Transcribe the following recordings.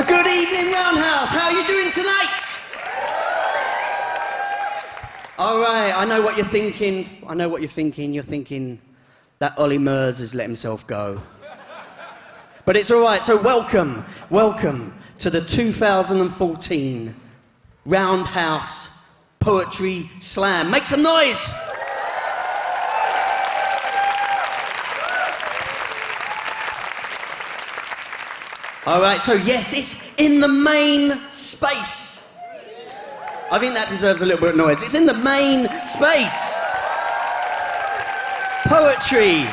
So good evening, Roundhouse. How are you doing tonight? All right, I know what you're thinking. You're thinking that Ollie Murs has let himself go. But it's all right. So welcome to the 2014 Roundhouse Poetry Slam. Make some noise. All right, so yes, it's in the main space. I think that deserves a little bit of noise. It's in the main space. Poetry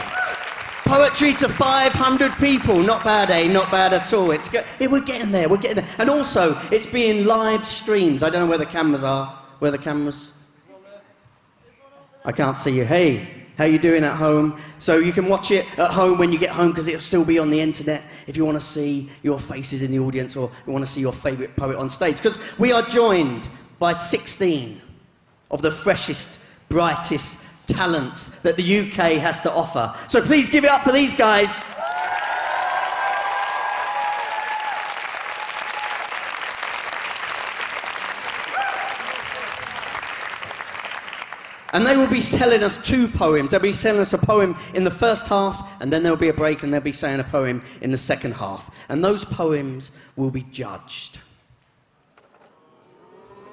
to 500 people. Not bad, eh? Not bad at all. We're getting there, And also, it's being live streamed. I don't know where the cameras are. Where are the cameras? I can't see you. Hey. How you doing at home? So you can watch it at home when you get home because it'll still be on the internet if you want to see your faces in the audience or you want to see your favourite poet on stage. Because we are joined by 16 of the freshest, brightest talents that the UK has to offer. So please give it up for these guys. And they will be telling us two poems. They'll be telling us a poem in the first half, and then there'll be a break, and they'll be saying a poem in the second half. And those poems will be judged.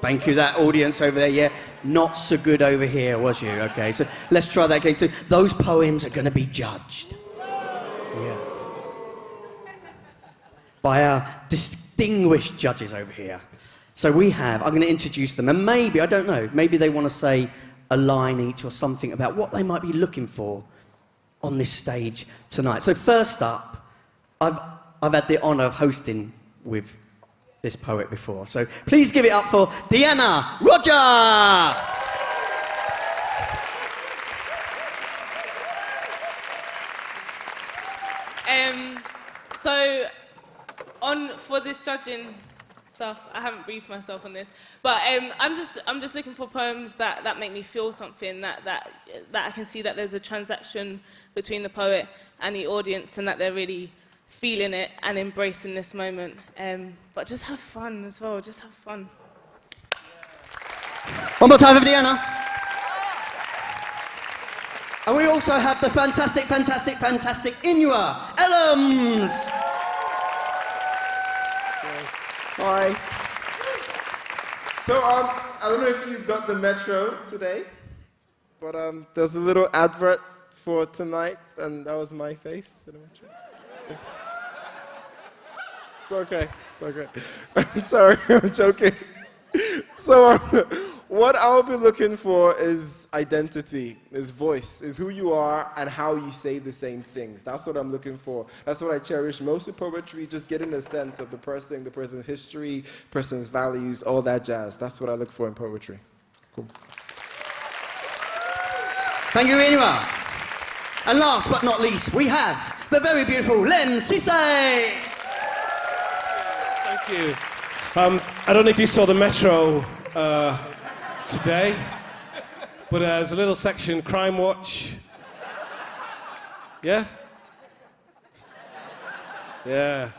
Thank you, that audience over there, yeah? Not so good over here, was you? Okay, so let's try that again. So those poems are going to be judged. Yeah. By our distinguished judges over here. So I'm going to introduce them, and maybe, I don't know, maybe they want to say a line each or something about what they might be looking for on this stage tonight. So first up, I've had the honour of hosting with this poet before. So please give it up for Deanna Roger! For this judging stuff, I haven't briefed myself on this, but I'm just looking for poems that make me feel something, that I can see that there's a transaction between the poet and the audience, and that they're really feeling it and embracing this moment. But just have fun as well. Just have fun. One more time for Deanna. And we also have the fantastic Inua Elms. Hi. So, I don't know if you got the Metro today, but there's a little advert for tonight, and that was my face in the Metro. It's okay. Sorry, I'm joking. So, what I'll be looking for is identity, is voice, is who you are and how you say the same things. That's what I'm looking for. That's what I cherish most in poetry, just getting a sense of the person's history, person's values, all that jazz. That's what I look for in poetry. Cool. Thank you, Inua. And last but not least, we have the very beautiful Len Sise. Thank you. I don't know if you saw the Metro today, but there's a little section, Crime Watch. Yeah? Yeah.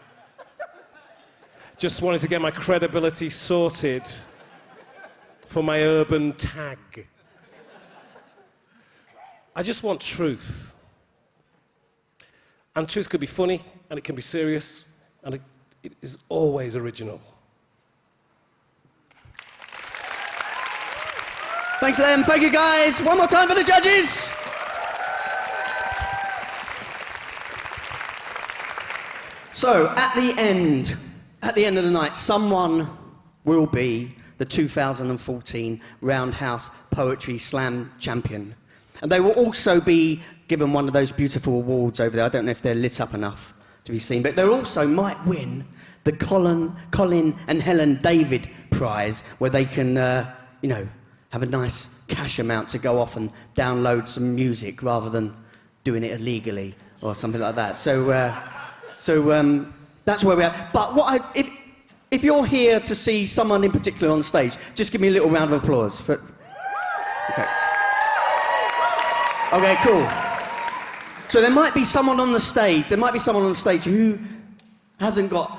Just wanted to get my credibility sorted for my urban tag. I just want truth. And truth could be funny, and it can be serious, and it is always original. Thanks, Len. Thank you, guys. One more time for the judges. So, at the end of the night, someone will be the 2014 Roundhouse Poetry Slam Champion. And they will also be given one of those beautiful awards over there. I don't know if they're lit up enough to be seen, but they also might win the Colin and Helen David Prize, where they can, have a nice cash amount to go off and download some music rather than doing it illegally or something like that. So that's where we are. But if you're here to see someone in particular on stage, just give me a little round of applause. Okay, cool. So there might be someone on the stage who hasn't got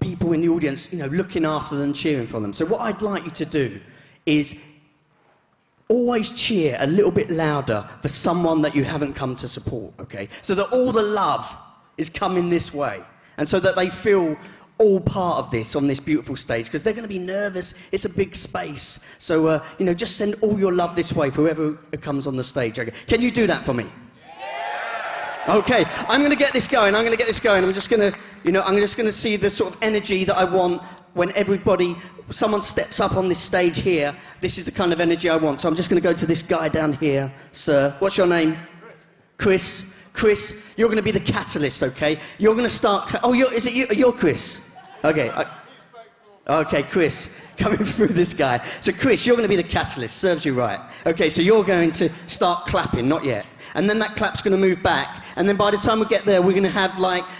people in the audience, looking after them, cheering for them. So what I'd like you to do is always cheer a little bit louder for someone that you haven't come to support, okay? So that all the love is coming this way, and so that they feel all part of this on this beautiful stage, because they're going to be nervous. It's a big space. So, just send all your love this way for whoever comes on the stage. Okay? Can you do that for me? Yeah. Okay, I'm going to get this going. I'm just going to see the sort of energy that I want when someone steps up on this stage here. This is the kind of energy I want. So I'm just going to go to this guy down here, sir. What's your name? Chris. Chris, you're going to be the catalyst, okay? You're going to start... is it you? You're Chris? Okay. Okay, Chris, coming through this guy. So, Chris, you're going to be the catalyst. Serves you right. Okay, so you're going to start clapping, not yet. And then that clap's going to move back. And then by the time we get there, we're going to have,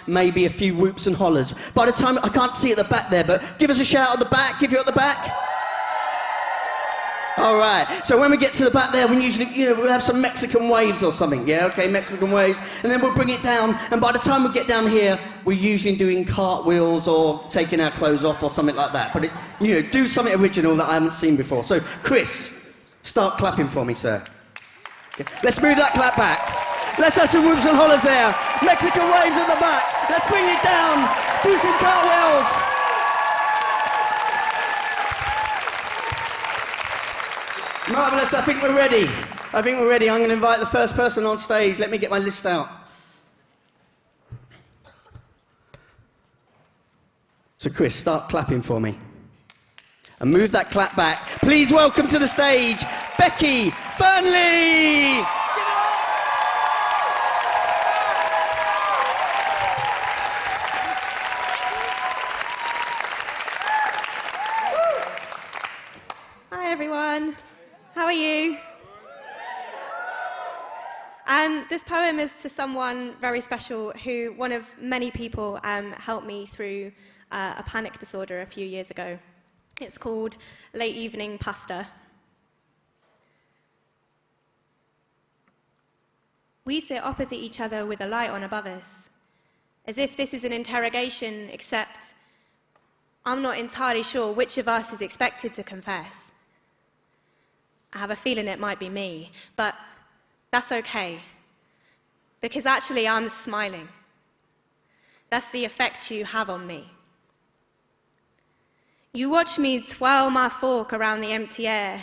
maybe a few whoops and hollers. By the time... I can't see at the back there, but give us a shout at the back if you're at the back. All right, so when we get to the back there, we usually, we'll have some Mexican waves or something, yeah? Okay, Mexican waves, and then we'll bring it down, and by the time we get down here, we're usually doing cartwheels or taking our clothes off or something like that. But, do something original that I haven't seen before. So, Chris, start clapping for me, sir. Okay. Let's move that clap back. Let's have some whoops and hollers there. Mexican waves at the back. Let's bring it down. Do some cartwheels. Marvellous, I think we're ready. I'm going to invite the first person on stage. Let me get my list out. So Chris, start clapping for me. And move that clap back. Please welcome to the stage, Becky Fernley! Hi everyone. How are you? This poem is to someone very special who, one of many people, helped me through a panic disorder a few years ago. It's called Late Evening Pasta. We sit opposite each other with a light on above us, as if this is an interrogation, except I'm not entirely sure which of us is expected to confess. I have a feeling it might be me, but that's okay, because actually I'm smiling. That's the effect you have on me. You watch me twirl my fork around the empty air.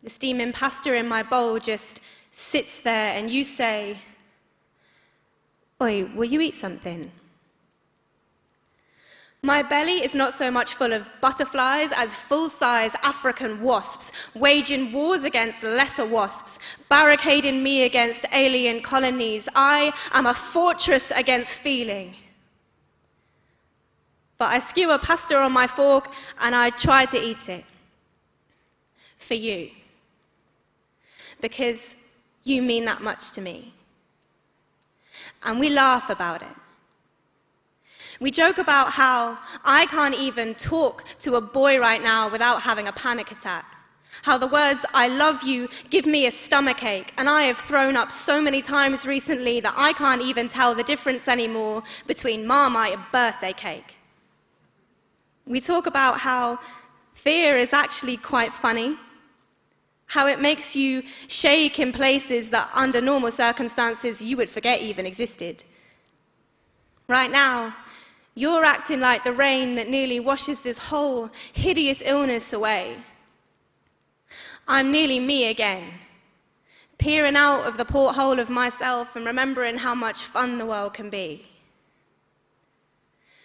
The steaming pasta in my bowl just sits there, and you say, "Oi, will you eat something?" My belly is not so much full of butterflies as full-size African wasps, waging wars against lesser wasps, barricading me against alien colonies. I am a fortress against feeling. But I skewer pasta on my fork and I try to eat it. For you. Because you mean that much to me. And we laugh about it. We joke about how I can't even talk to a boy right now without having a panic attack. How the words "I love you" give me a stomachache, and I have thrown up so many times recently that I can't even tell the difference anymore between Marmite and birthday cake. We talk about how fear is actually quite funny, how it makes you shake in places that under normal circumstances you would forget even existed. Right now, you're acting like the rain that nearly washes this whole hideous illness away. I'm nearly me again, peering out of the porthole of myself and remembering how much fun the world can be.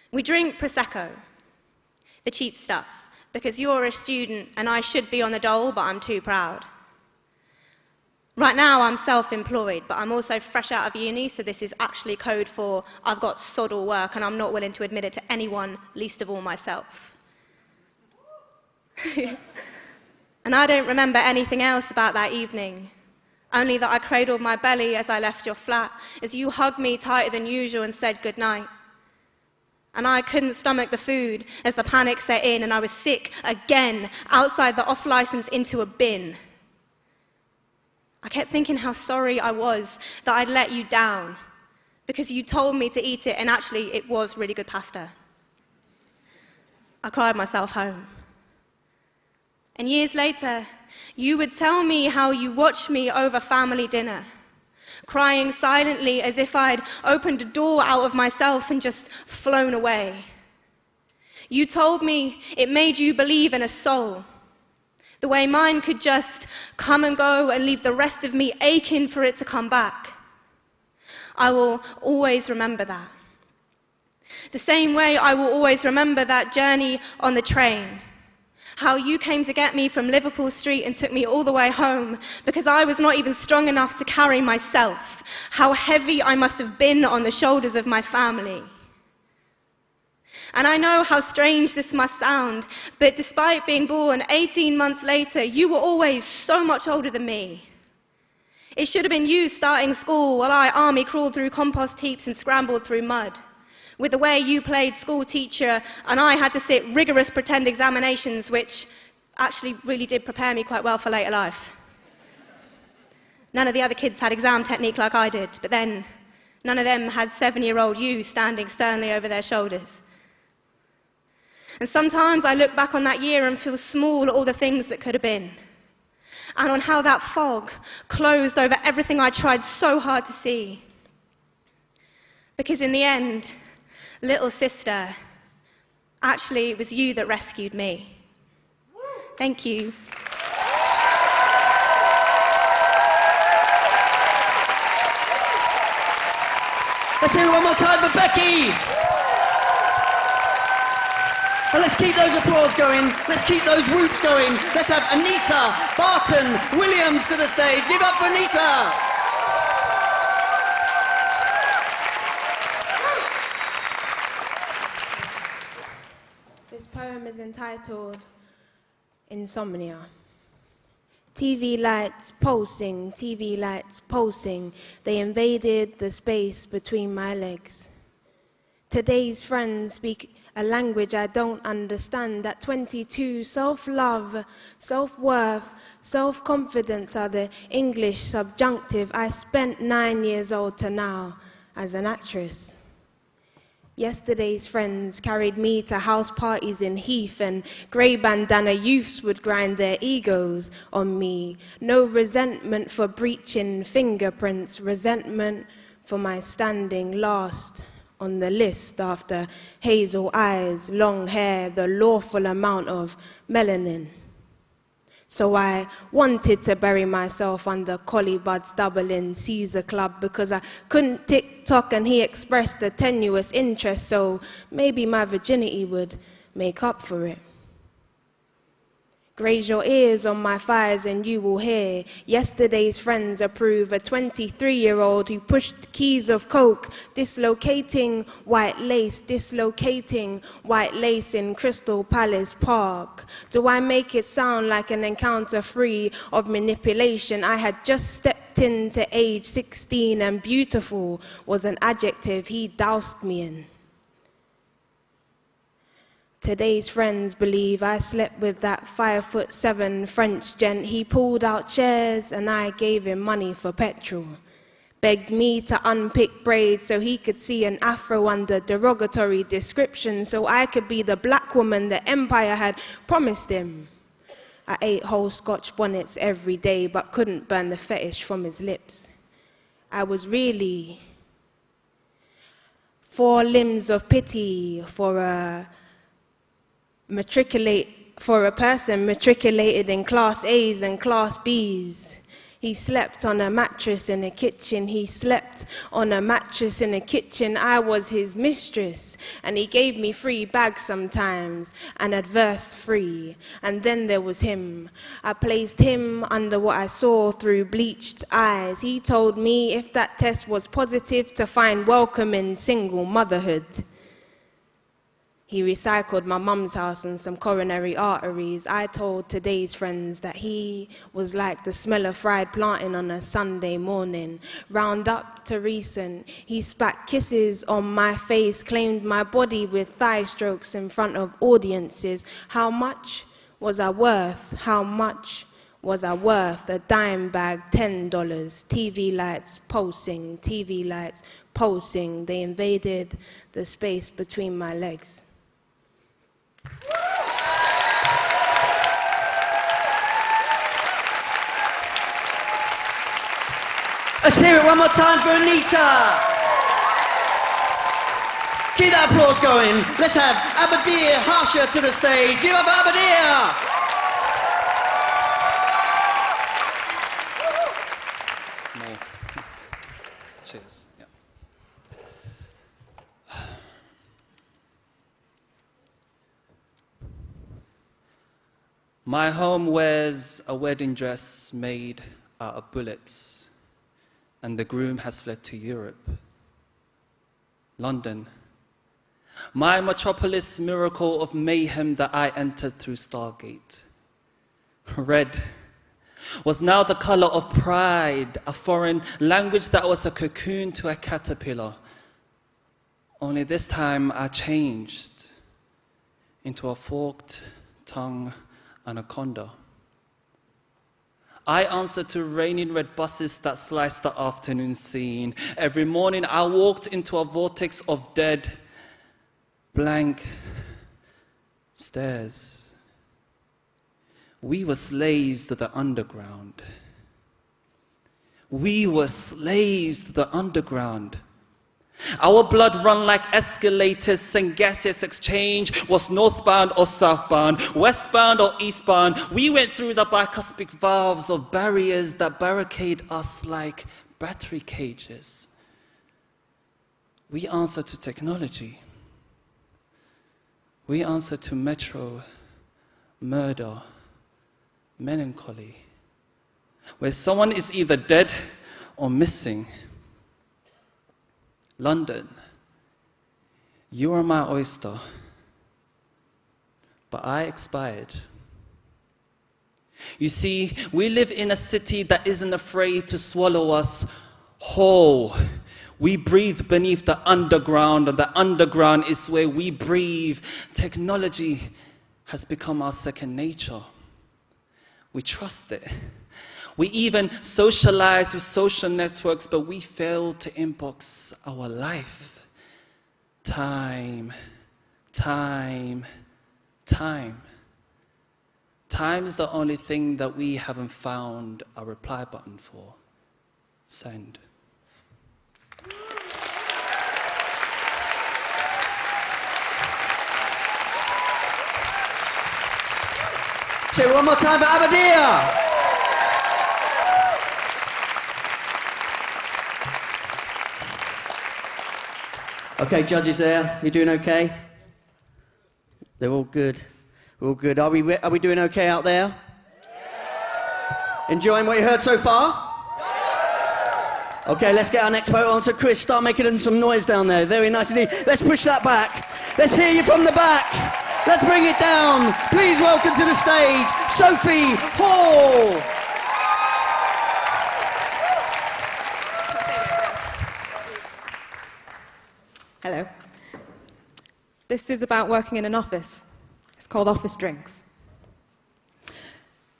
We drink Prosecco, the cheap stuff, because you're a student and I should be on the dole, but I'm too proud. Right now, I'm self-employed, but I'm also fresh out of uni, so this is actually code for I've got sod all work and I'm not willing to admit it to anyone, least of all myself. And I don't remember anything else about that evening, only that I cradled my belly as I left your flat, as you hugged me tighter than usual and said goodnight. And I couldn't stomach the food as the panic set in and I was sick again, outside the off-license into a bin. I kept thinking how sorry I was that I'd let you down, because you told me to eat it, and actually it was really good pasta. I cried myself home. And years later, you would tell me how you watched me over family dinner, crying silently as if I'd opened a door out of myself and just flown away. You told me it made you believe in a soul, the way mine could just come and go and leave the rest of me aching for it to come back. I will always remember that. The same way I will always remember that journey on the train, how you came to get me from Liverpool Street and took me all the way home because I was not even strong enough to carry myself, how heavy I must have been on the shoulders of my family. And I know how strange this must sound, but despite being born 18 months later, you were always so much older than me. It should have been you starting school while I army crawled through compost heaps and scrambled through mud, with the way you played school teacher and I had to sit rigorous pretend examinations, which actually really did prepare me quite well for later life. None of the other kids had exam technique like I did, but then none of them had 7-year-old you standing sternly over their shoulders. And sometimes I look back on that year and feel small at all the things that could have been, and on how that fog closed over everything I tried so hard to see. Because in the end, little sister, actually it was you that rescued me. Thank you. Let's hear it one more time for Becky. And let's keep those applause going. Let's keep those whoops going. Let's have Anita Barton Williams to the stage. Give up for Anita. This poem is entitled Insomnia. TV lights pulsing, TV lights pulsing. They invaded the space between my legs. Today's friends speak a language I don't understand. At 22, self-love, self-worth, self-confidence are the English subjunctive. I spent 9 years old to now as an actress. Yesterday's friends carried me to house parties in Heath, and grey bandana youths would grind their egos on me. No resentment for breaching fingerprints, resentment for my standing last on the list after hazel eyes, long hair, the lawful amount of melanin. So I wanted to bury myself under Collie Bud's Dublin Caesar Club because I couldn't tick-tock and he expressed a tenuous interest, so maybe my virginity would make up for it. Graze your ears on my thighs and you will hear yesterday's friends approve a 23-year-old who pushed keys of coke, dislocating white lace in Crystal Palace Park. Do I make it sound like an encounter free of manipulation? I had just stepped into age 16 and beautiful was an adjective he doused me in. Today's friends believe I slept with that 5'7" French gent. He pulled out chairs and I gave him money for petrol. Begged me to unpick braids so he could see an afro under derogatory description so I could be the black woman the empire had promised him. I ate whole Scotch bonnets every day but couldn't burn the fetish from his lips. I was really 4 limbs of pity for a person matriculated in Class A's and Class B's. He slept on a mattress in a kitchen. He slept on a mattress in a kitchen. I was his mistress, and he gave me free bags sometimes, and adverse free. And then there was him. I placed him under what I saw through bleached eyes. He told me if that test was positive to find welcome in single motherhood. He recycled my mum's house and some coronary arteries. I told today's friends that he was like the smell of fried plantain on a Sunday morning. Round up to recent, he spat kisses on my face, claimed my body with thigh strokes in front of audiences. How much was I worth? How much was I worth? A dime bag, $10. TV lights pulsing, TV lights pulsing. They invaded the space between my legs. Let's hear it one more time for Anita. Keep that applause going. Let's have Abadir Harsha to the stage. Give up Abadir. Cheers. Yeah. My home wears a wedding dress made out of bullets, and the groom has fled to Europe. London, my metropolis miracle of mayhem that I entered through Stargate. Red was now the color of pride, a foreign language that was a cocoon to a caterpillar. Only this time I changed into a forked tongue anaconda. I answered to raining red buses that sliced the afternoon scene. Every morning I walked into a vortex of dead, blank stares. We were slaves to the underground. We were slaves to the underground. Our blood run like escalators, and gaseous exchange was northbound or southbound, westbound or eastbound. We went through the bicuspid valves of barriers that barricade us like battery cages. We answer to technology. We answer to metro, murder, melancholy, where someone is either dead or missing. London, you are my oyster, but I expired. You see, we live in a city that isn't afraid to swallow us whole. We breathe beneath the underground, and the underground is where we breathe. Technology has become our second nature. We trust it. We even socialize with social networks, but we fail to inbox our life. Time. Time is the only thing that we haven't found a reply button for. Send. Say it one more time for Abadir. Okay, judges there, you doing okay? They're all good. We're all good. Are we doing okay out there? Enjoying what you heard so far? Okay, let's get our next poet on. So Chris, start making some noise down there. Very nice indeed. Let's push that back. Let's hear you from the back. Let's bring it down. Please welcome to the stage, Sophie Hall. Hello. This is about working in an office. It's called Office Drinks.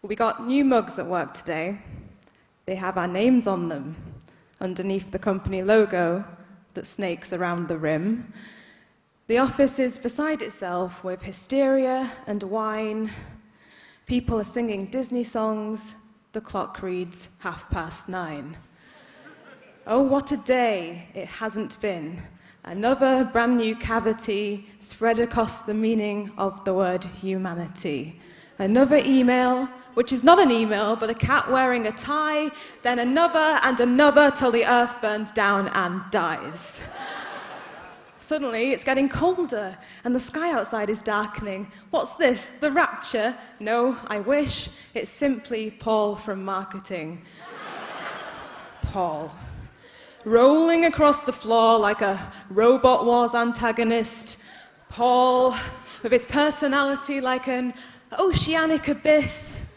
We got new mugs at work today. They have our names on them, underneath the company logo that snakes around the rim. The office is beside itself with hysteria and wine. People are singing Disney songs. The clock reads 9:30. Oh, what a day it hasn't been. Another brand new cavity spread across the meaning of the word humanity. Another email, which is not an email, but a cat wearing a tie, then another and another till the earth burns down and dies. Suddenly, it's getting colder, and the sky outside is darkening. What's this, the rapture? No, I wish. It's simply Paul from marketing. Paul. Rolling across the floor like a Robot Wars antagonist. Paul, with his personality like an oceanic abyss.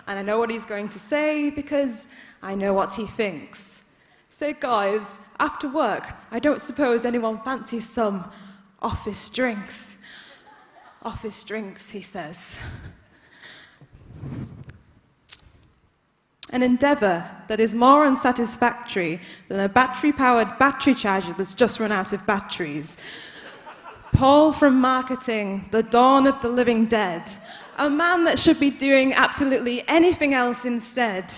And I know what he's going to say because I know what he thinks. Say, guys, after work, I don't suppose anyone fancies some office drinks. Office drinks, he says. An endeavour that is more unsatisfactory than a battery-powered battery charger that's just run out of batteries. Paul from marketing, the dawn of the living dead. A man that should be doing absolutely anything else instead.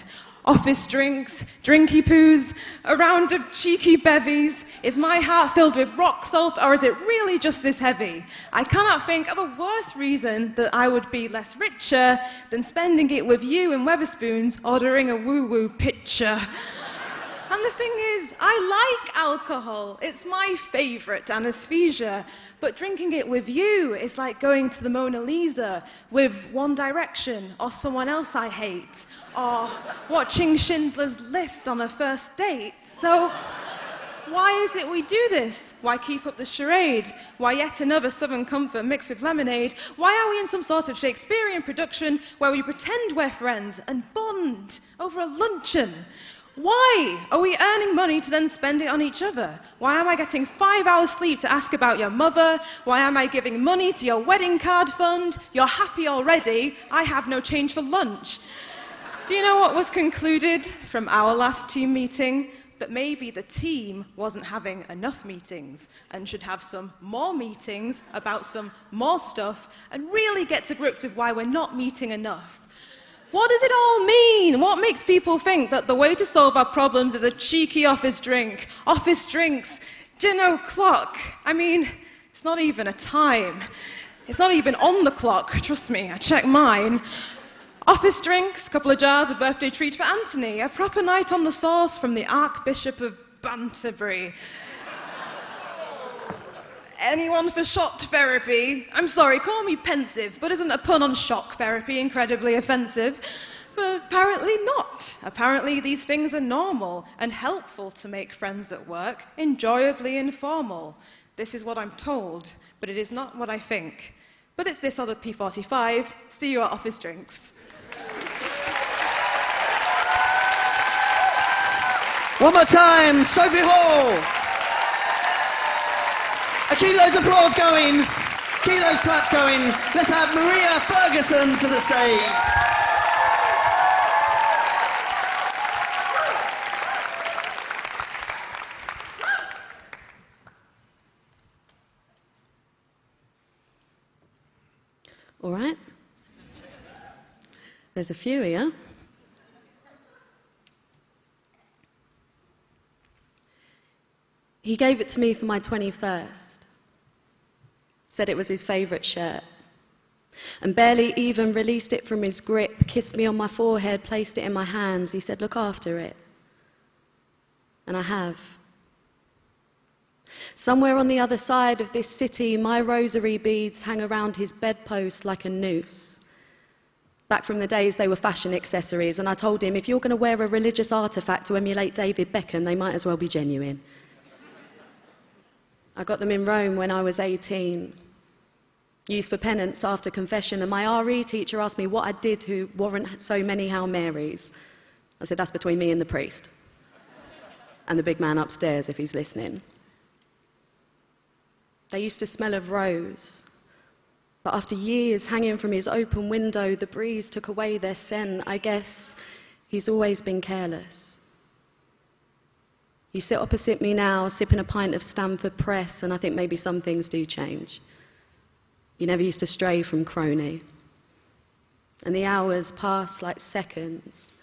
Office drinks, drinky poos, a round of cheeky bevies. Is my heart filled with rock salt, or is it really just this heavy? I cannot think of a worse reason that I would be less richer than spending it with you in Wetherspoons ordering a woo-woo picture. And the thing is, I like alcohol. It's my favourite anesthesia. But drinking it with you is like going to the Mona Lisa with One Direction or someone else I hate, or watching Schindler's List on a first date. So why is it we do this? Why keep up the charade? Why yet another Southern Comfort mixed with lemonade? Why are we in some sort of Shakespearean production where we pretend we're friends and bond over a luncheon? Why are we earning money to then spend it on each other? Why am I getting 5 hours sleep to ask about your mother? Why am I giving money to your wedding card fund? You're happy already. I have no change for lunch. Do you know what was concluded from our last team meeting? That maybe the team wasn't having enough meetings and should have some more meetings about some more stuff and really get to grips with why we're not meeting enough. What does it all mean? What makes people think that the way to solve our problems is a cheeky office drink? Office drinks, gin o'clock. I mean, it's not even a time. It's not even on the clock, trust me, I checked mine. Office drinks, a couple of jars, a birthday treat for Anthony, a proper night on the sauce from the Archbishop of Banterbury. Anyone for shock therapy? I'm sorry, call me pensive, but isn't a pun on shock therapy incredibly offensive? But apparently not. Apparently these things are normal and helpful to make friends at work, enjoyably informal. This is what I'm told, but it is not what I think. But it's this other P45. See you at office drinks. One more time, Sophie Hall. Keep those applause going. Keep those claps going. Let's have Maria Ferguson to the stage. All right. There's a few here. He gave it to me for my 21st. Said it was his favourite shirt. And barely even released it from his grip, kissed me on my forehead, placed it in my hands. He said, look after it. And I have. Somewhere on the other side of this city, my rosary beads hang around his bedpost like a noose. Back from the days they were fashion accessories, and I told him, if you're going to wear a religious artefact to emulate David Beckham, they might as well be genuine. I got them in Rome when I was 18, used for penance after confession, and my RE teacher asked me what I did to warrant so many Hail Marys. I said, that's between me and the priest. And the big man upstairs, if he's listening. They used to smell of rose. But after years hanging from his open window, the breeze took away their scent. I guess he's always been careless. You sit opposite me now, sipping a pint of Stamford Press, and I think maybe some things do change. You never used to stray from Crony. And the hours pass like seconds.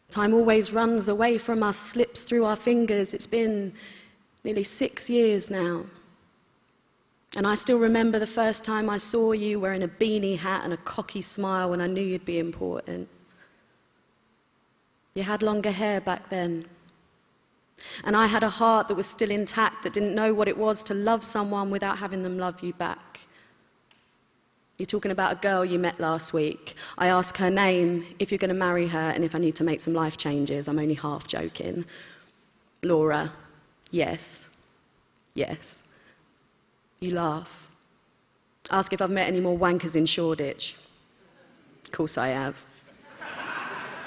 Time always runs away from us, slips through our fingers. It's been nearly 6 years now. And I still remember the first time I saw you wearing a beanie hat and a cocky smile when I knew you'd be important. You had longer hair back then. And I had a heart that was still intact, that didn't know what it was to love someone without having them love you back. You're talking about a girl you met last week. I ask her name, if you're going to marry her, and if I need to make some life changes. I'm only half joking. Laura, yes. Yes. You laugh. Ask if I've met any more wankers in Shoreditch. Of course I have.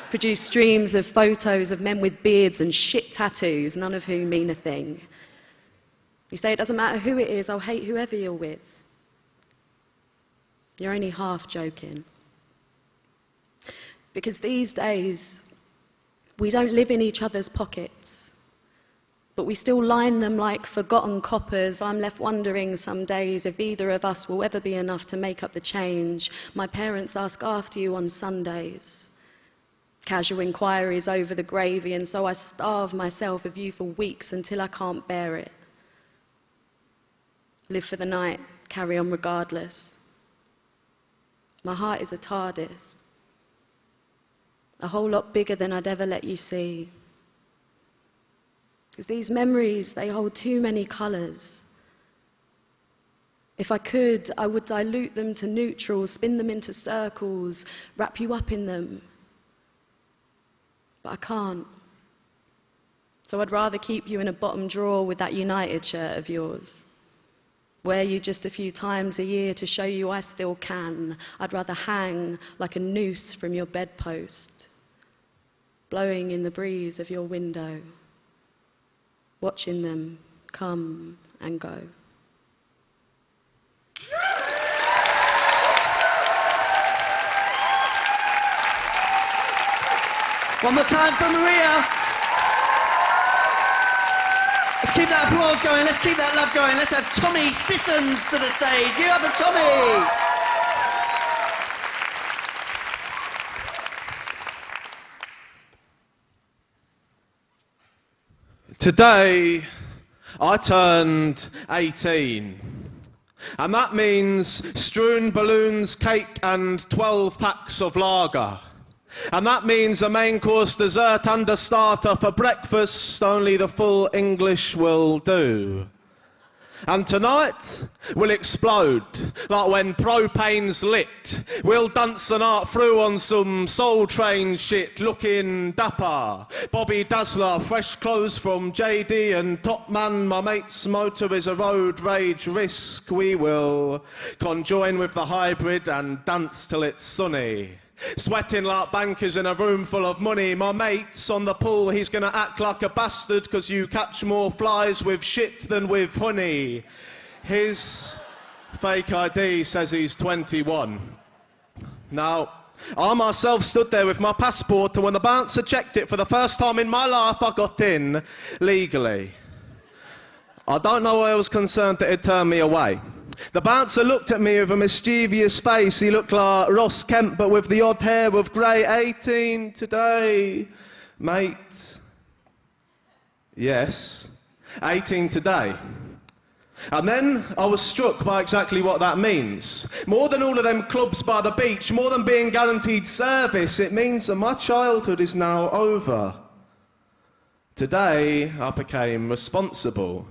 Produce streams of photos of men with beards and shit tattoos, none of whom mean a thing. You say it doesn't matter who it is, I'll hate whoever you're with. You're only half joking. Because these days, we don't live in each other's pockets. But we still line them like forgotten coppers. I'm left wondering some days if either of us will ever be enough to make up the change. My parents ask after you on Sundays. Casual inquiries over the gravy, and so I starve myself of you for weeks until I can't bear it. Live for the night, carry on regardless. My heart is a TARDIS, a whole lot bigger than I'd ever let you see. Because these memories, they hold too many colours. If I could, I would dilute them to neutrals, spin them into circles, wrap you up in them. But I can't. So I'd rather keep you in a bottom drawer with that United shirt of yours. Wear you just a few times a year to show you I still can. I'd rather hang like a noose from your bedpost, blowing in the breeze of your window, watching them come and go. One more time for Maria. Let's keep that applause going. Let's keep that love going. Let's have Tommy Sissons to the stage. Give up the Tommy. Today, I turned 18. And that means strewn balloons, cake and 12 packs of lager. And that means a main course dessert and a starter for breakfast, only the full English will do. And tonight, we'll explode, like when propane's lit. We'll dance the night through on some Soul Train shit, looking dapper. Bobby Dazzler, fresh clothes from JD and Top Man. My mate's motor is a road rage risk. We will conjoin with the hybrid and dance till it's sunny. Sweating like bankers in a room full of money. My mate's on the pool, he's gonna act like a bastard, 'cause you catch more flies with shit than with honey. His fake ID says he's 21. Now, I myself stood there with my passport, and when the bouncer checked it for the first time in my life, I got in legally. I don't know why I was concerned that it'd turn me away. The bouncer looked at me with a mischievous face. He looked like Ross Kemp, but with the odd hair of grey. 18 today, mate. Yes, 18 today. And then I was struck by exactly what that means. More than all of them clubs by the beach, more than being guaranteed service, it means that my childhood is now over. Today, I became responsible.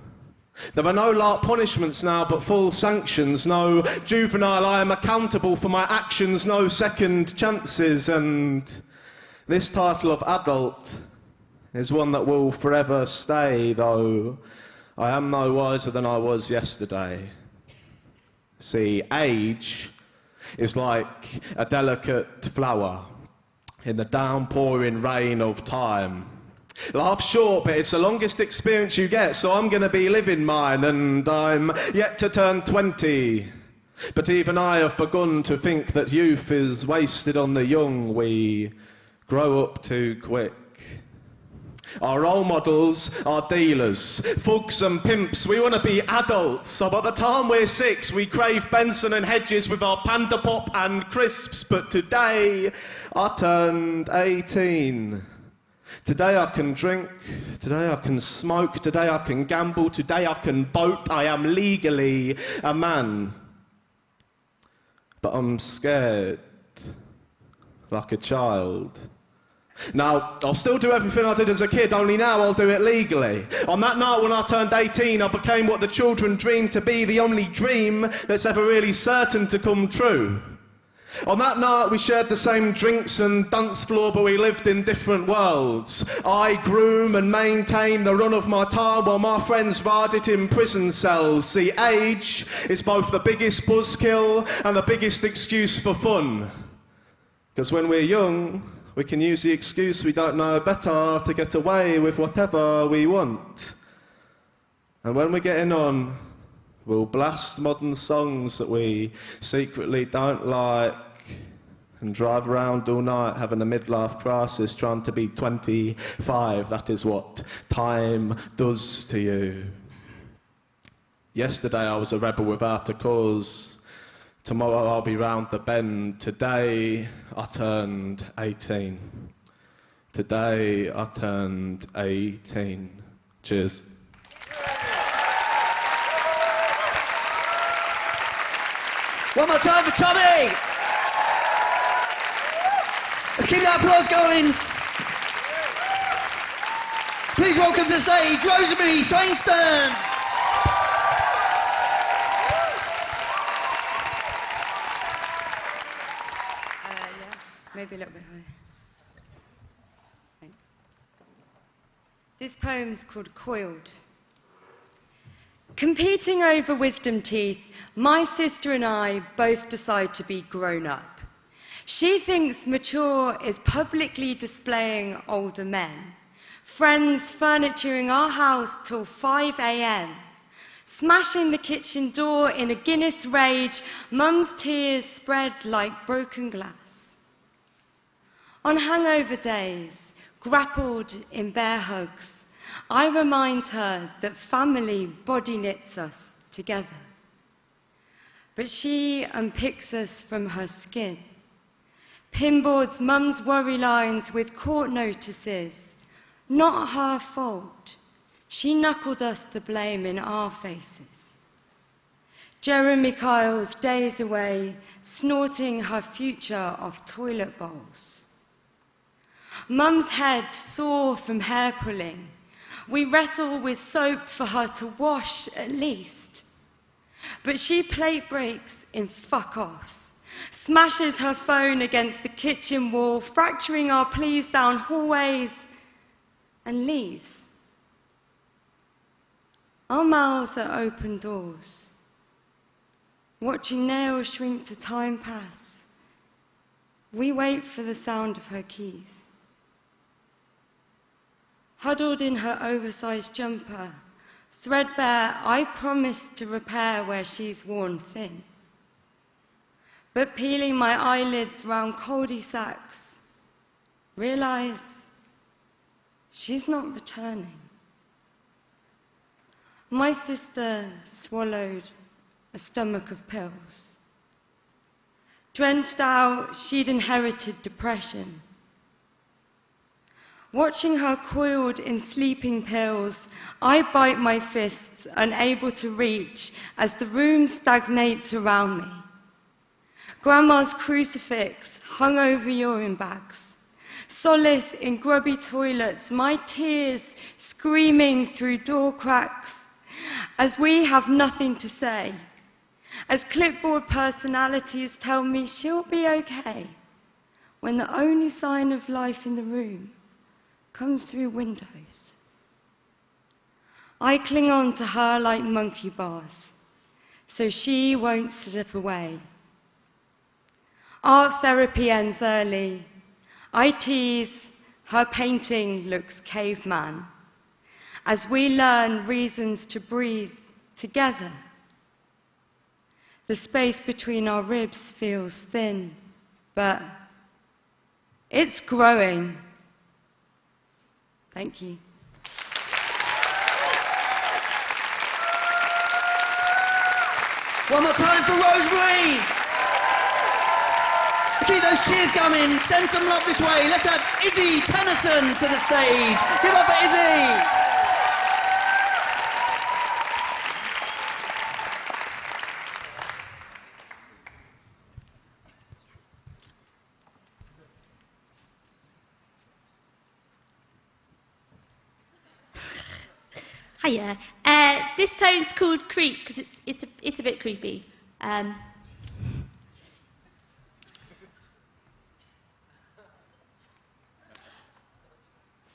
There are no light punishments now, but full sanctions. No juvenile, I am accountable for my actions, no second chances. And this title of adult is one that will forever stay, though I am no wiser than I was yesterday. See, age is like a delicate flower in the downpouring rain of time. Life's short, but it's the longest experience you get, so I'm going to be living mine, and I'm yet to turn 20. But even I have begun to think that youth is wasted on the young. We grow up too quick. Our role models are dealers, thugs and pimps. We want to be adults, so by the time we're 6, we crave Benson and Hedges with our Panda Pop and crisps. But today, I turned 18. Today I can drink, today I can smoke, today I can gamble, today I can vote. I am legally a man. But I'm scared, like a child. Now, I'll still do everything I did as a kid, only now I'll do it legally. On that night when I turned 18, I became what the children dreamed to be, the only dream that's ever really certain to come true. On that night, we shared the same drinks and dance floor, but we lived in different worlds. I groom and maintain the run of my time, while my friends ride it in prison cells. See, age is both the biggest buzzkill and the biggest excuse for fun. Because when we're young, we can use the excuse we don't know better to get away with whatever we want. And when we're getting on, we'll blast modern songs that we secretly don't like. and drive around all night having a midlife crisis trying to be 25. That is what time does to you. Yesterday I was a rebel without a cause. Tomorrow I'll be round the bend. Today I turned 18. Today I turned 18. Cheers. One more time for Tommy! Let's keep that applause going. Please welcome to the stage, Rosemary Swainston. Maybe a little bit higher. Thanks. This poem's called Coiled. Competing over wisdom teeth, my sister and I both decide to be grown up. She thinks mature is publicly displaying older men. Friends furnituring our house till 5 a.m. Smashing the kitchen door in a Guinness rage, mum's tears spread like broken glass. On hangover days, grappled in bear hugs, I remind her that family body knits us together. But she unpicks us from her skin, pinboards mum's worry lines with court notices. Not her fault. She knuckled us the blame in our faces. Jeremy Kyle's days away, snorting her future of toilet bowls. Mum's head sore from hair pulling. We wrestle with soap for her to wash at least. But she plate breaks in fuck-offs, smashes her phone against the kitchen wall, fracturing our pleas down hallways, and leaves. Our mouths are open doors, watching nails shrink to time pass. We wait for the sound of her keys. Huddled in her oversized jumper, threadbare, I promised to repair where she's worn thin. But peeling my eyelids round cul-de-sacs, realize she's not returning. My sister swallowed a stomach of pills. Drenched out, she'd inherited depression. Watching her coiled in sleeping pills, I bite my fists, unable to reach as the room stagnates around me. Grandma's crucifix hung over urine bags. Solace in grubby toilets, my tears screaming through door cracks as we have nothing to say. As clipboard personalities tell me she'll be okay when the only sign of life in the room comes through windows. I cling on to her like monkey bars, so she won't slip away. Art therapy ends early. I tease, her painting looks caveman, as we learn reasons to breathe together. The space between our ribs feels thin, but it's growing. Thank you. One more time for Rosemary. Keep those cheers coming. Send some love this way. Let's have Izzy Tennyson to the stage. Give up for Izzy. Hiya. This poem's called Creep because it's a bit creepy.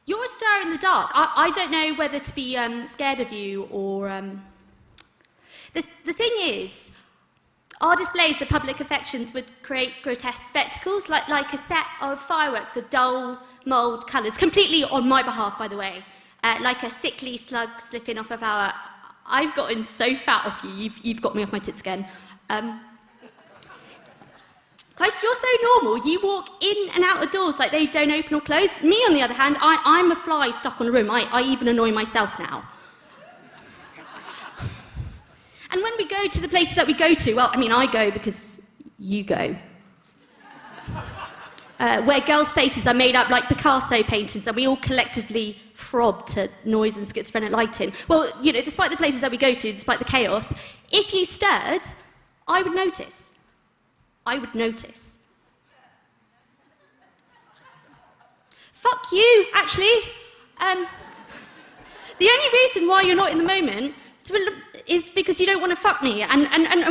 You're a star in the dark. I don't know whether to be scared of you or... The thing is, our displays of public affections would create grotesque spectacles, like a set of fireworks of dull, mould colours, completely on my behalf, by the way. Like a sickly slug slipping off a flower. I've gotten so fat off you, you've got me off my tits again. But Christ, you're so normal. You walk in and out of doors like they don't open or close. Me, on the other hand, I'm a fly stuck on a room. I even annoy myself now. And when we go to the places that we go to, well, I mean, I go because you go. Where girls' faces are made up like Picasso paintings and we all collectively throb to noise and schizophrenic lighting. Well, you know, despite the places that we go to, despite the chaos, if you stirred, I would notice. I would notice. Fuck you, actually. The only reason why you're not in the moment is because you don't want to fuck me. And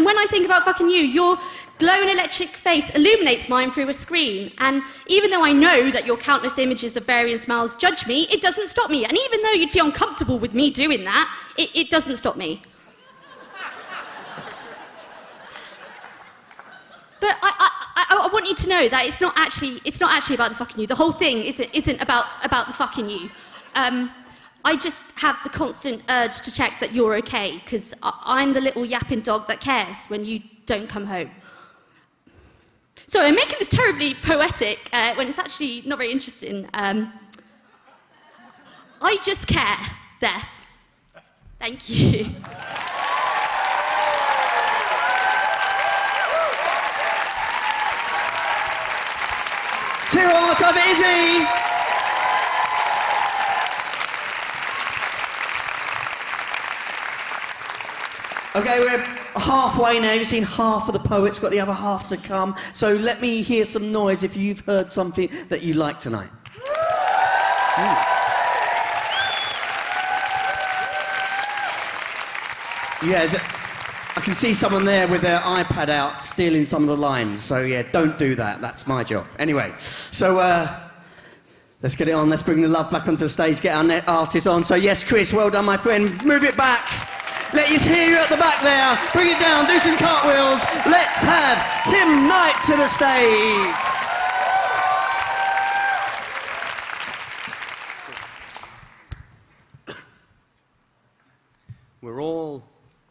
when I think about fucking you, your glowing electric face illuminates mine through a screen. And even though I know that your countless images of various smiles judge me, it doesn't stop me. And even though you'd feel uncomfortable with me doing that, it doesn't stop me. But I want you to know that it's not actually about the fucking you. The whole thing isn't about the fucking you. I just have the constant urge to check that you're okay, because I'm the little yapping dog that cares when you don't come home. So I'm making this terribly poetic when it's actually not very interesting. I just care. There. Thank you. Cheer on, what's up, Izzy? Okay, we're halfway now. You've seen half of the poets, got the other half to come. So let me hear some noise if you've heard something that you like tonight. Yeah, I can see someone there with their iPad out stealing some of the lines. So yeah, don't do that. That's my job. Anyway, so let's get it on. Let's bring the love back onto the stage. Get our net artist on. So yes, Chris, well done, my friend. Move it back. Let you hear you at the back there. Bring it down, do some cartwheels. Let's have Tim Knight to the stage. We're all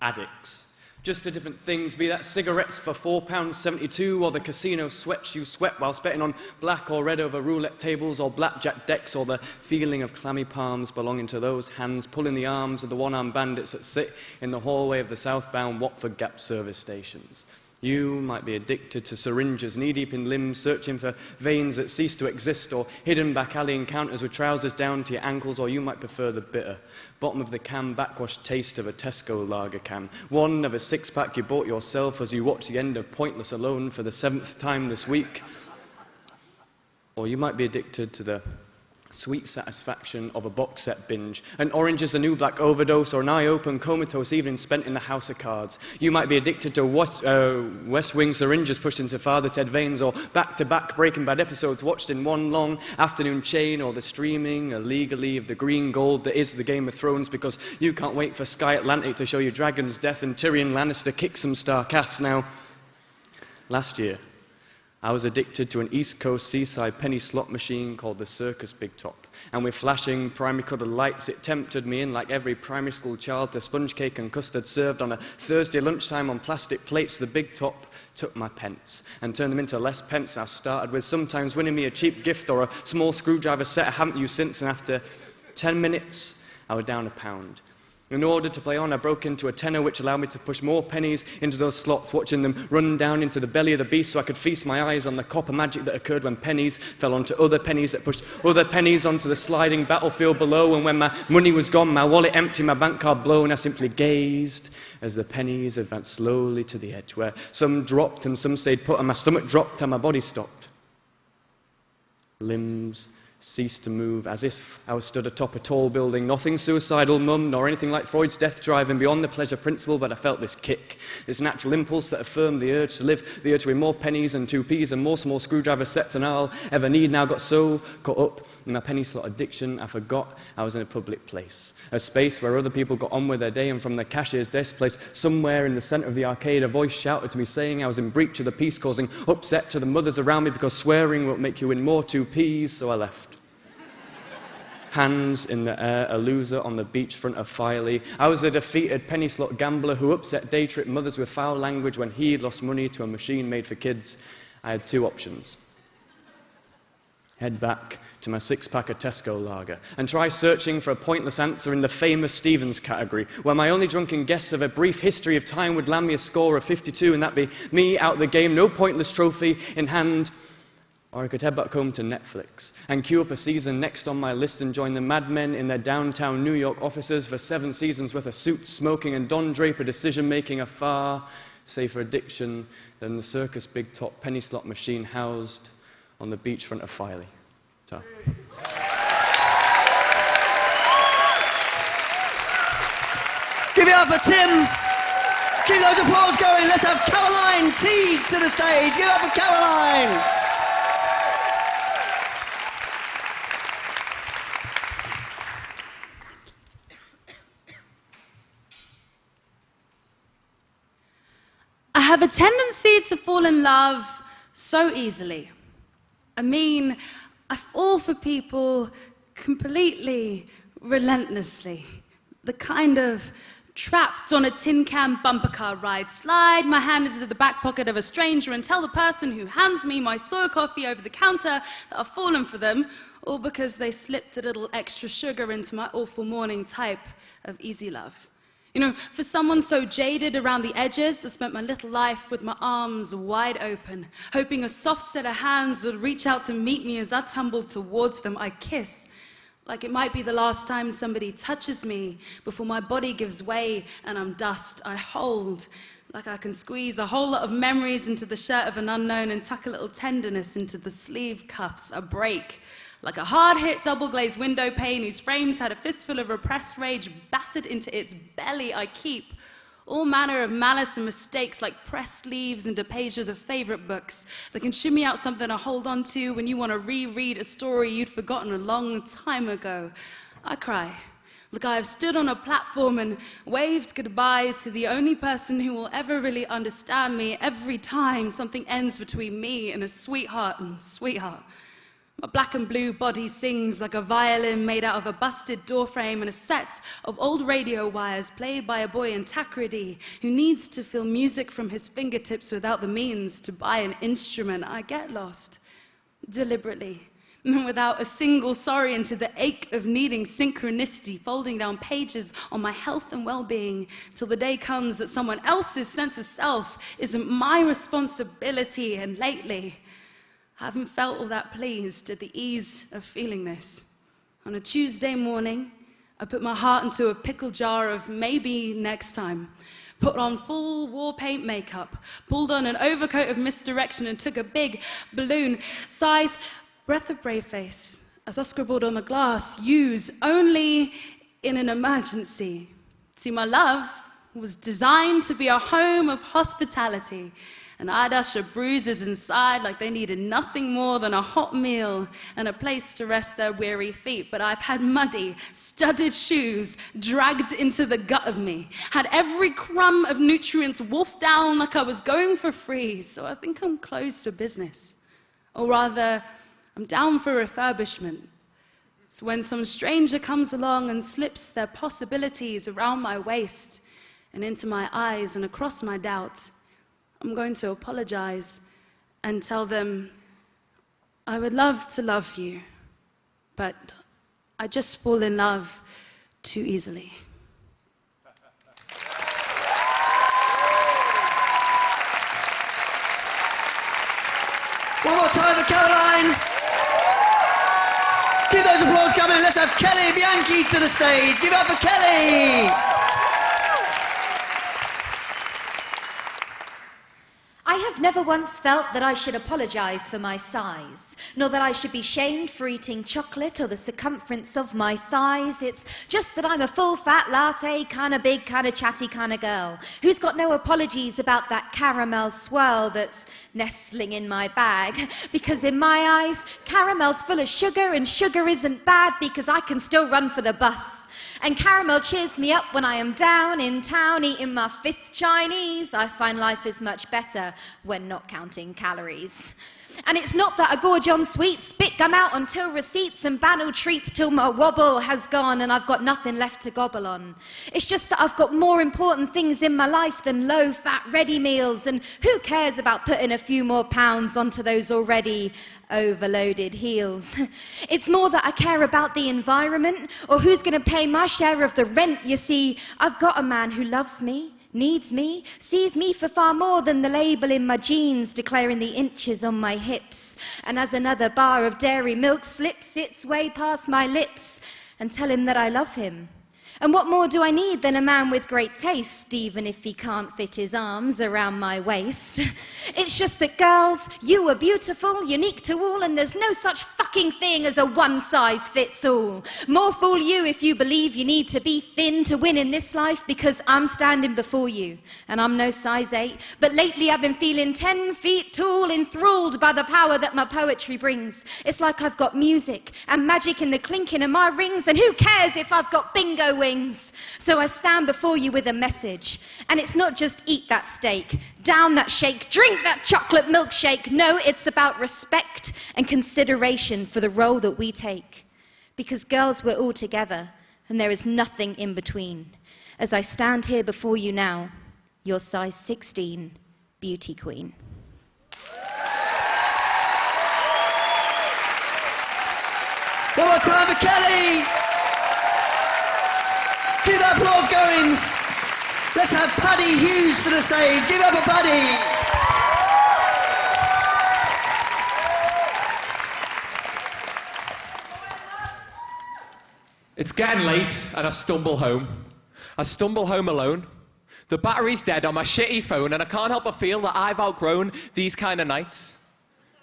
addicts. Just to different things, be that cigarettes for £4.72 or the casino sweats you sweat whilst betting on black or red over roulette tables or blackjack decks, or the feeling of clammy palms belonging to those hands pulling the arms of the one-armed bandits that sit in the hallway of the southbound Watford Gap service stations. You might be addicted to syringes, knee-deep in limbs, searching for veins that cease to exist, or hidden back alley encounters with trousers down to your ankles, or you might prefer the bitter, bottom-of-the-can backwashed taste of a Tesco lager can. One of a six-pack you bought yourself as you watch the end of Pointless Alone for the 7th time this week. Or you might be addicted to the sweet satisfaction of a box set binge, an Orange is the New Black overdose, or an eye-open comatose evening spent in the House of Cards. You might be addicted to West Wing syringes pushed into Father Ted veins, or back-to-back Breaking Bad episodes watched in one long afternoon chain, or the streaming illegally of the green gold that is the Game of Thrones because you can't wait for Sky Atlantic to show you Dragon's Death and Tyrion Lannister kick some Stark ass. Now, last year, I was addicted to an East Coast seaside penny slot machine called the Circus Big Top. And with flashing primary-coloured lights, it tempted me in like every primary school child to sponge cake and custard served on a Thursday lunchtime on plastic plates. The Big Top took my pence and turned them into less pence I started with, sometimes winning me a cheap gift or a small screwdriver set I haven't used since, and after 10 minutes, I was down £1. In order to play on, I broke into a tenner, which allowed me to push more pennies into those slots, watching them run down into the belly of the beast so I could feast my eyes on the copper magic that occurred when pennies fell onto other pennies that pushed other pennies onto the sliding battlefield below. And when my money was gone, my wallet empty, my bank card blown, I simply gazed as the pennies advanced slowly to the edge, where some dropped and some stayed put, and my stomach dropped and my body stopped. Limbs ceased to move, as if I was stood atop a tall building. Nothing suicidal, mum, nor anything like Freud's death drive and beyond the pleasure principle, but I felt this kick, this natural impulse that affirmed the urge to live, the urge to win more pennies and 2p's and more small screwdriver sets than I'll ever need. Now got so caught up in my penny slot addiction, I forgot I was in a public place, a space where other people got on with their day, and from the cashier's desk place somewhere in the centre of the arcade, a voice shouted to me saying I was in breach of the peace, causing upset to the mothers around me because swearing won't make you win more 2p's, so I left. Hands in the air, a loser on the beachfront of Filey. I was a defeated penny slot gambler who upset day trip mothers with foul language when he lost money to a machine made for kids. I had two options. Head back to my six-pack of Tesco lager and try searching for a pointless answer in the famous Stevens category, where my only drunken guess of a brief history of time would land me a score of 52, and that'd be me out of the game, no pointless trophy in hand. Or I could head back home to Netflix and queue up a season next on my list and join the madmen in their downtown New York offices for 7 seasons worth of suits, smoking, and Don Draper decision-making, a far safer addiction than the circus big top penny slot machine housed on the beachfront of Filey. Ta. Give it up for Tim. Keep those applause going. Let's have Caroline Teague to the stage. Give it up for Caroline. I have a tendency to fall in love so easily. I mean, I fall for people completely, relentlessly. The kind of trapped on a tin can bumper car ride, slide my hand into the back pocket of a stranger and tell the person who hands me my soy coffee over the counter that I've fallen for them, all because they slipped a little extra sugar into my awful morning type of easy love. You know, for someone so jaded around the edges, I spent my little life with my arms wide open, hoping a soft set of hands would reach out to meet me as I tumbled towards them. I kiss, like it might be the last time somebody touches me before my body gives way and I'm dust. I hold, like I can squeeze a whole lot of memories into the shirt of an unknown and tuck a little tenderness into the sleeve cuffs. I break, like a hard-hit double-glazed window pane whose frames had a fistful of repressed rage battered into its belly. I keep all manner of malice and mistakes like pressed leaves into pages of favorite books that can shimmy out something to hold on to when you want to reread a story you'd forgotten a long time ago. I cry. Like I have stood on a platform and waved goodbye to the only person who will ever really understand me every time something ends between me and a sweetheart and sweetheart. My black and blue body sings like a violin made out of a busted doorframe and a set of old radio wires played by a boy in Takrady who needs to feel music from his fingertips without the means to buy an instrument. I get lost, deliberately, without a single sorry into the ache of needing synchronicity, folding down pages on my health and well-being till the day comes that someone else's sense of self isn't my responsibility. And lately, I haven't felt all that pleased at the ease of feeling this. On a Tuesday morning, I put my heart into a pickle jar of maybe next time, put on full war paint makeup, pulled on an overcoat of misdirection and took a big balloon-size breath of brave face as I scribbled on the glass, use only in an emergency. See, my love was designed to be a home of hospitality, and I'd usher bruises inside like they needed nothing more than a hot meal and a place to rest their weary feet. But I've had muddy, studded shoes dragged into the gut of me, had every crumb of nutrients wolfed down like I was going for free. So I think I'm closed for business. Or rather, I'm down for refurbishment. So when some stranger comes along and slips their possibilities around my waist and into my eyes and across my doubt, I'm going to apologize and tell them, I would love to love you, but I just fall in love too easily. One more time for Caroline. Keep those applause coming. Let's have Kelly Bianchi to the stage. Give it up for Kelly. I have never once felt that I should apologise for my size, nor that I should be shamed for eating chocolate or the circumference of my thighs. It's just that I'm a full-fat latte, kind of big, kind of chatty kind of girl, who's got no apologies about that caramel swirl that's nestling in my bag. Because in my eyes, caramel's full of sugar, and sugar isn't bad because I can still run for the bus. And caramel cheers me up when I am down in town eating my 5th Chinese. I find life is much better when not counting calories. And it's not that I gorge on sweets, spit gum out until receipts and banal treats till my wobble has gone and I've got nothing left to gobble on. It's just that I've got more important things in my life than low-fat ready meals, and who cares about putting a few more pounds onto those already overloaded heels. It's more that I care about the environment or who's going to pay my share of the rent. You see, I've got a man who loves me, needs me, sees me for far more than the label in my jeans declaring the inches on my hips. And as another bar of dairy milk slips its way past my lips, and tell him that I love him. And what more do I need than a man with great taste, even if he can't fit his arms around my waist? It's just that, girls, you are beautiful, unique to all, and there's no such fucking thing as a one-size-fits-all. More fool you if you believe you need to be thin to win in this life, because I'm standing before you, and I'm no size 8. But lately I've been feeling 10 feet tall, enthralled by the power that my poetry brings. It's like I've got music and magic in the clinking of my rings, and who cares if I've got bingo wings? So I stand before you with a message, and it's not just eat that steak, down that shake, drink that chocolate milkshake. No, it's about respect and consideration for the role that we take. Because girls, we're all together, and there is nothing in between. As I stand here before you now, your size 16 beauty queen. One more time for Kelly! Keep that applause going. Let's have Paddy Hughes to the stage. Give it up for Paddy. It's getting late and I stumble home. I stumble home alone. The battery's dead on my shitty phone and I can't help but feel that I've outgrown these kind of nights.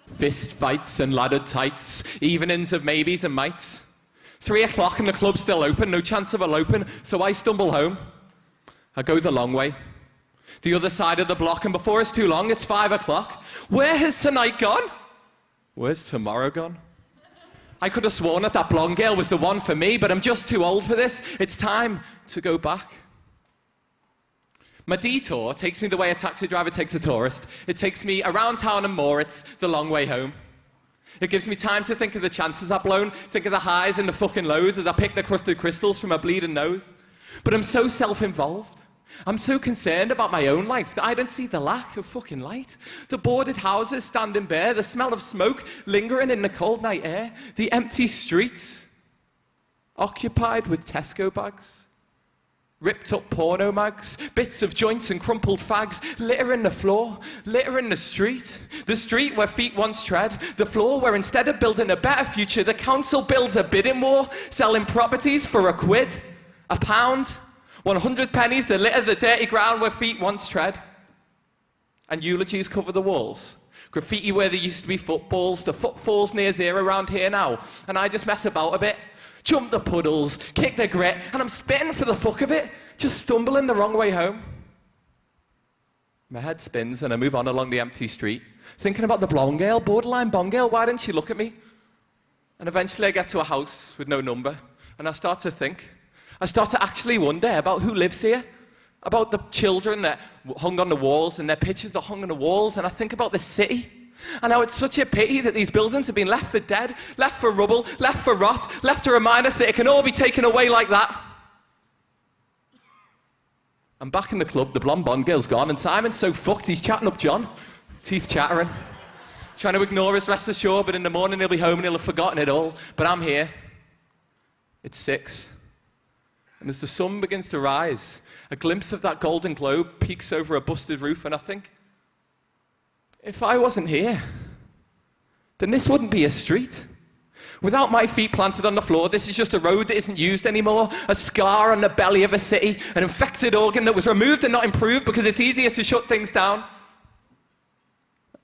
Fist fights and laddered tights, evenings of maybes and mights. 3 o'clock and the club's still open, no chance of eloping, so I stumble home. I go the long way, the other side of the block, and before it's too long, it's 5 o'clock. Where has tonight gone? Where's tomorrow gone? I could have sworn that blonde girl was the one for me, but I'm just too old for this. It's time to go back. My detour takes me the way a taxi driver takes a tourist. It takes me around town and more. It's the long way home. It gives me time to think of the chances I've blown, think of the highs and the fucking lows as I pick the crusted crystals from my bleeding nose. But I'm so self-involved. I'm so concerned about my own life that I don't see the lack of fucking light. The boarded houses standing bare, the smell of smoke lingering in the cold night air, the empty streets occupied with Tesco bags. Ripped up porno mags, bits of joints and crumpled fags, littering the floor, littering the street where feet once tread, the floor where instead of building a better future, the council builds a bidding war, selling properties for £1, £1, 100 pennies that litter the dirty ground where feet once tread. And eulogies cover the walls. Graffiti where there used to be footballs, the footfall's near zero around here now, and I just mess about a bit. Jump the puddles, kick the grit, and I'm spitting for the fuck of it, just stumbling the wrong way home. My head spins and I move on along the empty street, thinking about the blonde girl, borderline bond girl, why didn't she look at me? And eventually I get to a house with no number, and I start to think. I start to actually wonder about who lives here, about the children that hung on the walls and their pictures that hung on the walls, and I think about the city. And how it's such a pity that these buildings have been left for dead, left for rubble, left for rot, left to remind us that it can all be taken away like that. I'm back in the club, the blonde bond girl's gone, and Simon's so fucked he's chatting up John, teeth chattering, trying to ignore us, rest assured, but in the morning he'll be home and he'll have forgotten it all. But I'm here. It's 6. And as the sun begins to rise, a glimpse of that golden globe peeks over a busted roof, and I think, if I wasn't here, then this wouldn't be a street. Without my feet planted on the floor, this is just a road that isn't used anymore, a scar on the belly of a city, an infected organ that was removed and not improved because it's easier to shut things down.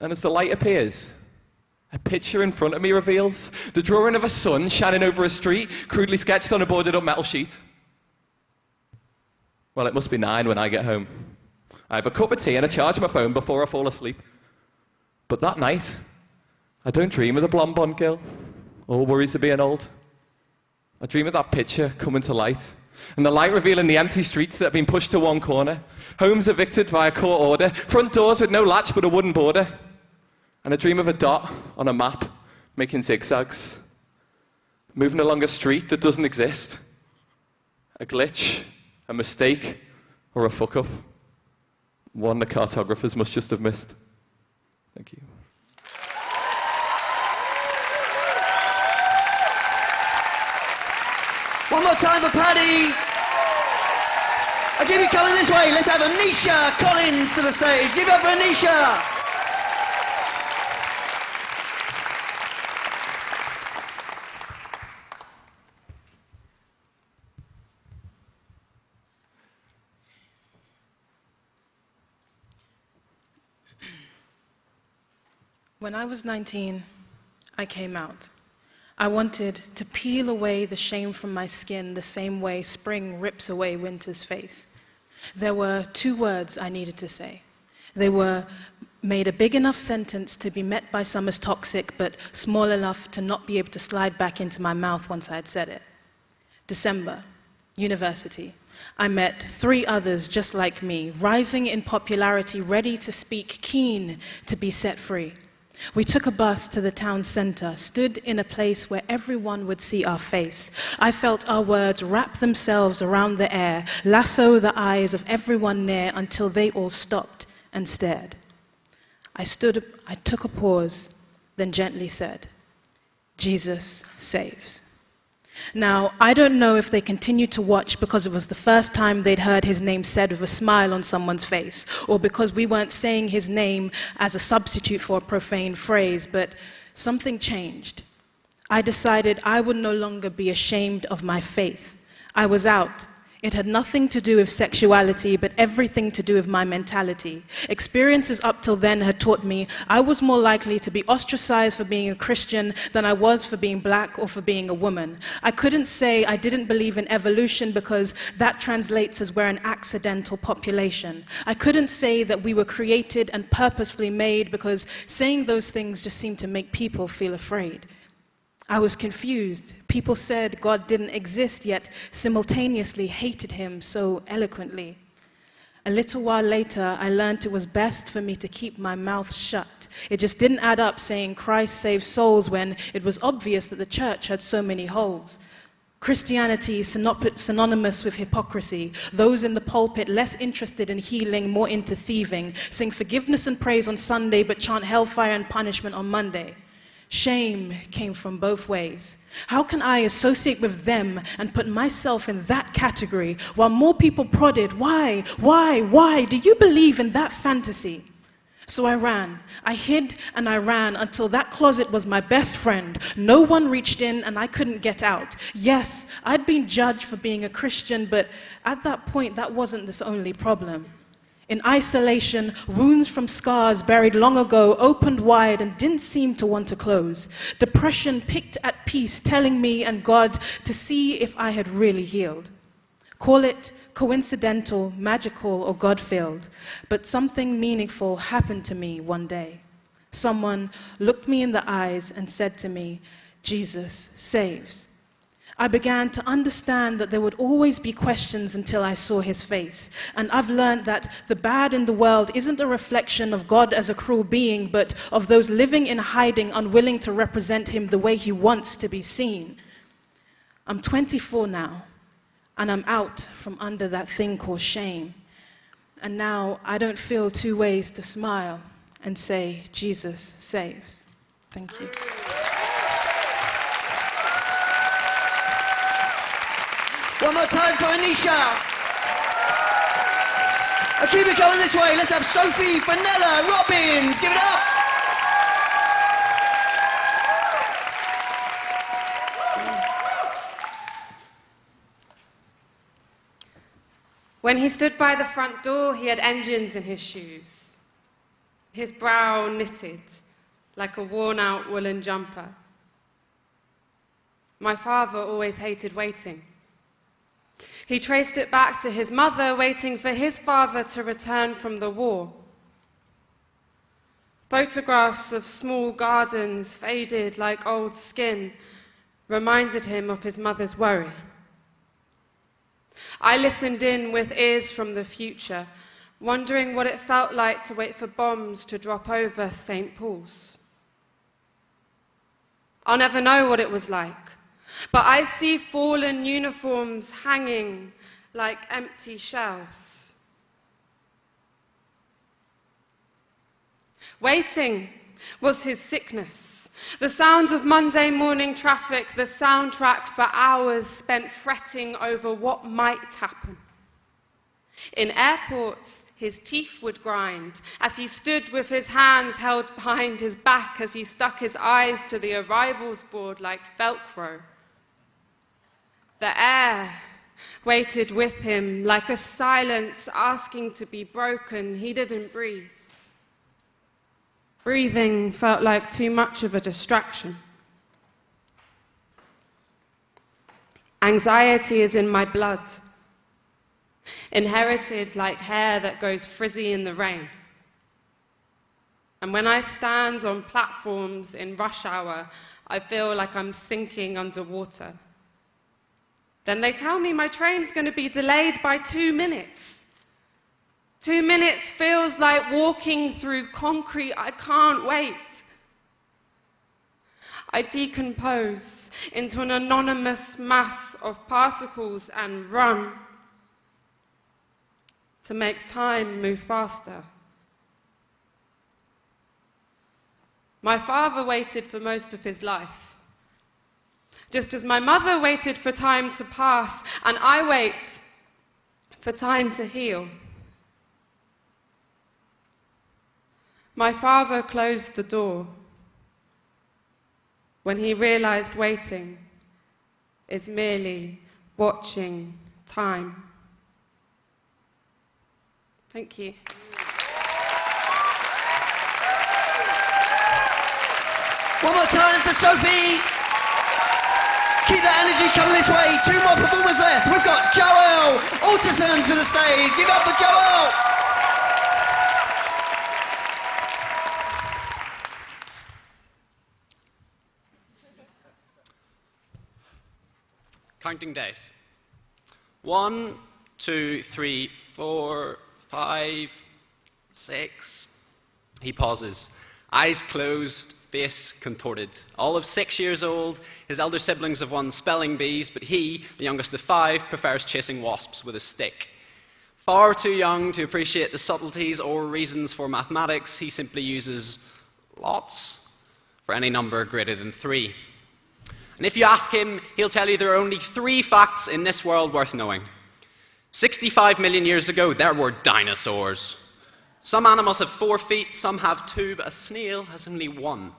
And as the light appears, a picture in front of me reveals the drawing of a sun shining over a street, crudely sketched on a boarded up metal sheet. Well, it must be 9 when I get home. I have a cup of tea and I charge my phone before I fall asleep. But that night, I don't dream of the blonde bond girl, or worries of being old. I dream of that picture coming to light, and the light revealing the empty streets that have been pushed to one corner, homes evicted via court order, front doors with no latch but a wooden border. And I dream of a dot on a map making zigzags, moving along a street that doesn't exist. A glitch, a mistake, or a fuck-up. One the cartographers must just have missed. Thank you. One more time for Paddy. I'll keep it coming this way. Let's have Anisha Collins to the stage. Give it up for Anisha. When I was 19, I came out. I wanted to peel away the shame from my skin the same way spring rips away winter's face. There were 2 words I needed to say. They were made a big enough sentence to be met by some as toxic, but small enough to not be able to slide back into my mouth once I had said it. December, university. I met 3 others just like me, rising in popularity, ready to speak, keen to be set free. We took a bus to the town center, stood in a place where everyone would see our face. I felt our words wrap themselves around the air, lasso the eyes of everyone near until they all stopped and stared. I took a pause, then gently said, "Jesus saves." Now, I don't know if they continued to watch because it was the first time they'd heard his name said with a smile on someone's face, or because we weren't saying his name as a substitute for a profane phrase, but something changed. I decided I would no longer be ashamed of my faith. I was out. It had nothing to do with sexuality, but everything to do with my mentality. Experiences up till then had taught me I was more likely to be ostracized for being a Christian than I was for being black or for being a woman. I couldn't say I didn't believe in evolution because that translates as we're an accidental population. I couldn't say that we were created and purposefully made because saying those things just seemed to make people feel afraid. I was confused. People said God didn't exist, yet simultaneously hated him so eloquently. A little while later, I learned it was best for me to keep my mouth shut. It just didn't add up saying Christ saves souls when it was obvious that the church had so many holes. Christianity is synonymous with hypocrisy. Those in the pulpit less interested in healing, more into thieving, sing forgiveness and praise on Sunday but chant hellfire and punishment on Monday. Shame came from both ways. How can I associate with them and put myself in that category while more people prodded, why, do you believe in that fantasy? So I ran. I hid and I ran until that closet was my best friend. No one reached in and I couldn't get out. Yes, I'd been judged for being a Christian, but at that point, that wasn't the only problem. In isolation, wounds from scars buried long ago opened wide and didn't seem to want to close. Depression picked at peace, telling me and God to see if I had really healed. Call it coincidental, magical, or God-filled, but something meaningful happened to me one day. Someone looked me in the eyes and said to me, "Jesus saves." I began to understand that there would always be questions until I saw his face. And I've learned that the bad in the world isn't a reflection of God as a cruel being, but of those living in hiding, unwilling to represent him the way he wants to be seen. I'm 24 now, and I'm out from under that thing called shame. And now I don't feel 2 ways to smile and say, Jesus saves. Thank you. One more time for Anisha. I'll keep it going this way. Let's have Sophie, Vanilla, Robbins. Give it up. When he stood by the front door, he had engines in his shoes. His brow knitted like a worn-out woolen jumper. My father always hated waiting. He traced it back to his mother waiting for his father to return from the war. Photographs of small gardens, faded like old skin, reminded him of his mother's worry. I listened in with ears from the future, wondering what it felt like to wait for bombs to drop over St. Paul's. I'll never know what it was like, but I see fallen uniforms hanging like empty shells. Waiting was his sickness. The sounds of Monday morning traffic, the soundtrack for hours spent fretting over what might happen. In airports, his teeth would grind as he stood with his hands held behind his back as he stuck his eyes to the arrivals board like Velcro. The air waited with him like a silence asking to be broken. He didn't breathe. Breathing felt like too much of a distraction. Anxiety is in my blood, inherited like hair that goes frizzy in the rain. And when I stand on platforms in rush hour, I feel like I'm sinking underwater. Then they tell me my train's going to be delayed by 2 minutes. 2 minutes feels like walking through concrete. I can't wait. I decompose into an anonymous mass of particles and run to make time move faster. My father waited for most of his life, just as my mother waited for time to pass, and I wait for time to heal. My father closed the door when he realized waiting is merely watching time. Thank you. One more time for Sophie. Keep that energy coming this way. 2 more performers left. We've got Joel Alterson to the stage. Give up for Joel. Counting days. 1, 2, 3, 4, 5, 6. He pauses, eyes closed, face contorted. All of 6 years old, his elder siblings have won spelling bees, but he, the youngest of 5, prefers chasing wasps with a stick. Far too young to appreciate the subtleties or reasons for mathematics, he simply uses lots for any number greater than 3. And if you ask him, he'll tell you there are only 3 facts in this world worth knowing. 65 million years ago, there were dinosaurs. Some animals have 4 feet, some have 2, but a snail has only 1.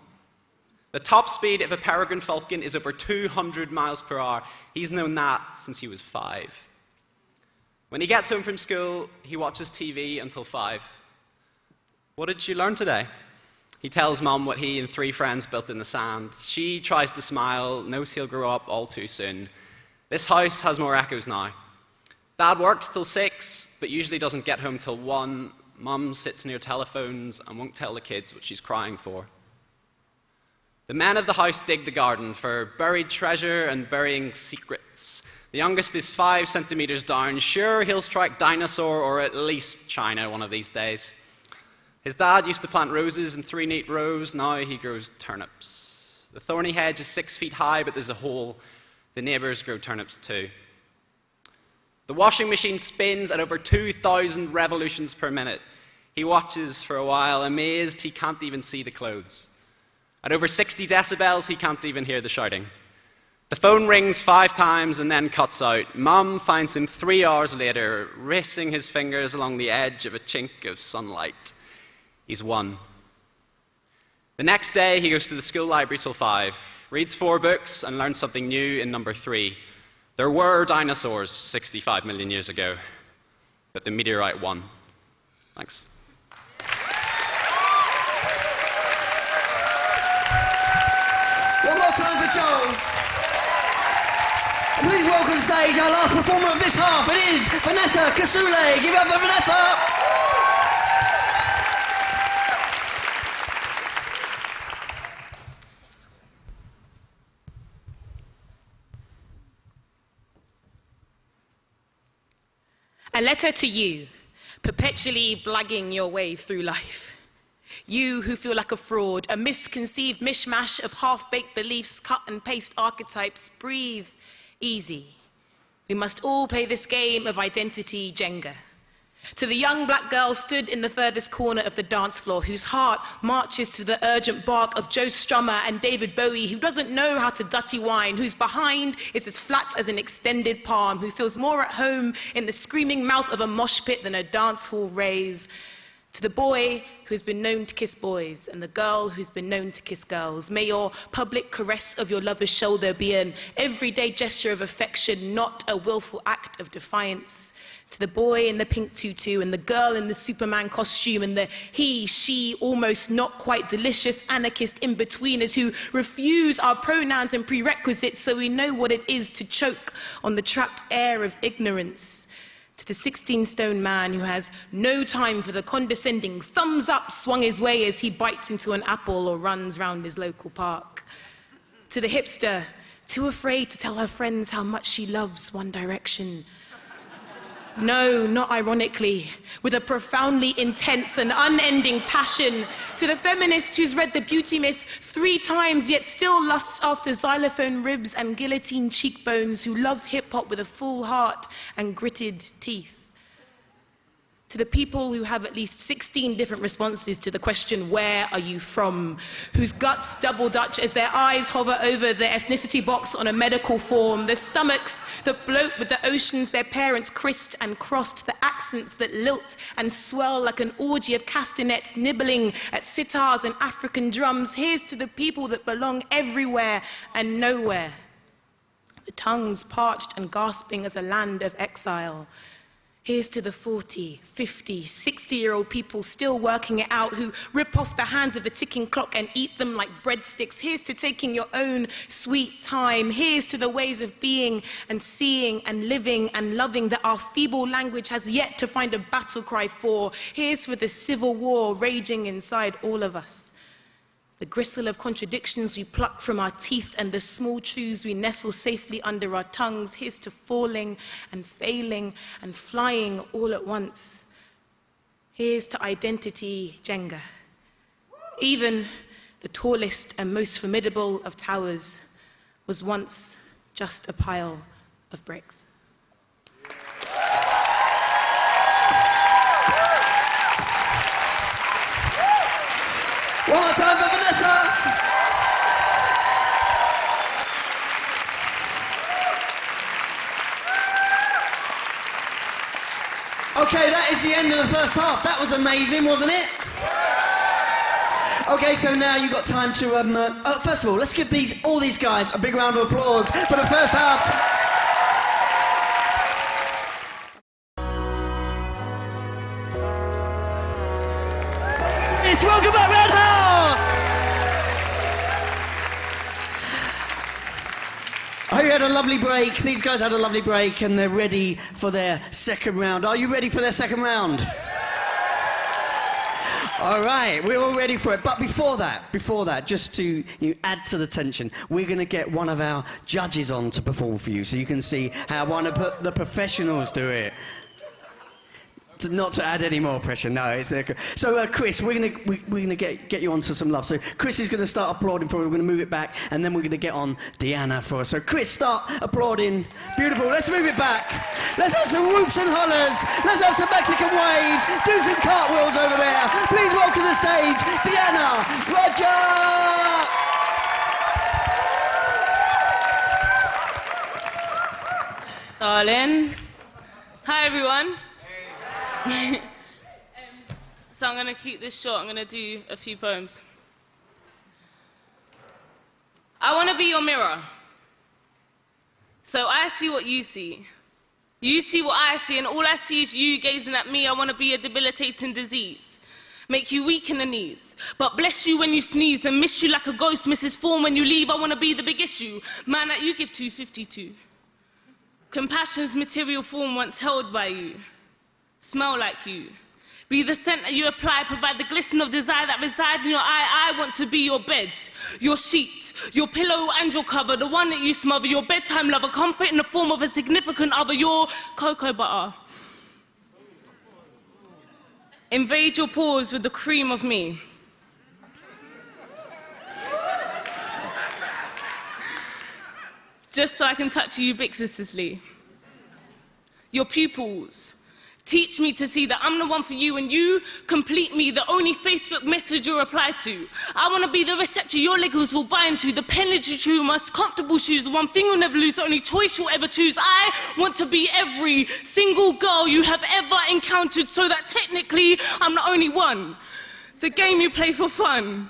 The top speed of a peregrine falcon is over 200 miles per hour. He's known that since he was 5. When he gets home from school, he watches TV until 5. What did you learn today? He tells Mum what he and 3 friends built in the sand. She tries to smile, knows he'll grow up all too soon. This house has more echoes now. Dad works till 6, but usually doesn't get home till 1. Mum sits near telephones and won't tell the kids what she's crying for. The men of the house dig the garden for buried treasure and burying secrets. The youngest is 5 centimeters down. Sure, he'll strike dinosaur or at least China one of these days. His dad used to plant roses in 3 neat rows. Now he grows turnips. The thorny hedge is 6 feet high, but there's a hole. The neighbors grow turnips too. The washing machine spins at over 2,000 revolutions per minute. He watches for a while, amazed he can't even see the clothes. At over 60 decibels, he can't even hear the shouting. The phone rings 5 times and then cuts out. Mum finds him 3 hours later, racing his fingers along the edge of a chink of sunlight. He's 1. The next day, he goes to the school library till 5, reads 4 books, and learns something new in number 3. There were dinosaurs 65 million years ago, but the meteorite won. Thanks. One more time for Joel. And please welcome to the stage our last performer of this half. It is Vanessa Kasule. Give it up for Vanessa. A letter to you, perpetually blagging your way through life. You who feel like a fraud, a misconceived mishmash of half-baked beliefs, cut and paste archetypes, breathe easy. We must all play this game of identity Jenga. To the young black girl stood in the furthest corner of the dance floor, whose heart marches to the urgent bark of Joe Strummer and David Bowie, who doesn't know how to dutty wine, whose behind is as flat as an extended palm, who feels more at home in the screaming mouth of a mosh pit than a dance hall rave. To the boy who's been known to kiss boys and the girl who's been known to kiss girls, may your public caress of your lover's shoulder be an everyday gesture of affection, not a willful act of defiance. To the boy in the pink tutu and the girl in the Superman costume and the he, she, almost not quite delicious anarchist in-betweeners who refuse our pronouns and prerequisites so we know what it is to choke on the trapped air of ignorance. To the 16-stone man who has no time for the condescending thumbs up swung his way as he bites into an apple or runs round his local park. To the hipster, too afraid to tell her friends how much she loves One Direction. No, not ironically, with a profoundly intense and unending passion. To the feminist who's read the beauty myth 3 times yet still lusts after xylophone ribs and guillotine cheekbones, who loves hip-hop with a full heart and gritted teeth. To the people who have at least 16 different responses to the question, where are you from? Whose guts double dutch as their eyes hover over the ethnicity box on a medical form, the stomachs that bloat with the oceans their parents christ and crossed, the accents that lilt and swell like an orgy of castanets nibbling at sitars and African drums. Here's to the people that belong everywhere and nowhere. The tongues parched and gasping as a land of exile. Here's to the 40, 50, 60-year-old people still working it out who rip off the hands of the ticking clock and eat them like breadsticks. Here's to taking your own sweet time. Here's to the ways of being and seeing and living and loving that our feeble language has yet to find a battle cry for. Here's for the civil war raging inside all of us. The gristle of contradictions we pluck from our teeth and the small truths we nestle safely under our tongues. Here's to falling and failing and flying all at once. Here's to identity Jenga. Even the tallest and most formidable of towers was once just a pile of bricks. One more time for Vanessa. Okay, that is the end of the first half. That was amazing, wasn't it? Okay, so now you've got time to, first of all, let's give all these guys a big round of applause for the first half. Welcome back, Roundhouse! I hope you had a lovely break. These guys had a lovely break and they're ready for their second round. Are you ready for their second round? All right, we're all ready for it. But before that, just to add to the tension, we're going to get one of our judges on to perform for you so you can see how one of the professionals do it. Not to add any more pressure, no. It's there. So, Chris, we're gonna get you onto some love. So, Chris is gonna start applauding for it. We're gonna move it back, and then we're gonna get on Deanna for us. So, Chris, start applauding. Beautiful. Let's move it back. Let's have some whoops and hollers. Let's have some Mexican waves. Do some cartwheels over there. Please welcome to the stage, Deanna, Roger. Colin. Hi, everyone. So I'm going to keep this short. I'm going to do a few poems. I want to be your mirror. So I see what you see. You see what I see, and all I see is you gazing at me. I want to be a debilitating disease. Make you weak in the knees, but bless you when you sneeze and miss you like a ghost misses form when you leave. I want to be the big issue, man that you give 252. Compassion's material form once held by you. Smell like you. Be the scent that you apply, provide the glisten of desire that resides in your eye. I want to be your bed, your sheet, your pillow and your cover, the one that you smother, your bedtime lover, comfort in the form of a significant other, your cocoa butter. Invade your pores with the cream of me. Just so I can touch you ubiquitously. Your pupils. Teach me to see that I'm the one for you and you complete me, the only Facebook message you reply to. I want to be the receptor your legs will bind to, the pen literature, most comfortable shoes, the one thing you'll never lose, the only choice you'll ever choose. I want to be every single girl you have ever encountered so that technically I'm the only one. The game you play for fun.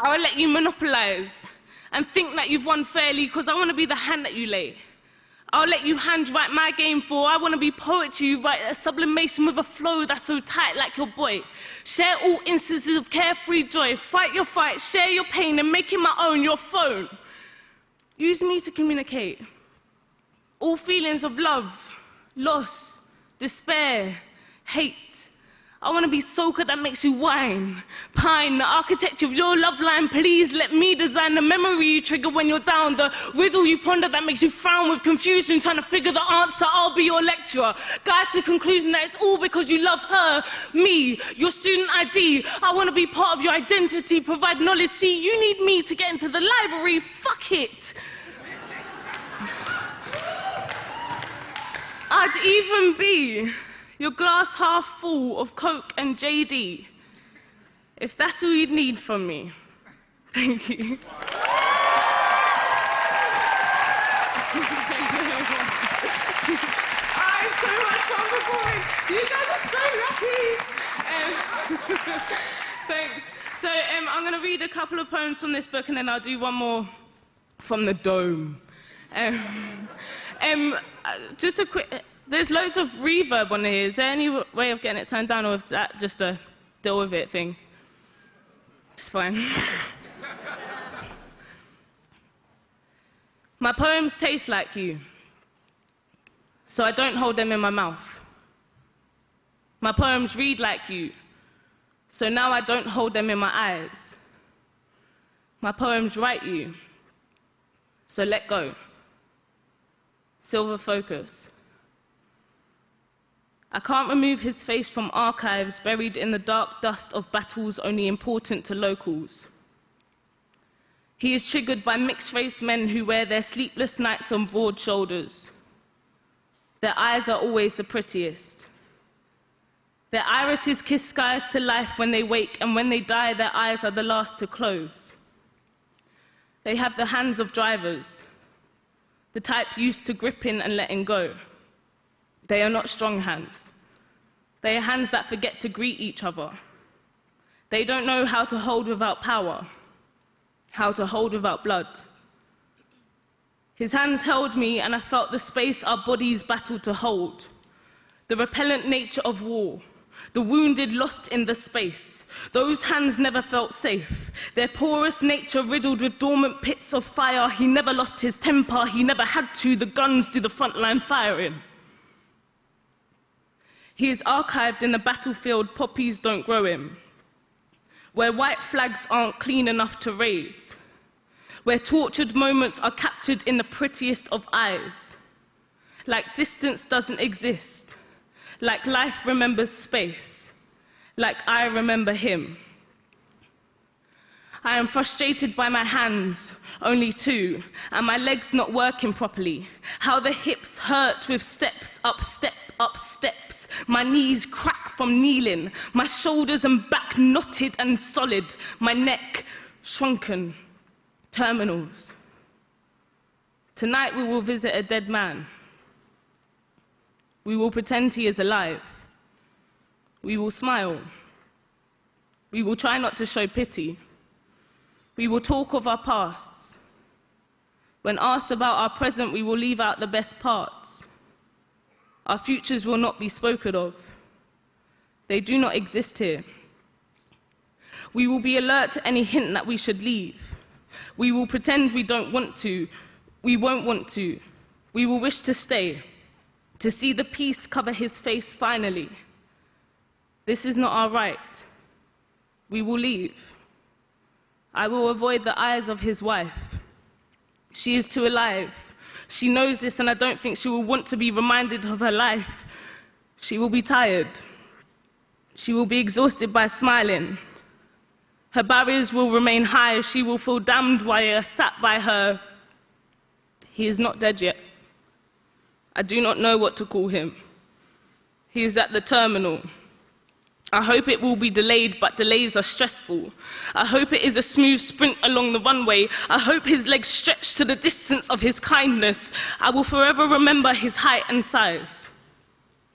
I will let you monopolize and think that you've won fairly because I want to be the hand that you lay. I'll let you handwrite my game for. I want to be poetry, write a sublimation with a flow that's so tight like your boy. Share all instances of carefree joy. Fight your fight, share your pain, and make it my own, your phone. Use me to communicate. All feelings of love, loss, despair, hate. I want to be soaker that makes you whine, pine, the architecture of your love line. Please let me design the memory you trigger when you're down, the riddle you ponder that makes you frown with confusion, trying to figure the answer. I'll be your lecturer, guide to conclusion that it's all because you love her, me, your student ID. I want to be part of your identity, provide knowledge. See, you need me to get into the library. Fuck it. I'd even be your glass half full of Coke and JD, if that's all you'd need from me. Thank you. I had so much fun performing. You guys are so lucky. Thanks. So I'm going to read a couple of poems from this book, and then I'll do one more from the dome. Just a quick... There's loads of reverb on here. Is there any way of getting it turned down, or is that just a deal with it thing? It's fine. My poems taste like you, so I don't hold them in my mouth. My poems read like you, so now I don't hold them in my eyes. My poems write you, so let go. Silver focus. I can't remove his face from archives buried in the dark dust of battles only important to locals. He is triggered by mixed-race men who wear their sleepless nights on broad shoulders. Their eyes are always the prettiest. Their irises kiss skies to life when they wake, and when they die, their eyes are the last to close. They have the hands of drivers, the type used to gripping and letting go. They are not strong hands. They are hands that forget to greet each other. They don't know how to hold without power, how to hold without blood. His hands held me, and I felt the space our bodies battled to hold. The repellent nature of war, the wounded lost in the space. Those hands never felt safe. Their porous nature riddled with dormant pits of fire. He never lost his temper, he never had to. The guns do the frontline firing. He is archived in the battlefield poppies don't grow in, where white flags aren't clean enough to raise, where tortured moments are captured in the prettiest of eyes, like distance doesn't exist, like life remembers space, like I remember him. I am frustrated by my hands, only two, and my legs not working properly. How the hips hurt with steps, up steps. My knees crack from kneeling. My shoulders and back knotted and solid. My neck shrunken. Terminals. Tonight we will visit a dead man. We will pretend he is alive. We will smile. We will try not to show pity. We will talk of our pasts. When asked about our present, we will leave out the best parts. Our futures will not be spoken of. They do not exist here. We will be alert to any hint that we should leave. We will pretend we don't want to. We won't want to. We will wish to stay, to see the peace cover his face finally. This is not our right. We will leave. I will avoid the eyes of his wife. She is too alive. She knows this, and I don't think she will want to be reminded of her life. She will be tired. She will be exhausted by smiling. Her barriers will remain high. She will feel damned while I sat by her. He is not dead yet. I do not know what to call him. He is at the terminal. I hope it will be delayed, but delays are stressful. I hope it is a smooth sprint along the runway. I hope his legs stretch to the distance of his kindness. I will forever remember his height and size,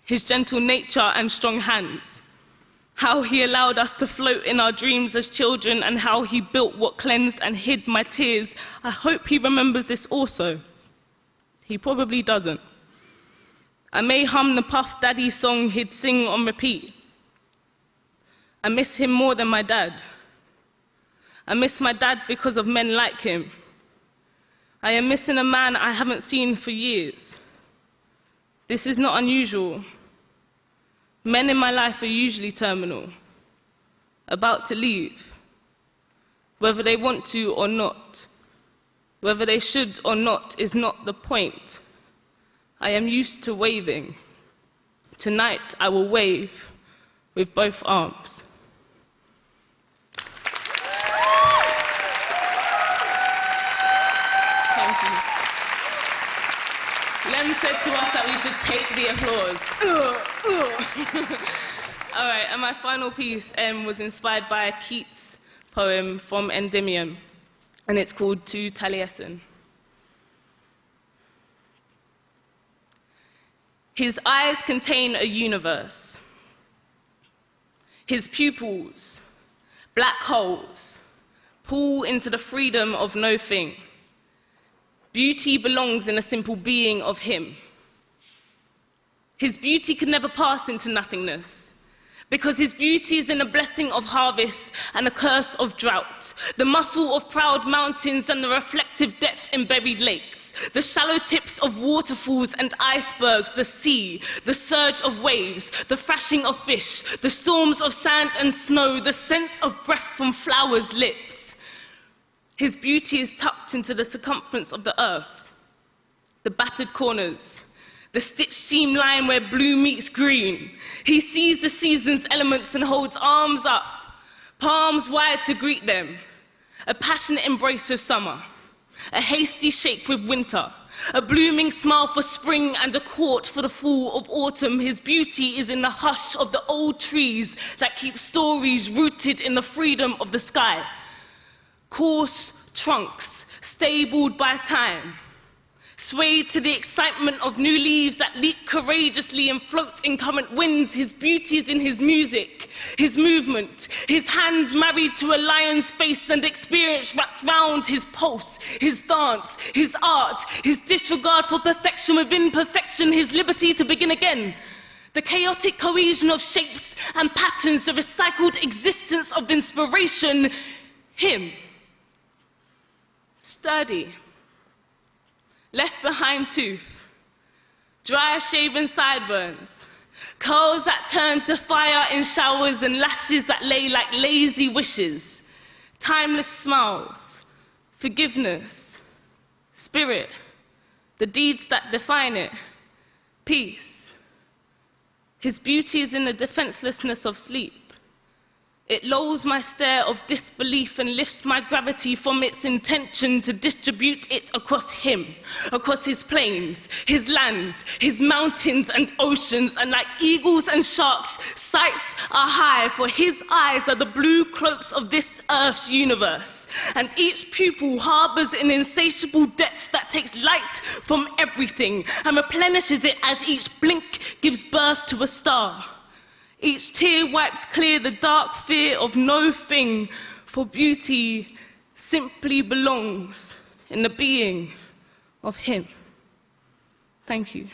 his gentle nature and strong hands, how he allowed us to float in our dreams as children, and how he built what cleansed and hid my tears. I hope he remembers this also. He probably doesn't. I may hum the Puff Daddy song he'd sing on repeat. I miss him more than my dad. I miss my dad because of men like him. I am missing a man I haven't seen for years. This is not unusual. Men in my life are usually terminal, about to leave, whether they want to or not, whether they should or not is not the point. I am used to waving. Tonight I will wave with both arms. Thank you. Lem said to us that we should take the applause. All right, and my final piece was inspired by a Keats poem from Endymion, and it's called To Taliesin. His eyes contain a universe. His pupils, black holes, pull into the freedom of no thing. Beauty belongs in a simple being of him. His beauty could never pass into nothingness, because his beauty is in a blessing of harvest and a curse of drought, the muscle of proud mountains and the reflective depth in buried lakes, the shallow tips of waterfalls and icebergs, the sea, the surge of waves, the thrashing of fish, the storms of sand and snow, the scent of breath from flowers' lips. His beauty is tucked into the circumference of the earth, the battered corners, the stitched seam line where blue meets green. He sees the season's elements and holds arms up, palms wide to greet them. A passionate embrace with summer, a hasty shake with winter, a blooming smile for spring and a court for the fall of autumn. His beauty is in the hush of the old trees that keep stories rooted in the freedom of the sky. Coarse trunks, stabled by time, swayed to the excitement of new leaves that leap courageously and float in current winds. His beauty is in his music, his movement, his hand married to a lion's face and experience wrapped round his pulse, his dance, his art, his disregard for perfection within perfection, his liberty to begin again. The chaotic cohesion of shapes and patterns, the recycled existence of inspiration, him. Sturdy, left behind tooth, dry shaven sideburns, curls that turn to fire in showers and lashes that lay like lazy wishes, timeless smiles, forgiveness, spirit, the deeds that define it, peace. His beauty is in the defenselessness of sleep. It lulls my stare of disbelief and lifts my gravity from its intention to distribute it across him, across his plains, his lands, his mountains and oceans, and like eagles and sharks, sights are high, for his eyes are the blue cloaks of this earth's universe, and each pupil harbors an insatiable depth that takes light from everything and replenishes it as each blink gives birth to a star. Each tear wipes clear the dark fear of no thing, for beauty simply belongs in the being of him. Thank you.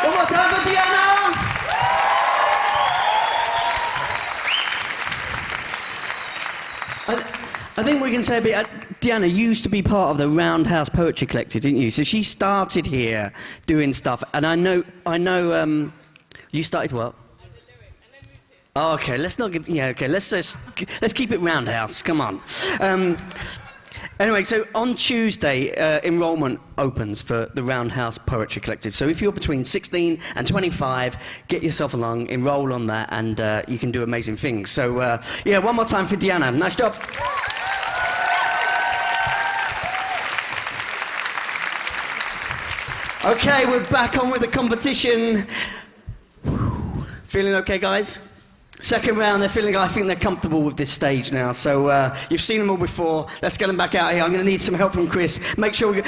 One more time for Diana! I think we can say a bit. Diana, you used to be part of the Roundhouse Poetry Collective, didn't you? So she started here doing stuff, and I know. You started what? Oh, okay, let's not get. Yeah, okay, let's keep it Roundhouse. Come on. Anyway, so on Tuesday, enrolment opens for the Roundhouse Poetry Collective. So if you're between 16 and 25, get yourself along, enroll on that, and you can do amazing things. So, yeah, one more time for Deanna. Nice job. Okay, we're back on with the competition. Feeling okay, guys? Second round, I think they're comfortable with this stage now. So you've seen them all before. Let's get them back out here. I'm going to need some help from Chris. Make sure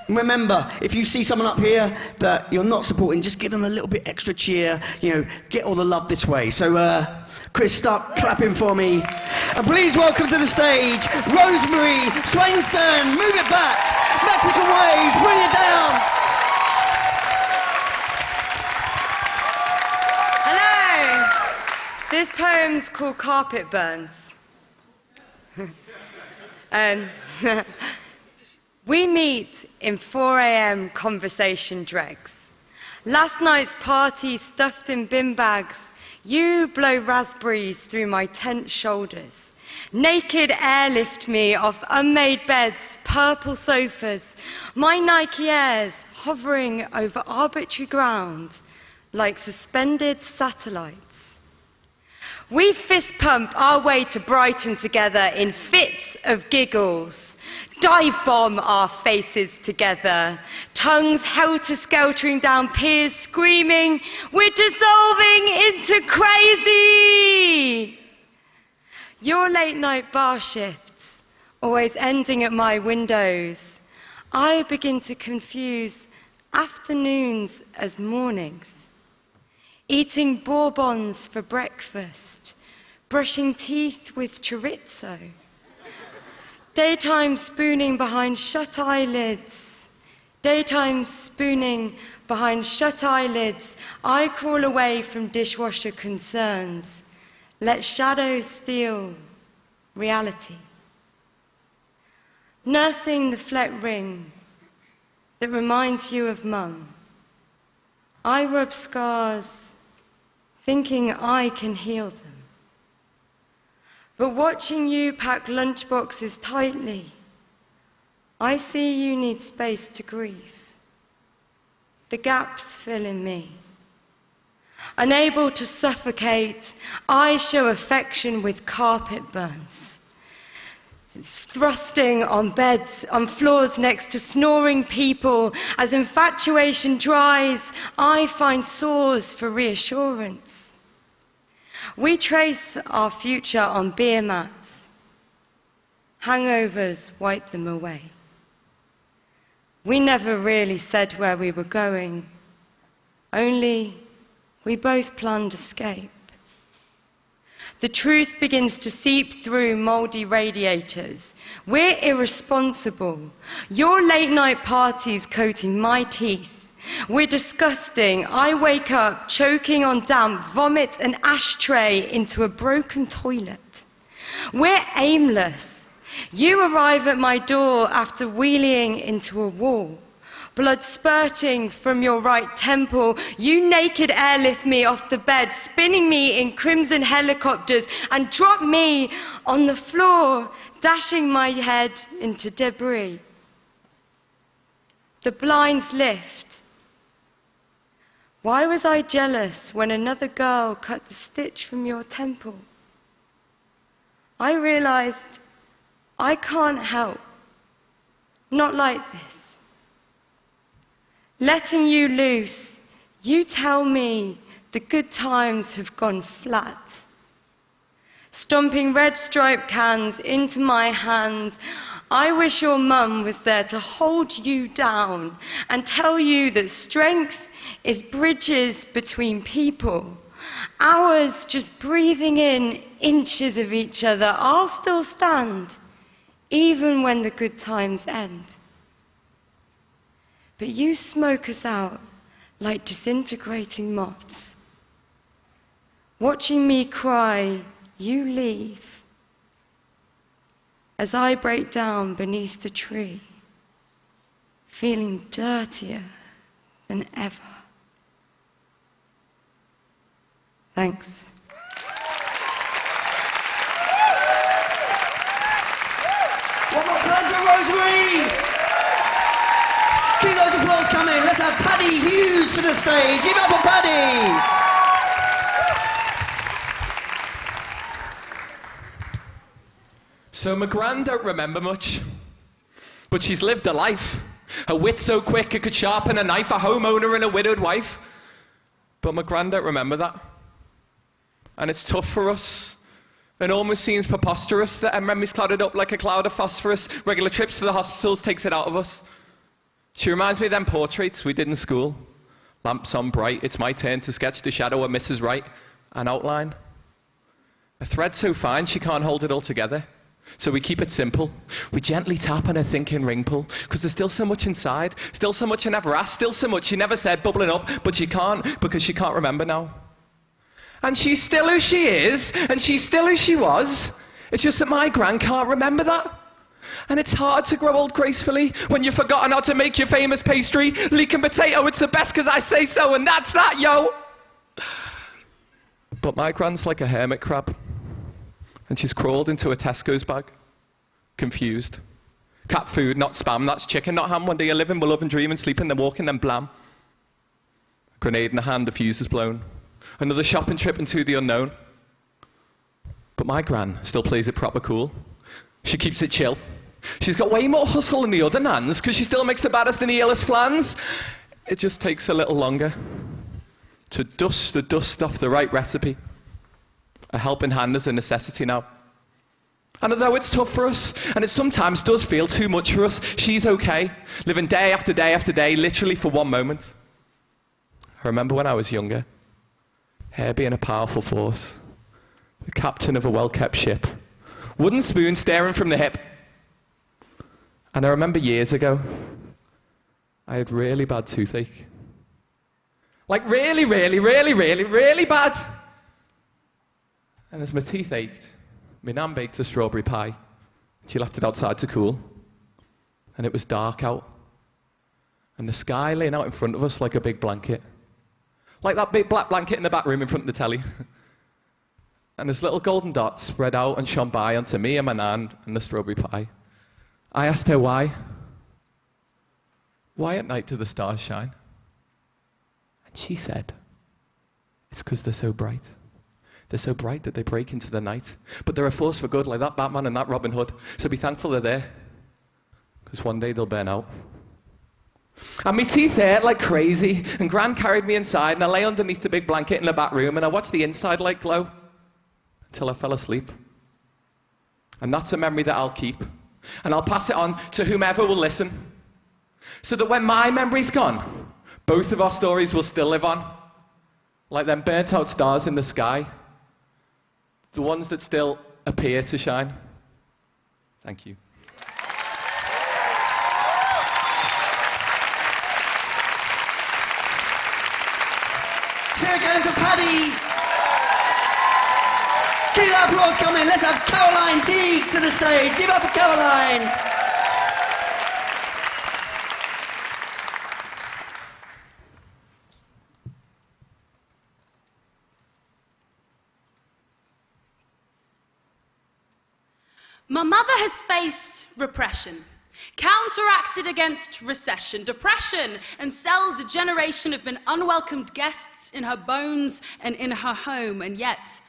remember, if you see someone up here that you're not supporting, just give them a little bit extra cheer. You know, get all the love this way. So Chris, start clapping for me. And please welcome to the stage, Rosemary Swainston. Move it back. Mexican waves, bring it down. This poem's called Carpet Burns. We meet in 4 a.m. conversation dregs. Last night's party stuffed in bin bags. You blow raspberries through my tense shoulders. Naked airlift me off unmade beds, purple sofas. My Nike Airs hovering over arbitrary ground like suspended satellites. We fist pump our way to Brighton together in fits of giggles, dive bomb our faces together, tongues helter-skeltering down piers screaming, we're dissolving into crazy! Your late night bar shifts, always ending at my windows. I begin to confuse afternoons as mornings. Eating bourbons for breakfast, brushing teeth with chorizo, daytime spooning behind shut eyelids, daytime spooning behind shut eyelids, I crawl away from dishwasher concerns, let shadows steal reality. Nursing the fleck ring that reminds you of Mum, I rub scars thinking I can heal them. But watching you pack lunchboxes tightly, I see you need space to grieve. The gaps fill in me. Unable to suffocate, I show affection with carpet burns. Thrusting on beds, on floors next to snoring people. As infatuation dries, I find sores for reassurance. We trace our future on beer mats. Hangovers wipe them away. We never really said where we were going, only we both planned escape. The truth begins to seep through moldy radiators. We're irresponsible. Your late night parties coating my teeth. We're disgusting. I wake up choking on damp, vomit an ashtray into a broken toilet. We're aimless. You arrive at my door after wheeling into a wall. Blood spurting from your right temple, you naked airlift me off the bed, spinning me in crimson helicopters, and drop me on the floor, dashing my head into debris. The blinds lift. Why was I jealous when another girl cut the stitch from your temple? I realized I can't help. Not like this. Letting you loose, you tell me the good times have gone flat. Stomping red striped cans into my hands, I wish your mum was there to hold you down and tell you that strength is bridges between people. Ours just breathing in inches of each other, I'll still stand, even when the good times end. But you smoke us out like disintegrating moths. Watching me cry, you leave. As I break down beneath the tree, feeling dirtier than ever. Thanks. One more time to Rosemary. Keep those applause coming. Let's have Paddy Hughes to the stage. Give it up for Paddy. So my gran don't remember much, but she's lived a life. Her wit so quick it could sharpen a knife, a homeowner and a widowed wife. But my gran don't remember that. And it's tough for us. It almost seems preposterous that her memory's clouded up like a cloud of phosphorus. Regular trips to the hospitals takes it out of us. She reminds me of them portraits we did in school. Lamps on bright, it's my turn to sketch the shadow of Mrs. Wright, an outline. A thread so fine she can't hold it all together. So we keep it simple. We gently tap on her thinking ring pull, because there's still so much inside, still so much she never asked, still so much she never said bubbling up, but she can't because she can't remember now. And she's still who she is, and she's still who she was. It's just that my gran can't remember that. And it's hard to grow old gracefully when you've forgotten how to make your famous pastry. Leek and potato, it's the best because I say so, and that's that, yo! But my gran's like a hermit crab. And she's crawled into a Tesco's bag, confused. Cat food, not spam, that's chicken, not ham. One day you're living, we're loving, dreaming, sleeping, then walking, then blam. A grenade in the hand, the fuse is blown. Another shopping trip into the unknown. But my gran still plays it proper cool. She keeps it chill. She's got way more hustle than the other nans, because she still makes the baddest and the illest flans. It just takes a little longer to dust the dust off the right recipe. A helping hand is a necessity now. And although it's tough for us, and it sometimes does feel too much for us, she's okay, living day after day after day, literally for one moment. I remember when I was younger, her being a powerful force, the captain of a well-kept ship, wooden spoon staring from the hip. And I remember years ago, I had really bad toothache. Like really, really, really, really, really bad. And as my teeth ached, my nan baked a strawberry pie. She left it outside to cool. And it was dark out. And the sky laying out in front of us like a big blanket. Like that big black blanket in the back room in front of the telly. And this little golden dot spread out and shone by onto me and my nan and the strawberry pie. I asked her why. Why at night do the stars shine? And she said, it's because they're so bright. They're so bright that they break into the night. But they're a force for good, like that Batman and that Robin Hood. So be thankful they're there, because one day they'll burn out. And my teeth hurt like crazy, and Gran carried me inside, and I lay underneath the big blanket in the back room, and I watched the inside light glow until I fell asleep. And that's a memory that I'll keep. And I'll pass it on to whomever will listen. So that when my memory's gone, both of our stories will still live on. Like them burnt out stars in the sky. The ones that still appear to shine. Thank you. Cheer again for Paddy. Keep that applause coming. Let's have Caroline Teague to the stage. Give it up for Caroline. My mother has faced repression, counteracted against recession. Depression and cell degeneration have been unwelcomed guests in her bones and in her home. And yet,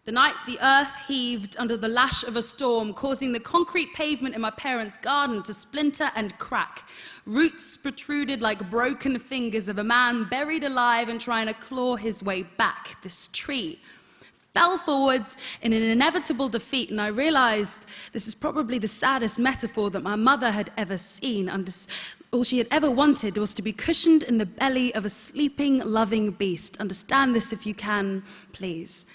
the night the earth heaved under the lash of a storm, causing the concrete pavement in my parents' garden to splinter and crack. Roots protruded like broken fingers of a man buried alive and trying to claw his way back. This tree fell forwards in an inevitable defeat, and I realized this is probably the saddest metaphor that my mother had ever seen. All she had ever wanted was to be cushioned in the belly of a sleeping, loving beast. Understand this if you can, please.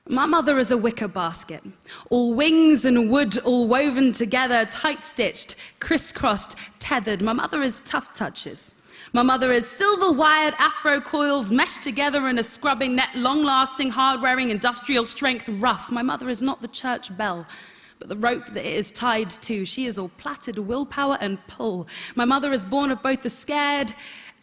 My mother is a wicker basket, all wings and wood, all woven together, tight-stitched, crisscrossed, tethered. My mother is tough touches. My mother is silver-wired afro coils meshed together in a scrubbing net, long-lasting, hard-wearing, industrial strength rough. My mother is not the church bell, but the rope that it is tied to. She is all plaited willpower and pull. My mother is born of both the scared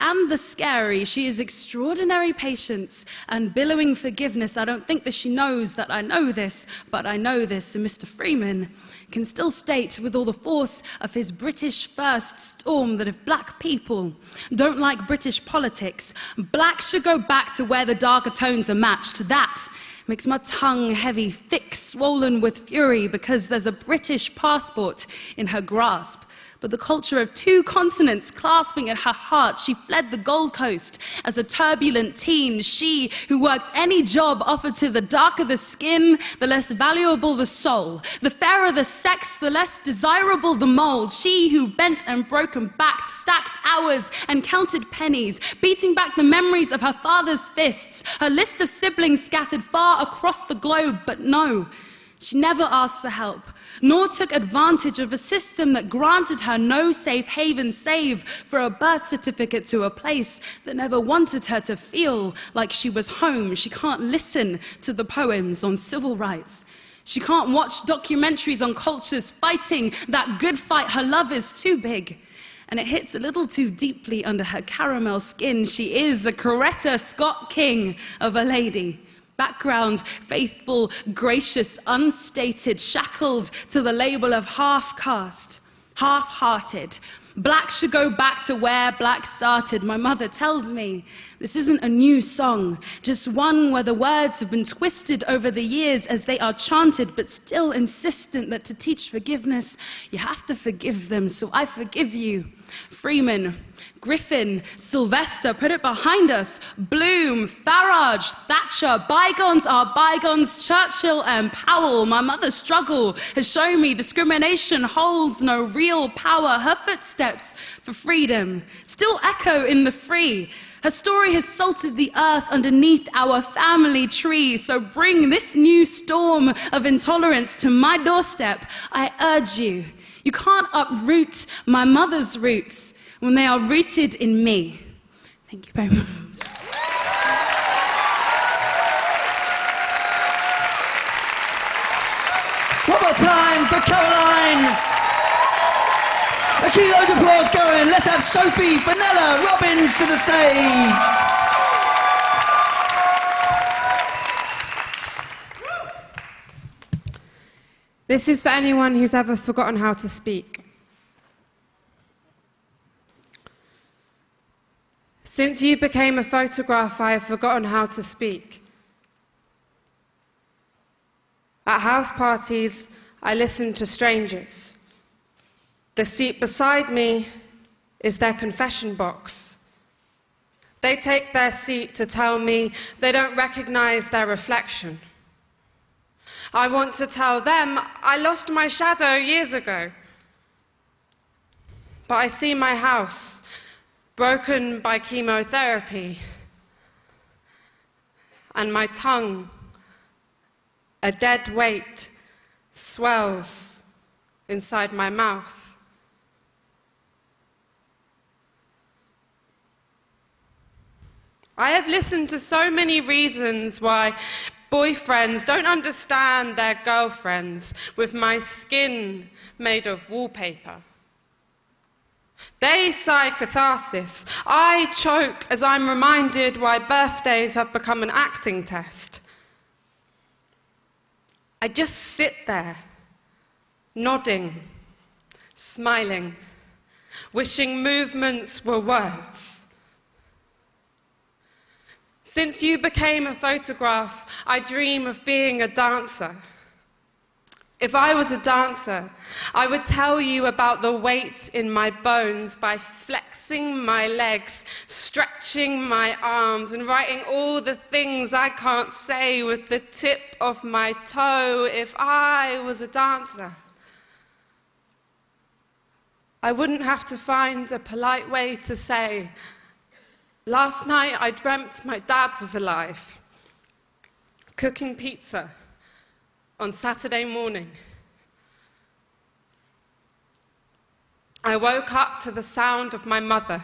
and the scary. She is extraordinary patience and billowing forgiveness. I don't think that she knows that I know this, but I know this. And Mr. Freeman can still state with all the force of his British first storm that if black people don't like British politics, black should go back to where the darker tones are matched. That makes my tongue heavy, thick, swollen with fury, because there's a British passport in her grasp. But the culture of 2 continents clasping at her heart, she fled the Gold Coast as a turbulent teen. She who worked any job offered to the darker the skin, the less valuable the soul. The fairer the sex, the less desirable the mold. She who bent and broke and backed, stacked hours and counted pennies, beating back the memories of her father's fists. Her list of siblings scattered far across the globe, but no, she never asked for help, nor took advantage of a system that granted her no safe haven save for a birth certificate to a place that never wanted her to feel like she was home. She can't listen to the poems on civil rights. She can't watch documentaries on cultures fighting that good fight. Her love is too big, and it hits a little too deeply under her caramel skin. She is a Coretta Scott King of a lady. Background, faithful, gracious, unstated, shackled to the label of half-caste, half-hearted. Black should go back to where black started. My mother tells me this isn't a new song, just one where the words have been twisted over the years as they are chanted, but still insistent that to teach forgiveness, you have to forgive them. So I forgive you. Freeman, Griffin, Sylvester, put it behind us. Bloom, Farage, Thatcher, bygones are bygones. Churchill and Powell. My mother's struggle has shown me discrimination holds no real power. Her footsteps for freedom still echo in the free. Her story has salted the earth underneath our family tree. So bring this new storm of intolerance to my doorstep. I urge you. You can't uproot my mother's roots when they are rooted in me. Thank you very much. One more time for Caroline. Keep those applause going. Let's have Sophie Fenella Robbins to the stage. This is for anyone who's ever forgotten how to speak. Since you became a photograph, I have forgotten how to speak. At house parties, I listen to strangers. The seat beside me is their confession box. They take their seat to tell me they don't recognize their reflection. I want to tell them I lost my shadow years ago. But I see my house broken by chemotherapy, and my tongue, a dead weight, swells inside my mouth. I have listened to so many reasons why boyfriends don't understand their girlfriends with my skin made of wallpaper. They sigh catharsis. I choke as I'm reminded why birthdays have become an acting test. I just sit there, nodding, smiling, wishing movements were words. Since you became a photograph, I dream of being a dancer. If I was a dancer, I would tell you about the weight in my bones by flexing my legs, stretching my arms, and writing all the things I can't say with the tip of my toe. If I was a dancer, I wouldn't have to find a polite way to say, last night I dreamt my dad was alive, cooking pizza on Saturday morning. I woke up to the sound of my mother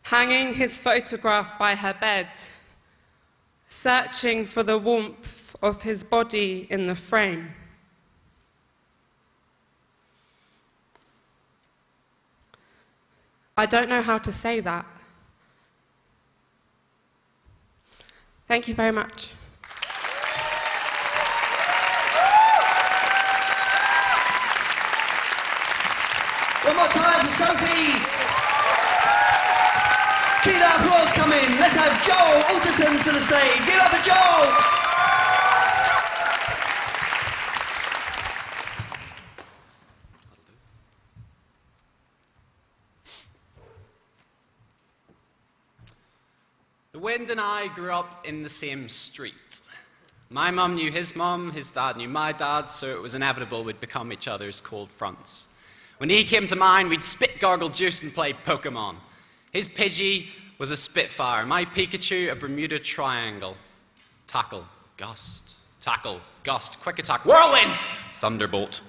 hanging his photograph by her bed, searching for the warmth of his body in the frame. I don't know how to say that. Thank you very much. One more time for Sophie. Keep that applause coming. Let's have Joel Alderson to the stage. Give it up for Joel. The Wind and I grew up in the same street. My mum knew his mum, his dad knew my dad, so it was inevitable we'd become each other's cold fronts. When he came to mine, we'd spit gargle juice and play Pokemon. His Pidgey was a Spitfire, my Pikachu a Bermuda Triangle. Tackle, gust, tackle, gust, quick attack, whirlwind, thunderbolt.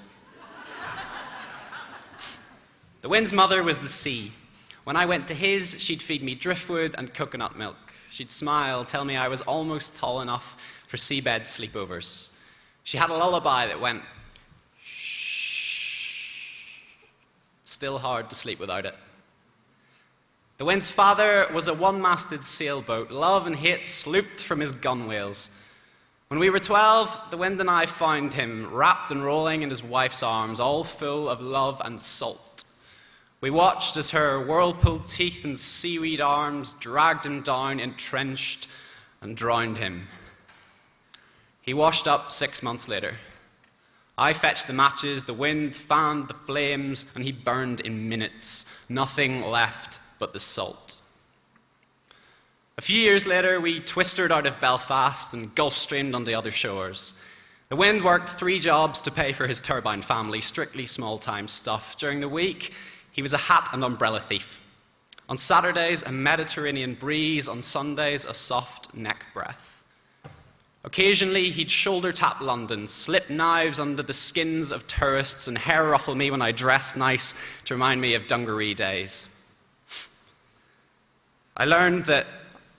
The Wind's mother was the sea. When I went to his, she'd feed me driftwood and coconut milk. She'd smile, tell me I was almost tall enough for seabed sleepovers. She had a lullaby that went, shh. Still hard to sleep without it. The Wind's father was a one-masted sailboat. Love and hate slooped from his gunwales. When we were 12, the Wind and I found him, wrapped and rolling in his wife's arms, all full of love and salt. We watched as her whirlpool teeth and seaweed arms dragged him down, entrenched, and drowned him. He washed up 6 months later. I fetched the matches, the wind fanned the flames, and he burned in minutes. Nothing left but the salt. A few years later, we twistered out of Belfast and Gulf-streamed on the other shores. The Wind worked 3 jobs to pay for his turbine family, strictly small-time stuff. During the week, he was a hat and umbrella thief. On Saturdays, a Mediterranean breeze. On Sundays, a soft neck breath. Occasionally, he'd shoulder tap London, slip knives under the skins of tourists, and hair ruffle me when I dressed nice to remind me of dungaree days. I learned that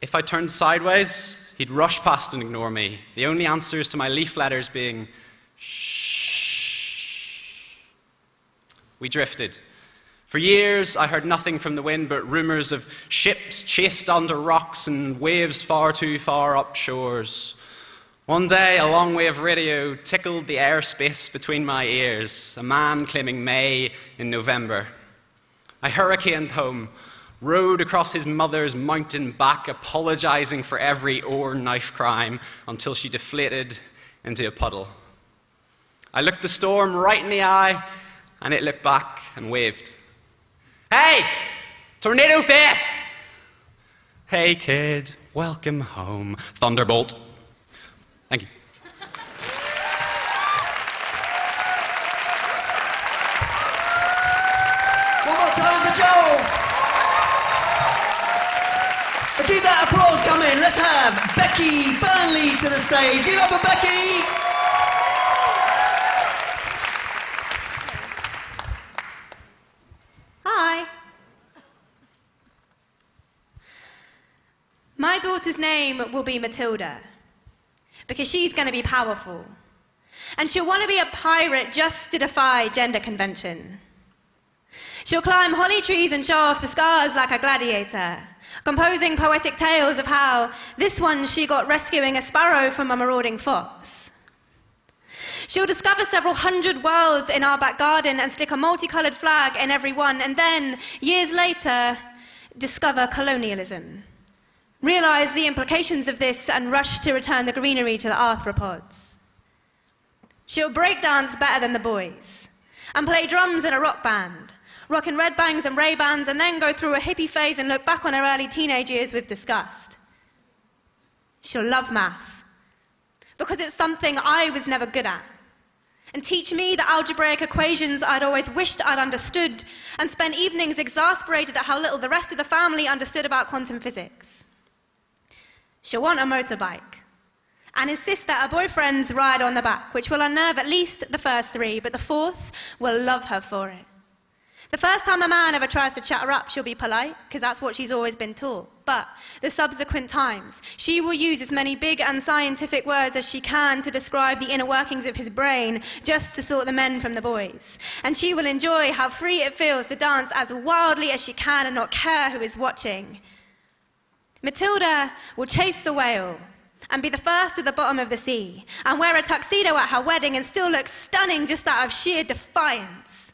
if I turned sideways, he'd rush past and ignore me, the only answers to my leaf letters being, shh. We drifted. For years, I heard nothing from the Wind but rumors of ships chased under rocks and waves far too far up shores. One day, a long wave radio tickled the airspace between my ears, a man claiming May in November. I hurricaned home, rode across his mother's mountain back, apologizing for every oar knife crime until she deflated into a puddle. I looked the storm right in the eye, and it looked back and waved. Hey, tornado face! Hey, kid, welcome home. Thunderbolt. Thank you. One more time for Joel. And keep that applause coming. Let's have Becky Burnley to the stage. Give it up for Becky. Hi. My daughter's name will be Matilda, because she's going to be powerful. And she'll want to be a pirate just to defy gender convention. She'll climb holly trees and show off the scars like a gladiator, composing poetic tales of how this one she got rescuing a sparrow from a marauding fox. She'll discover several hundred worlds in our back garden and stick a multicolored flag in every one, and then, years later, discover colonialism. Realize the implications of this and rush to return the greenery to the arthropods. She'll break dance better than the boys and play drums in a rock band, rocking red bangs and Ray-Bans, and then go through a hippie phase and look back on her early teenage years with disgust. She'll love maths because it's something I was never good at, and teach me the algebraic equations I'd always wished I'd understood, and spend evenings exasperated at how little the rest of the family understood about quantum physics. She'll want a motorbike and insist that her boyfriends ride on the back, which will unnerve at least the first 3, but the 4th will love her for it. The first time a man ever tries to chat her up, she'll be polite, because that's what she's always been taught. But the subsequent times, she will use as many big unscientific words as she can to describe the inner workings of his brain, just to sort the men from the boys. And she will enjoy how free it feels to dance as wildly as she can and not care who is watching. Matilda will chase the whale and be the first at the bottom of the sea, and wear a tuxedo at her wedding and still look stunning just out of sheer defiance.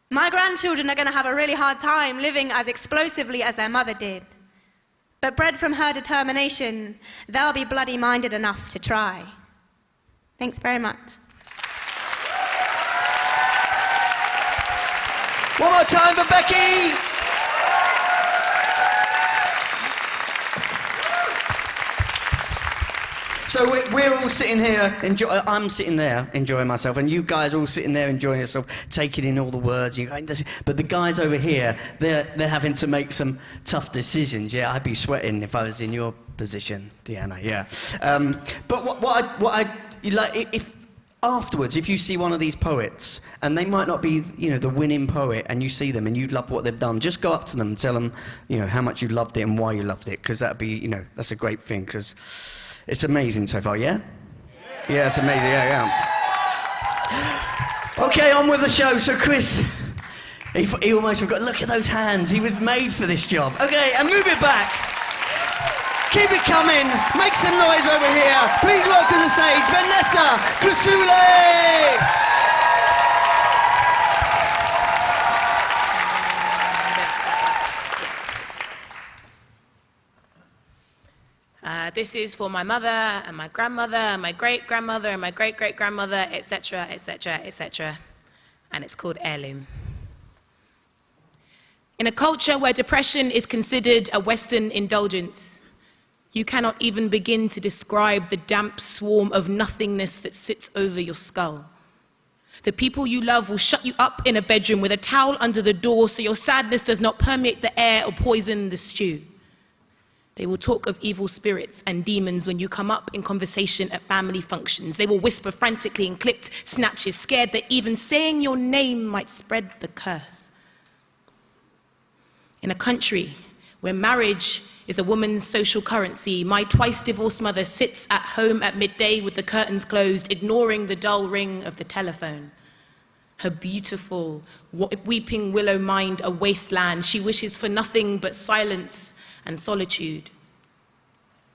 My grandchildren are going to have a really hard time living as explosively as their mother did. But bred from her determination, they'll be bloody-minded enough to try. Thanks very much. One more time for Becky! So we're all sitting here, I'm sitting there enjoying myself, and you guys are all sitting there enjoying yourself, taking in all the words. But the guys over here, they're having to make some tough decisions. Yeah, I'd be sweating if I was in your position, Deanna. Yeah. But if afterwards, if you see one of these poets, and they might not be, the winning poet, and you see them and you love what they've done, just go up to them and tell them, how much you loved it and why you loved it, because that'd be, that's a great thing, because it's amazing so far, yeah? Yeah, it's amazing, yeah. Okay, on with the show. So Chris, he almost forgot. Look at those hands. He was made for this job. Okay, and move it back. Keep it coming. Make some noise over here. Please welcome to the stage, Vanessa Krasule. This is for my mother and my grandmother and my great-grandmother and my great-great-grandmother, etc., etc., etc. And it's called Heirloom. In a culture where depression is considered a Western indulgence, you cannot even begin to describe the damp swarm of nothingness that sits over your skull. The people you love will shut you up in a bedroom with a towel under the door so your sadness does not permeate the air or poison the stew. They will talk of evil spirits and demons when you come up in conversation at family functions. They will whisper frantically in clipped snatches, scared that even saying your name might spread the curse. In a country where marriage is a woman's social currency, my twice-divorced mother sits at home at midday with the curtains closed, ignoring the dull ring of the telephone. Her beautiful, weeping willow mind a wasteland. She wishes for nothing but silence and solitude.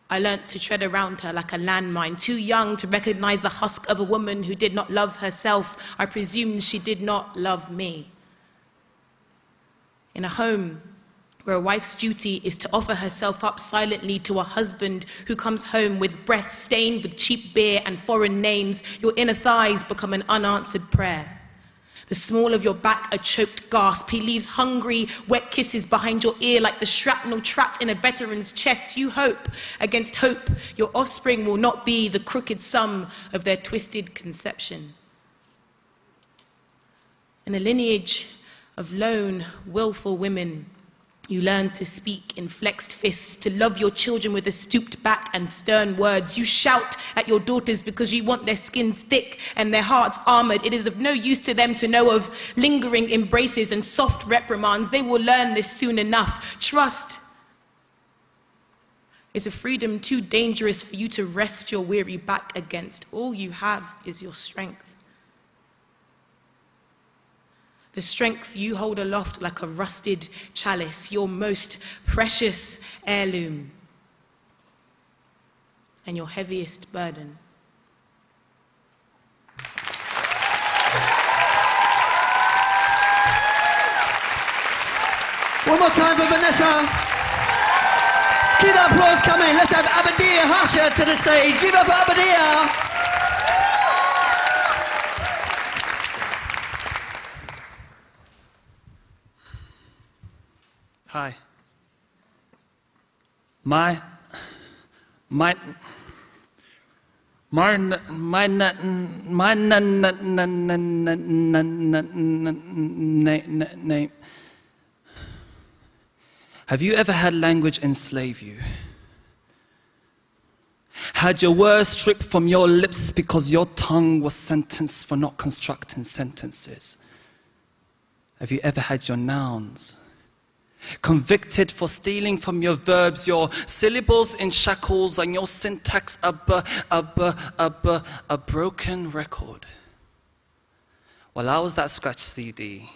I learnt to tread around her like a landmine, too young to recognize the husk of a woman who did not love herself. I presumed she did not love me. In a home where a wife's duty is to offer herself up silently to a husband who comes home with breath stained with cheap beer and foreign names, your inner thighs become an unanswered prayer. The small of your back a choked gasp. He leaves hungry, wet kisses behind your ear like the shrapnel trapped in a veteran's chest. You hope against hope your offspring will not be the crooked sum of their twisted conception. In a lineage of lone, willful women, you learn to speak in flexed fists, to love your children with a stooped back and stern words. You shout at your daughters because you want their skins thick and their hearts armored. It is of no use to them to know of lingering embraces and soft reprimands. They will learn this soon enough. Trust is a freedom too dangerous for you to rest your weary back against. All you have is your strength. The strength you hold aloft like a rusted chalice, your most precious heirloom, and your heaviest burden. One more time for Vanessa. Keep that applause coming. Let's have Abadia Hasha to the stage. Give up for Abadia. Hi. My name Have you ever had language enslave you? Had your words stripped from your lips because your tongue was sentenced for not constructing sentences? Have you ever had your nouns convicted for stealing from your verbs, your syllables in shackles, and your syntax a broken record? Well, I was that scratch CD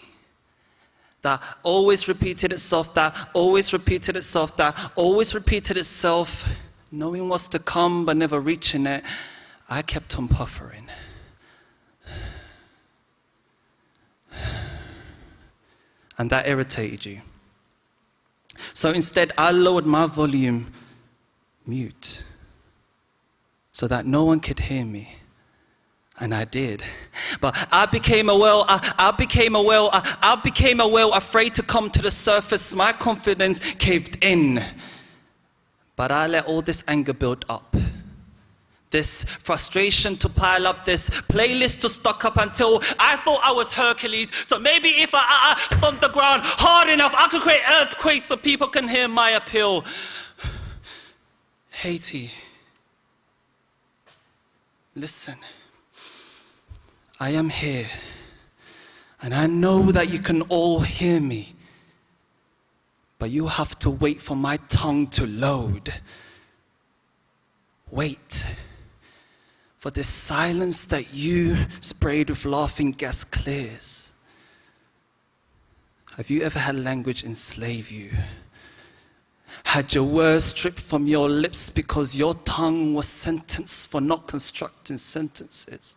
that always repeated itself, that always repeated itself, that always repeated itself Knowing what's to come but never reaching it, I kept on puffering. And that irritated you. So instead, I lowered my volume mute so that no one could hear me. And I did. But I became a well afraid to come to the surface. My confidence caved in. But I let all this anger build up. This frustration to pile up, this playlist to stock up until I thought I was Hercules. So maybe if I stomp the ground hard enough, I could create earthquakes so people can hear my appeal. Haiti, listen. I am here, and I know that you can all hear me, but you have to wait for my tongue to load. Wait for this silence that you sprayed with laughing gas clears. Have you ever had language enslave you? Had your words stripped from your lips because your tongue was sentenced for not constructing sentences?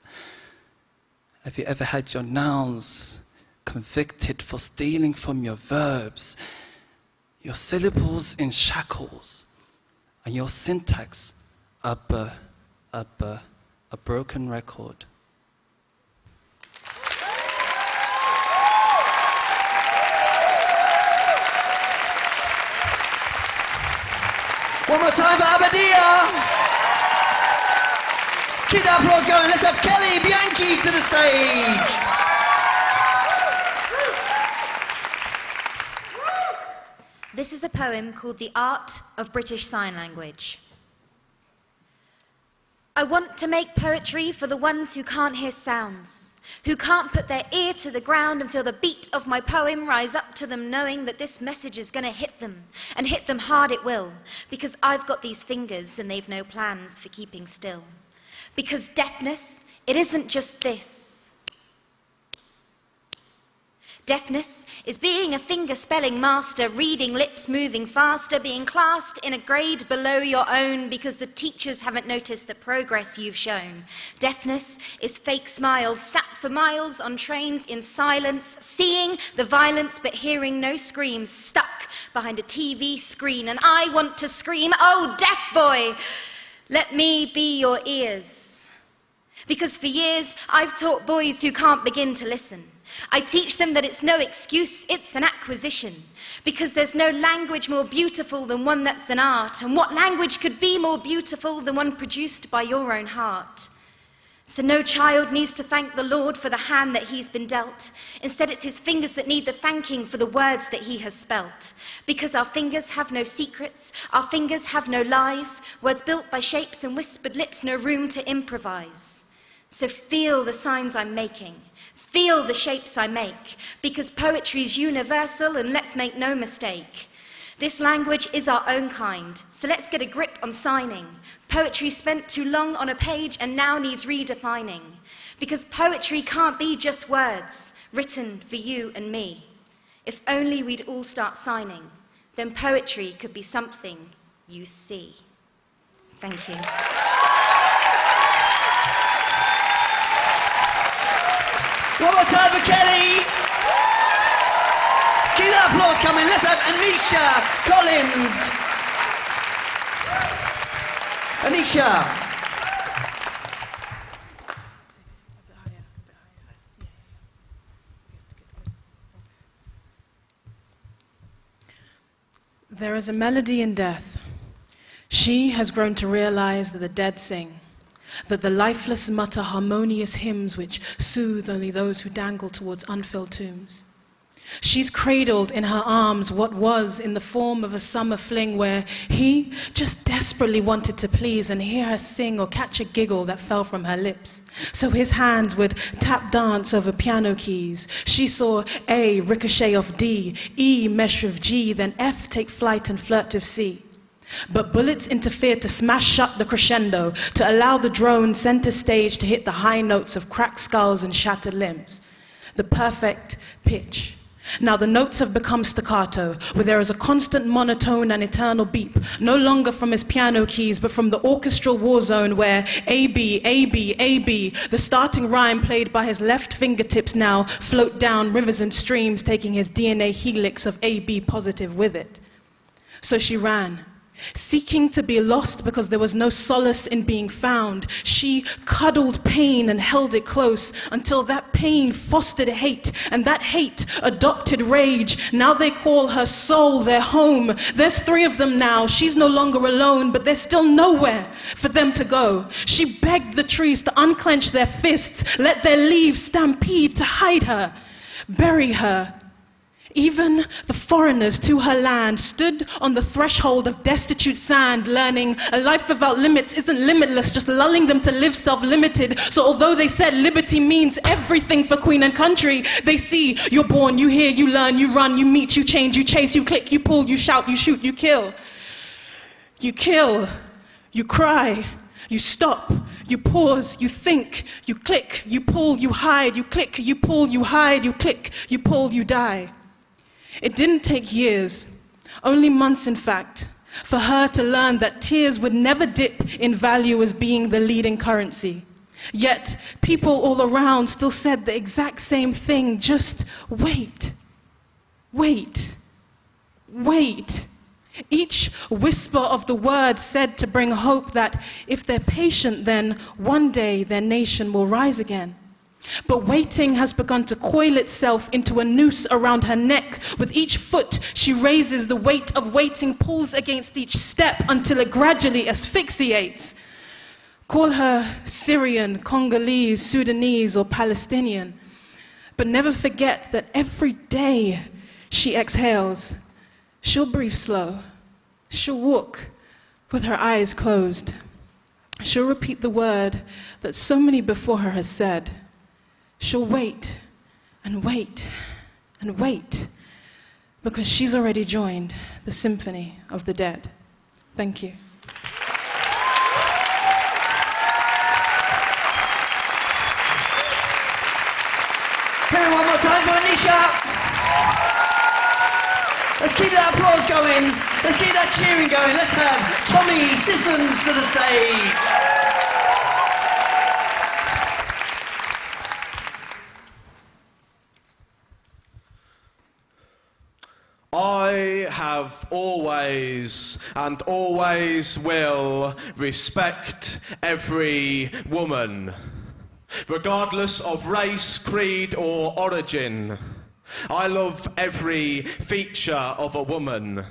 Have you ever had your nouns convicted for stealing from your verbs, your syllables in shackles, and your syntax a broken record? One more time for Abadia. Keep that applause going. Let's have Kelly Bianchi to the stage. This is a poem called The Art of British Sign Language. I want to make poetry for the ones who can't hear sounds, who can't put their ear to the ground and feel the beat of my poem rise up to them, knowing that this message is going to hit them, and hit them hard it will, because I've got these fingers and they've no plans for keeping still. Because deafness, it isn't just this. Deafness is being a finger-spelling master, reading lips moving faster, being classed in a grade below your own because the teachers haven't noticed the progress you've shown. Deafness is fake smiles, sat for miles on trains in silence, seeing the violence but hearing no screams, stuck behind a TV screen. And I want to scream, oh, deaf boy, let me be your ears. Because for years, I've taught boys who can't begin to listen. I teach them that it's no excuse, it's an acquisition. Because there's no language more beautiful than one that's an art. And what language could be more beautiful than one produced by your own heart? So no child needs to thank the Lord for the hand that he's been dealt. Instead, it's his fingers that need the thanking for the words that he has spelt. Because our fingers have no secrets, our fingers have no lies, words built by shapes and whispered lips, no room to improvise. So feel the signs I'm making, feel the shapes I make, because poetry's universal and let's make no mistake. This language is our own kind, so let's get a grip on signing. Poetry spent too long on a page and now needs redefining. Because poetry can't be just words written for you and me. If only we'd all start signing, then poetry could be something you see. Thank you. One more time for Kelly. Keep that applause coming. Let's have Anisha Collins. Anisha. There is a melody in death. She has grown to realize that the dead sing, that the lifeless mutter harmonious hymns which soothe only those who dangle towards unfilled tombs. She's cradled in her arms what was in the form of a summer fling where he just desperately wanted to please and hear her sing or catch a giggle that fell from her lips. So his hands would tap dance over piano keys. She saw A ricochet off D, E mesh with G, then F take flight and flirt with C. But bullets interfered to smash shut the crescendo, to allow the drone center stage to hit the high notes of cracked skulls and shattered limbs. The perfect pitch. Now the notes have become staccato, where there is a constant monotone and eternal beep, no longer from his piano keys, but from the orchestral war zone where A-B, A-B, A-B, the starting rhyme played by his left fingertips now float down rivers and streams, taking his DNA helix of AB positive with it. So she ran, seeking to be lost because there was no solace in being found. She cuddled pain and held it close until that pain fostered hate, and that hate adopted rage. Now they call her soul their home. There's 3 of them now. She's no longer alone, but there's still nowhere for them to go. She begged the trees to unclench their fists, let their leaves stampede to hide her, bury her. Even the foreigners to her land stood on the threshold of destitute sand, learning a life without limits isn't limitless, just lulling them to live self-limited. So although they said liberty means everything for queen and country, they see you're born, you hear, you learn, you run, you meet, you change, you chase, you click, you pull, you shout, you shoot, you kill. You kill, you cry, you stop, you pause, you think, you click, you pull, you hide, you click, you pull, you hide, you click, you pull, you die. It didn't take years, only months in fact, for her to learn that tears would never dip in value as being the leading currency. Yet people all around still said the exact same thing, just wait, wait, wait. Each whisper of the word said to bring hope that if they're patient, then one day their nation will rise again. But waiting has begun to coil itself into a noose around her neck. With each foot she raises, the weight of waiting pulls against each step until it gradually asphyxiates. Call her Syrian, Congolese, Sudanese, or Palestinian. But never forget that every day she exhales, she'll breathe slow. She'll walk with her eyes closed. She'll repeat the word that so many before her has said. She'll wait and wait and wait because she's already joined the symphony of the dead. Thank you. Put it one more time for Anisha. Let's keep that applause going. Let's keep that cheering going. Let's have Tommy Sissons to the stage. I have always and always will respect every woman, regardless of race, creed, or origin. I love every feature of a woman.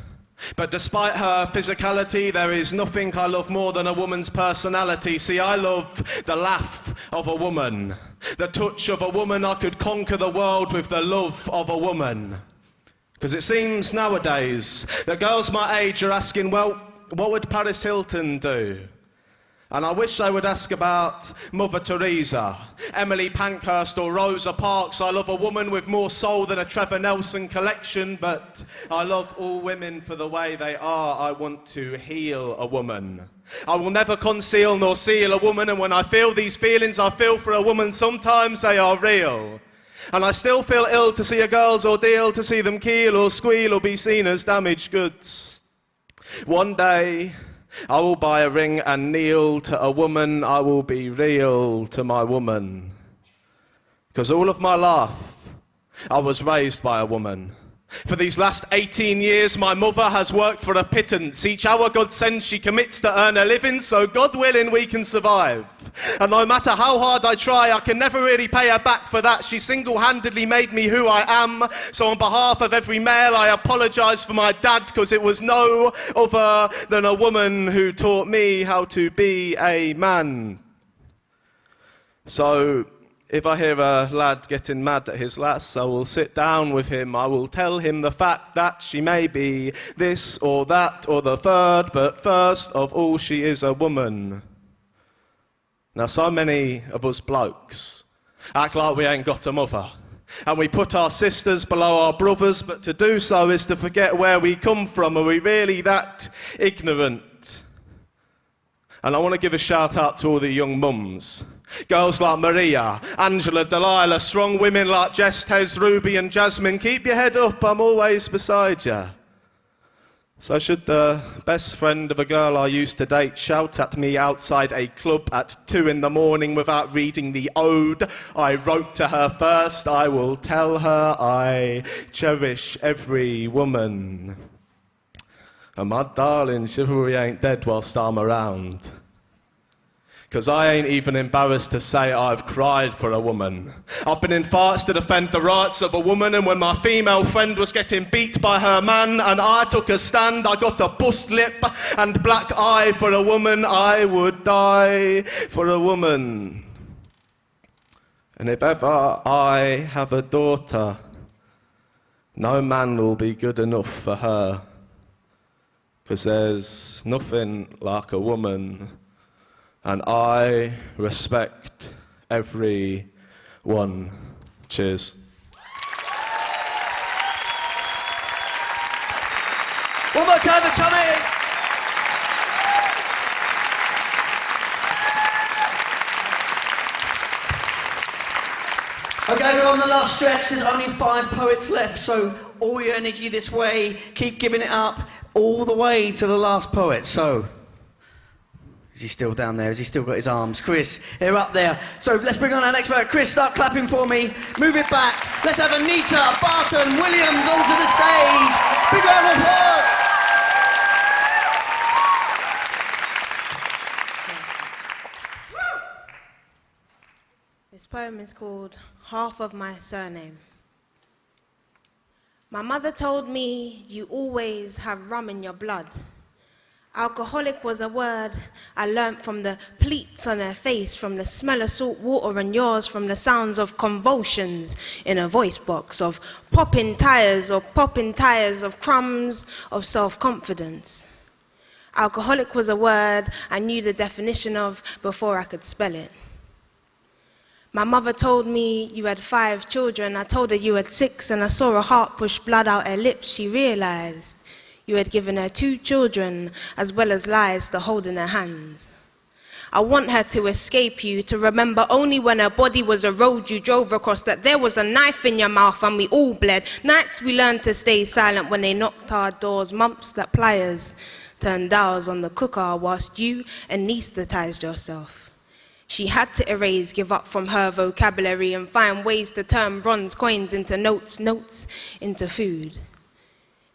But despite her physicality, there is nothing I love more than a woman's personality. See, I love the laugh of a woman, the touch of a woman. I could conquer the world with the love of a woman. Because it seems nowadays that girls my age are asking, well, what would Paris Hilton do? And I wish they would ask about Mother Teresa, Emily Pankhurst, or Rosa Parks. I love a woman with more soul than a Trevor Nelson collection, but I love all women for the way they are. I want to heal a woman. I will never conceal nor seal a woman, and when I feel these feelings I feel for a woman, sometimes they are real. And I still feel ill to see a girl's ordeal, to see them keel or squeal or be seen as damaged goods. One day, I will buy a ring and kneel to a woman. I will be real to my woman. Because all of my life, I was raised by a woman. For these last 18 years, my mother has worked for a pittance. Each hour God sends, she commits to earn a living, so God willing, we can survive. And no matter how hard I try, I can never really pay her back for that. She single-handedly made me who I am. So on behalf of every male, I apologise for my dad, because it was no other than a woman who taught me how to be a man. So if I hear a lad getting mad at his lass, I will sit down with him. I will tell him the fact that she may be this or that or the third, but first of all, she is a woman. Now, so many of us blokes act like we ain't got a mother. And we put our sisters below our brothers, but to do so is to forget where we come from. Are we really that ignorant? And I want to give a shout out to all the young mums. Girls like Maria, Angela, Delilah, strong women like Jess, Tez, Ruby and Jasmine, keep your head up, I'm always beside you. So should the best friend of a girl I used to date shout at me outside a club at 2 a.m. without reading the ode I wrote to her first, I will tell her I cherish every woman. And my darling, chivalry ain't dead whilst I'm around. 'Cause I ain't even embarrassed to say I've cried for a woman. I've been in fights to defend the rights of a woman, and when my female friend was getting beat by her man and I took a stand, I got a bust lip and black eye for a woman. I would die for a woman. And if ever I have a daughter, no man will be good enough for her. 'Cause there's nothing like a woman. And I respect everyone. Cheers. One more time for Tommy. Okay, we're on the last stretch. There's only 5 poets left, so all your energy this way. Keep giving it up all the way to the last poet. So, is he still down there? Has he still got his arms? Chris, they're up there. So let's bring on our next poet. Chris, start clapping for me. Move it back. Let's have Anita Barton Williams onto the stage. Big round of applause. This poem is called Half of My Surname. My mother told me you always have rum in your blood. Alcoholic was a word I learnt from the pleats on her face, from the smell of salt water, and yours from the sounds of convulsions in a voice box, of popping tires of crumbs of self-confidence. Alcoholic was a word I knew the definition of before I could spell it. My mother told me you had 5 children. I told her you had 6, and I saw her heart push blood out her lips. She realized you had given her 2 children as well as lies to hold in her hands. I want her to escape you, to remember only when her body was a road you drove across, that there was a knife in your mouth and we all bled. Nights we learned to stay silent when they knocked our doors, months that pliers turned dials on the cooker whilst you anesthetized yourself. She had to erase, give up from her vocabulary and find ways to turn bronze coins into notes, notes into food.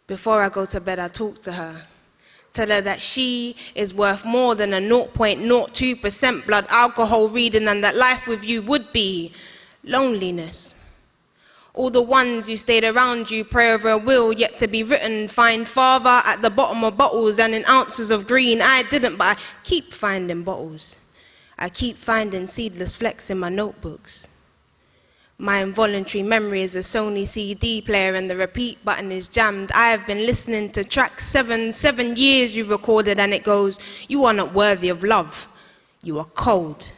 Before I go to bed, I talk to her. Tell her that she is worth more than a 0.02% blood alcohol reading, and that life with you would be loneliness. All the ones who stayed around you, pray over a will yet to be written, find father at the bottom of bottles and in ounces of green. I didn't, but I keep finding bottles. I keep finding seedless flecks in my notebooks. My involuntary memory is a Sony CD player and the repeat button is jammed. I have been listening to track 7 years you recorded, and it goes, you are not worthy of love. You are cold.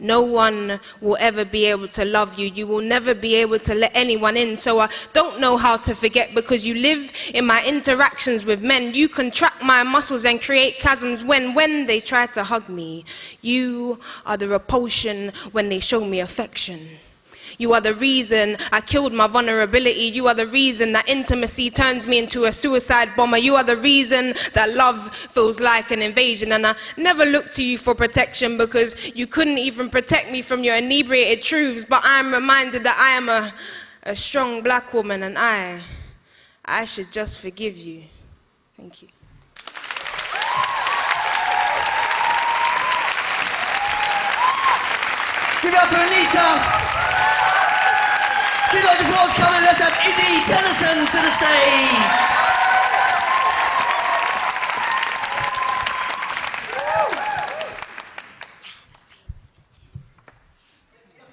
No one will ever be able to love you. You will never be able to let anyone in. So I don't know how to forget, because you live in my interactions with men. You contract my muscles and create chasms when they try to hug me. You are the repulsion when they show me affection. You are the reason I killed my vulnerability. You are the reason that intimacy turns me into a suicide bomber. You are the reason that love feels like an invasion. And I never looked to you for protection, because you couldn't even protect me from your inebriated truths. But I'm reminded that I am a strong black woman, and I should just forgive you. Thank you. Give it up for Anita. Give those applause, Colin. Let's have Izzy Tennyson to the stage.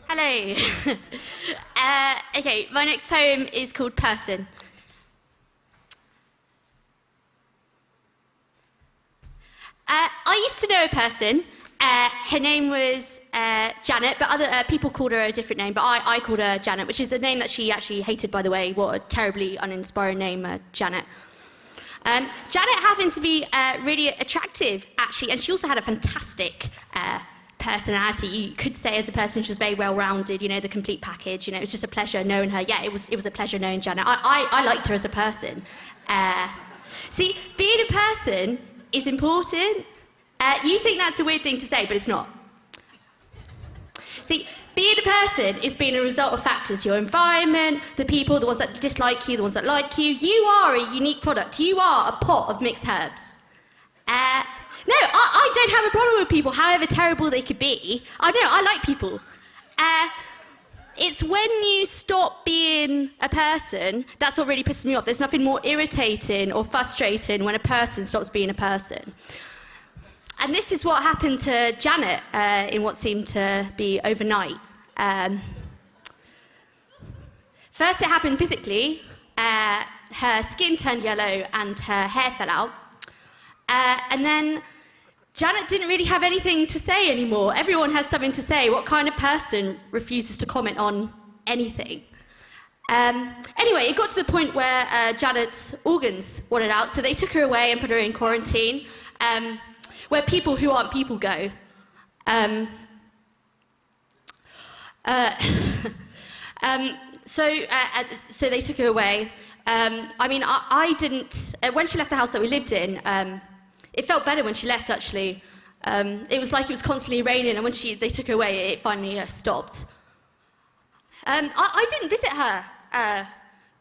Hello. Okay, my next poem is called Person. I used to know a person. Her name was Janet, but other people called her a different name, but I called her Janet, which is a name that she actually hated, by the way. What a terribly uninspiring name, Janet. Janet happened to be really attractive, actually, and she also had a fantastic personality. You could say as a person she was very well-rounded, you know, the complete package. You know, it was just a pleasure knowing her. Yeah, it was a pleasure knowing Janet. I liked her as a person. See, being a person is important. You think that's a weird thing to say, but it's not. See, being a person is being a result of factors, your environment, the people, the ones that dislike you, the ones that like you. You are a unique product. You are a pot of mixed herbs. No, I don't have a problem with people, however terrible they could be. I like people. It's when you stop being a person, that's what really pisses me off. There's nothing more irritating or frustrating when a person stops being a person. And this is what happened to Janet in what seemed to be overnight. First it happened physically. Her skin turned yellow and her hair fell out. And then Janet didn't really have anything to say anymore. Everyone has something to say. What kind of person refuses to comment on anything? Anyway, it got to the point where Janet's organs wanted out, so they took her away and put her in quarantine, where people who aren't people go. So they took her away. I didn't... when she left the house that we lived in, it felt better when she left, actually. It was like it was constantly raining, and when they took her away, it finally stopped. I didn't visit her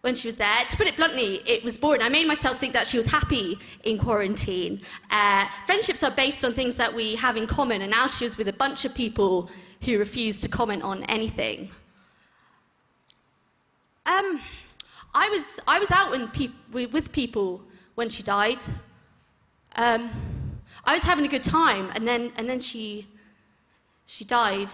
when she was there. To put it bluntly, it was boring. I made myself think that she was happy in quarantine. Friendships are based on things that we have in common, and now she was with a bunch of people who refused to comment on anything. I was out with people when she died. I was having a good time, and then she died.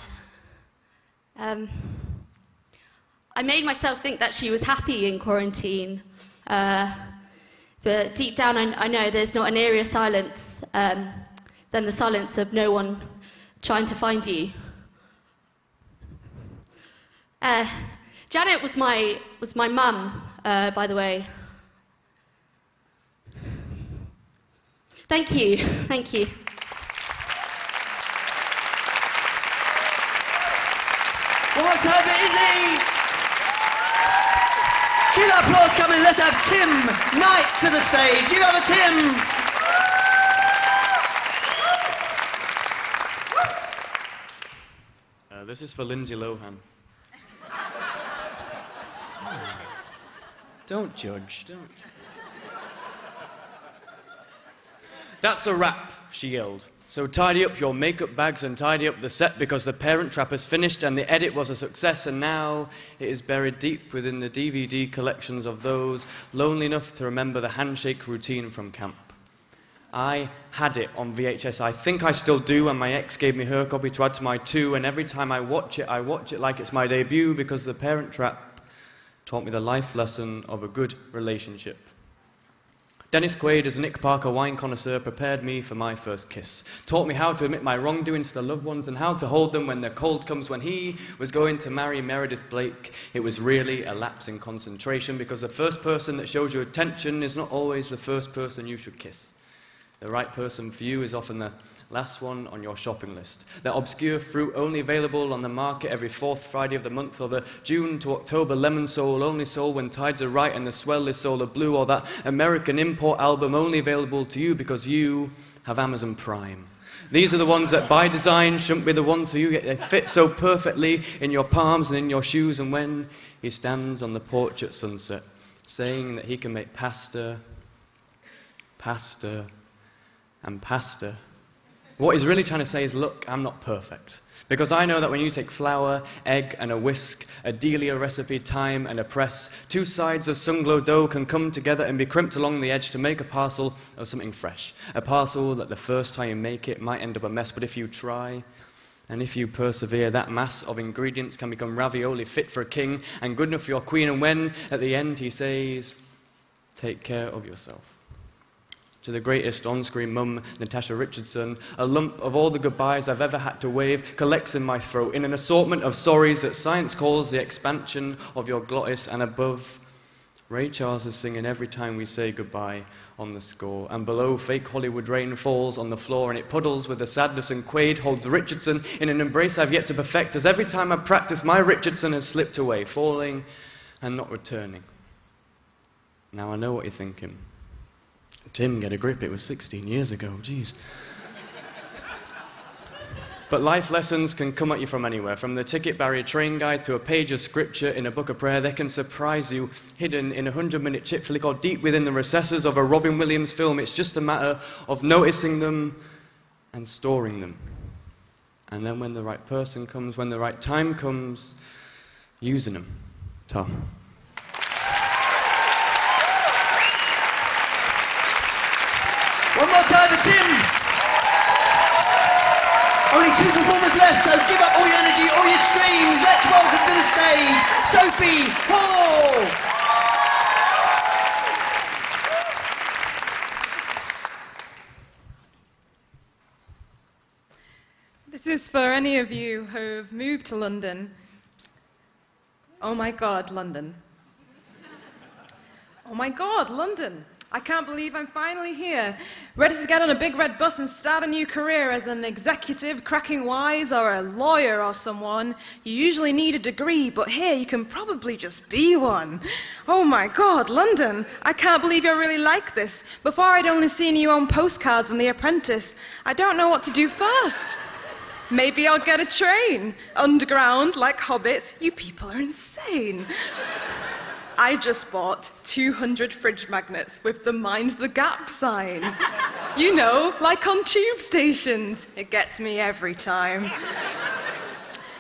I made myself think that she was happy in quarantine, but deep down I know there's not an eerier silence than the silence of no one trying to find you. Janet was my mum, by the way. Thank you. One more time for Izzy! Keep that applause coming. Let's have Tim Knight to the stage. Give it up for Tim. This is for Lindsay Lohan. Don't judge, don't. That's a wrap, she yelled. So tidy up your makeup bags and tidy up the set, because The Parent Trap is finished and the edit was a success, and now it is buried deep within the DVD collections of those lonely enough to remember the handshake routine from camp. I had it on VHS. I think I still do, and my ex gave me her copy to add to my 2, and every time I watch it like it's my debut, because The Parent Trap taught me the life lesson of a good relationship. Dennis Quaid, as Nick Parker, wine connoisseur, prepared me for my first kiss. Taught me how to admit my wrongdoings to loved ones and how to hold them when the cold comes. When he was going to marry Meredith Blake, it was really a lapse in concentration, because the first person that shows you attention is not always the first person you should kiss. The right person for you is often the last one on your shopping list. That obscure fruit only available on the market every 4th Friday of the month, or the June to October lemon soul only sold when tides are right and the swell is solar blue, or that American import album only available to you because you have Amazon Prime. These are the ones that by design shouldn't be the ones for you, yet they fit so perfectly in your palms and in your shoes. And when he stands on the porch at sunset saying that he can make pasta, and pasta, what he's really trying to say is, look, I'm not perfect. Because I know that when you take flour, egg, and a whisk, a Delia recipe, thyme, and a press, 2 sides of sunglow dough can come together and be crimped along the edge to make a parcel of something fresh. A parcel that the first time you make it might end up a mess, but if you try, and if you persevere, that mass of ingredients can become ravioli fit for a king and good enough for your queen. And when, at the end, he says, take care of yourself. To the greatest on-screen mum, Natasha Richardson, a lump of all the goodbyes I've ever had to wave collects in my throat in an assortment of sorries that science calls the expansion of your glottis, and above, Ray Charles is singing Every Time We Say Goodbye on the score, and below fake Hollywood rain falls on the floor and it puddles with the sadness, and Quaid holds Richardson in an embrace I've yet to perfect, as every time I practice my Richardson has slipped away, falling and not returning. Now I know what you're thinking. Tim, get a grip, it was 16 years ago, jeez. But life lessons can come at you from anywhere, from the ticket barrier train guide to a page of scripture in a book of prayer. They can surprise you, hidden in a 100-minute chick flick or deep within the recesses of a Robin Williams film. It's just a matter of noticing them and storing them. And then when the right person comes, when the right time comes, using them. Tom. One more time for Tim. Only 2 performers left, so give up all your energy, all your screams. Let's welcome to the stage, Sophie Hall. This is for any of you who've moved to London. Oh my God, London. Oh my God, London. I can't believe I'm finally here, ready to get on a big red bus and start a new career as an executive, cracking wise, or a lawyer or someone. You usually need a degree, but here you can probably just be one. Oh my God, London. I can't believe you're really like this. Before I'd only seen you on postcards on The Apprentice. I don't know what to do first. Maybe I'll get a train. Underground, like hobbits. You people are insane. I just bought 200 fridge magnets with the Mind the Gap sign. You know, like on tube stations. It gets me every time.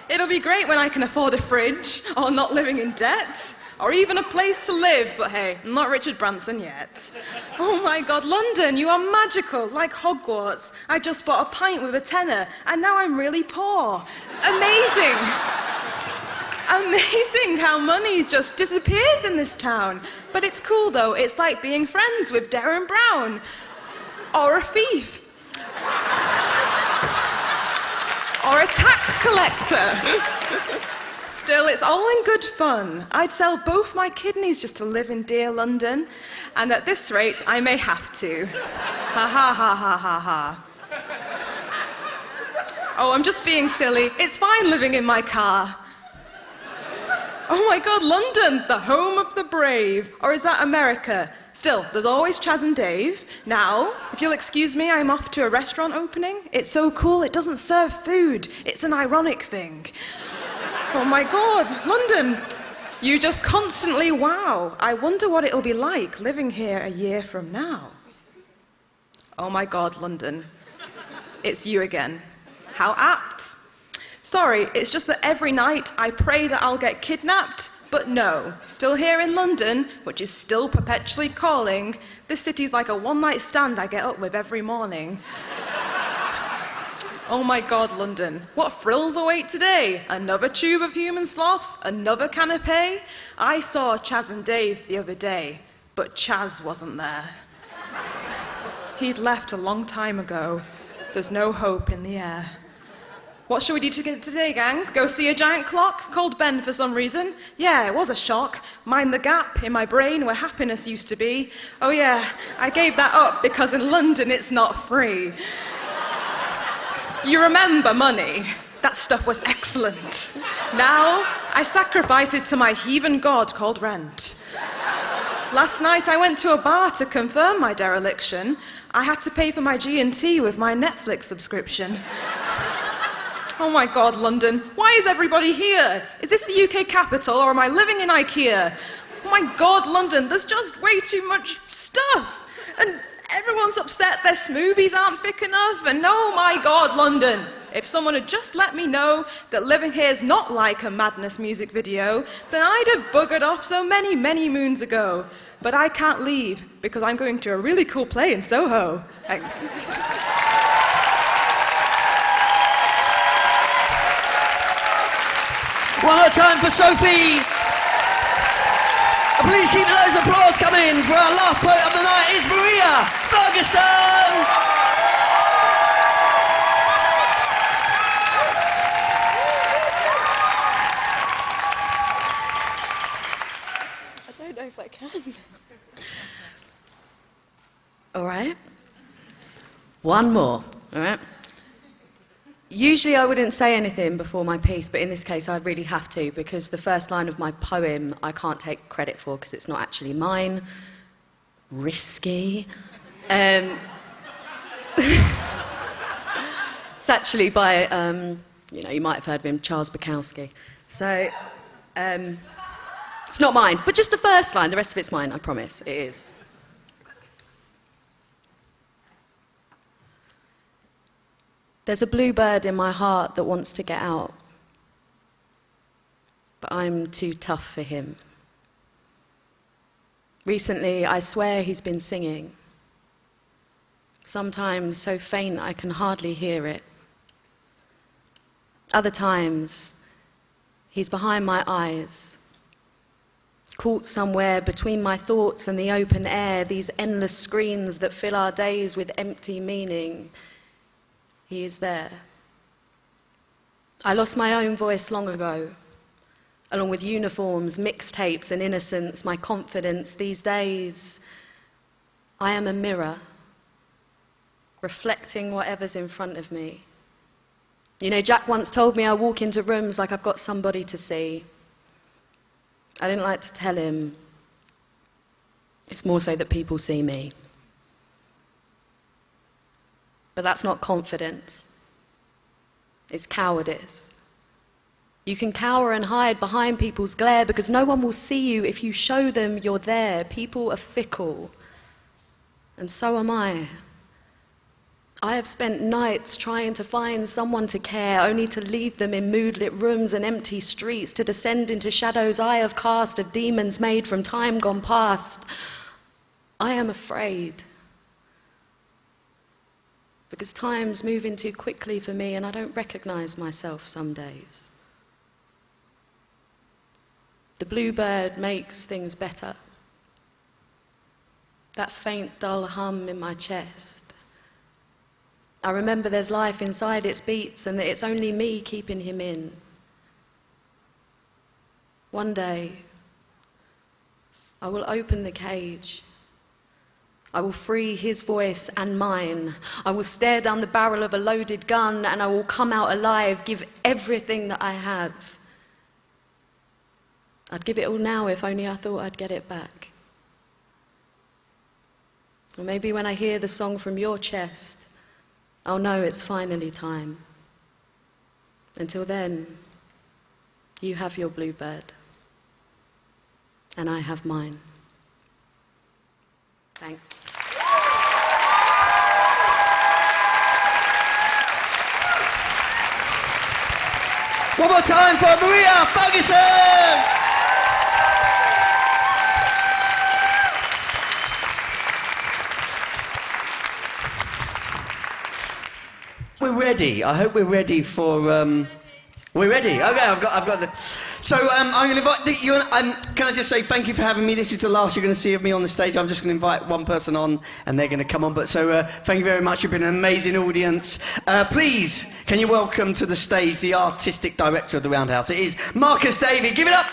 It'll be great when I can afford a fridge, or not living in debt, or even a place to live, but hey, I'm not Richard Branson yet. Oh my God, London, you are magical, like Hogwarts. I just bought a pint with a tenner, and now I'm really poor. Amazing. Amazing how money just disappears in this town. But it's cool though, it's like being friends with Darren Brown. Or a thief. Or a tax collector. Still, it's all in good fun. I'd sell both my kidneys just to live in dear London. And at this rate, I may have to. Ha ha ha ha ha ha. Oh, I'm just being silly. It's fine living in my car. Oh my God, London, the home of the brave. Or is that America? Still, there's always Chaz and Dave. Now, if you'll excuse me, I'm off to a restaurant opening. It's so cool, it doesn't serve food. It's an ironic thing. Oh my God, London, you just constantly wow. I wonder what it'll be like living here a year from now. Oh my God, London, it's you again. How apt. Sorry, it's just that every night I pray that I'll get kidnapped, but no, still here in London, which is still perpetually calling. This city's like a one-night stand I get up with every morning. Oh my God, London, what thrills await today? Another tube of human sloths, another canapé? I saw Chaz and Dave the other day, but Chaz wasn't there. He'd left a long time ago. There's no hope in the air. What shall we do today, gang? Go see a giant clock? Called Ben for some reason? Yeah, it was a shock. Mind the gap in my brain where happiness used to be. Oh yeah, I gave that up because in London it's not free. You remember money? That stuff was excellent. Now, I sacrifice it to my heathen god called rent. Last night I went to a bar to confirm my dereliction. I had to pay for my G&T with my Netflix subscription. Oh my God, London, why is everybody here? Is this the UK capital or am I living in IKEA? Oh my God, London, there's just way too much stuff. And everyone's upset their smoothies aren't thick enough. And oh my God, London, if someone had just let me know that living here is not like a Madness music video, then I'd have buggered off so many, many moons ago. But I can't leave because I'm going to a really cool play in Soho. Thanks. One more time for Sophie. Please keep those applause coming for our last poet of the night is Maria Ferguson. I don't know if I can. One more, all right? Usually I wouldn't say anything before my piece, but in this case I really have to, because the first line of my poem I can't take credit for because it's not actually mine. Risky. It's actually by, you might have heard of him, Charles Bukowski. So, it's not mine, but just the first line, the rest of it's mine, I promise, it is. There's a bluebird in my heart that wants to get out, but I'm too tough for him. Recently, I swear he's been singing, sometimes so faint I can hardly hear it. Other times, he's behind my eyes, caught somewhere between my thoughts and the open air, these endless screens that fill our days with empty meaning. He is there. I lost my own voice long ago, along with uniforms, mixtapes and innocence, my confidence. These days, I am a mirror, reflecting whatever's in front of me. Jack once told me I walk into rooms like I've got somebody to see. I didn't like to tell him. It's more so that people see me. But that's not confidence. It's cowardice. You can cower and hide behind people's glare because no one will see you if you show them you're there. People are fickle. And so am I. I have spent nights trying to find someone to care, only to leave them in mood-lit rooms and empty streets, to descend into shadows I have cast of demons made from time gone past. I am afraid. Because time's moving too quickly for me and I don't recognize myself some days. The bluebird makes things better. That faint, dull hum in my chest. I remember there's life inside its beats and that it's only me keeping him in. One day, I will open the cage. I will free his voice and mine. I will stare down the barrel of a loaded gun and I will come out alive, give everything that I have. I'd give it all now if only I thought I'd get it back. Or maybe when I hear the song from your chest, I'll know it's finally time. Until then, you have your bluebird, and I have mine. Thanks. One more time for Maria Ferguson! We're ready. I hope we're ready for. We're ready. Okay, I've got the. So I'm going to invite you. Can I just say thank you for having me? This is the last you're going to see of me on the stage. I'm just going to invite one person on, and they're going to come on. But thank you very much. You've been an amazing audience. Please, can you welcome to the stage the artistic director of the Roundhouse? It is Marcus Davey. Give it up.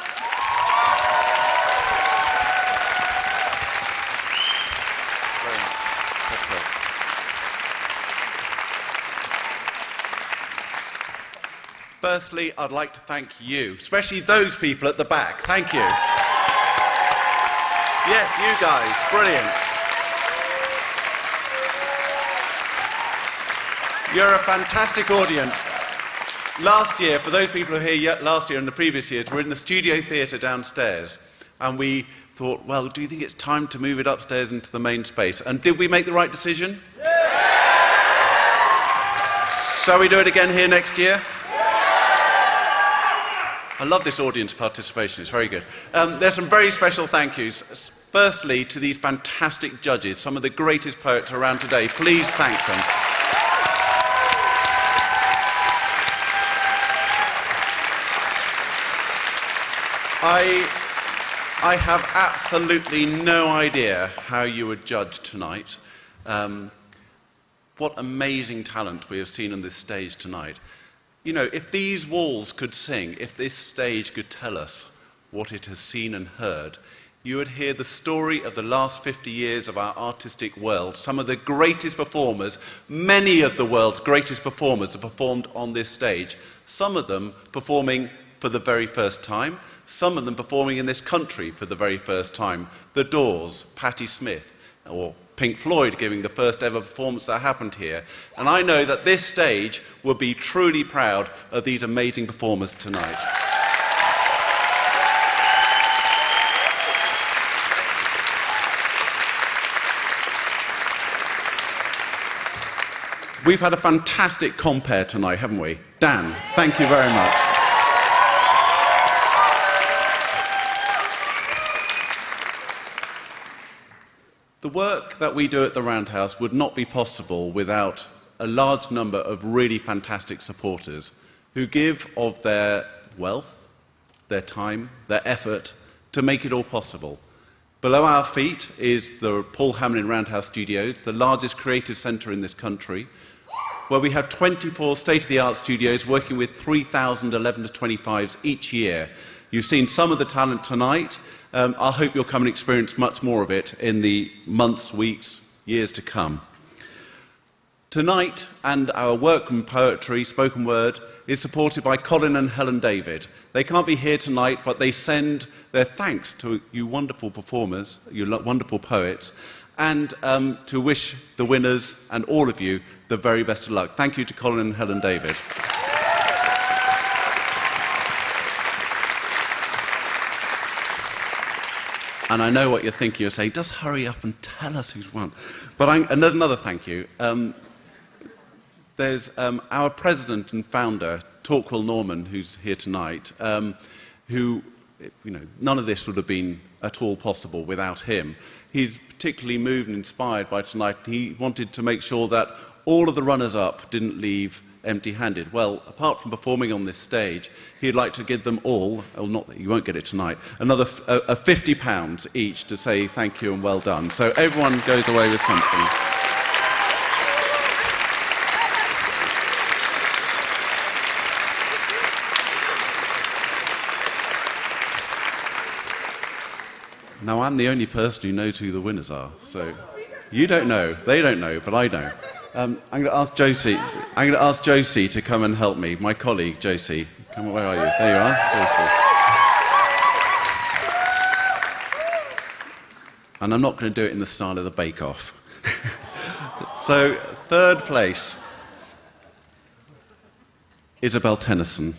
Firstly, I'd like to thank you, especially those people at the back. Thank you. Yes, you guys. Brilliant. You're a fantastic audience. Last year, for those people who were here last year and the previous years, we're in the studio theatre downstairs. And we thought, well, do you think it's time to move it upstairs into the main space? And did we make the right decision? Shall we do it again here next year? I love this audience participation, it's very good. There's some very special thank yous. Firstly, to these fantastic judges, some of the greatest poets around today. Please thank them. I have absolutely no idea how you would judge tonight. What amazing talent we have seen on this stage tonight. You know, if these walls could sing, if this stage could tell us what it has seen and heard, you would hear the story of the last 50 years of our artistic world. Some of the greatest performers, many of the world's greatest performers have performed on this stage. Some of them performing for the very first time, some of them performing in this country for the very first time. The Doors, Patti Smith, or Pink Floyd giving the first ever performance that happened here. And I know that this stage will be truly proud of these amazing performers tonight. We've had a fantastic compere tonight, haven't we? Dan, thank you very much. The work that we do at the Roundhouse would not be possible without a large number of really fantastic supporters who give of their wealth, their time, their effort to make it all possible. Below our feet is the Paul Hamlin Roundhouse Studios, the largest creative centre in this country, where we have 24 state-of-the-art studios working with 3,000 11 to 25s each year. You've seen some of the talent tonight. I hope you'll come and experience much more of it in the months, weeks, years to come. Tonight, and our work in poetry, spoken word, is supported by Colin and Helen David. They can't be here tonight, but they send their thanks to you wonderful performers, you wonderful poets, and to wish the winners and all of you the very best of luck. Thank you to Colin and Helen David. And I know what you're thinking. You're saying, just hurry up and tell us who's won. But another thank you. There's our president and founder, Torquil Norman, who's here tonight, who, you know, none of this would have been at all possible without him. He's particularly moved and inspired by tonight. He wanted to make sure that all of the runners-up didn't leave empty-handed. Well, apart from performing on this stage, he'd like to give them all, well, not that you won't get it tonight, another £50 each to say thank you and well done. So everyone goes away with something. Now, I'm the only person who knows who the winners are, so you don't know, they don't know, but I know. I'm going to ask Josie. I'm going to ask Josie to come and help me. My colleague, Josie. Come on, where are you? There you are. Josie. And I'm not going to do it in the style of the Bake Off. So, third place, Isabel Tennyson.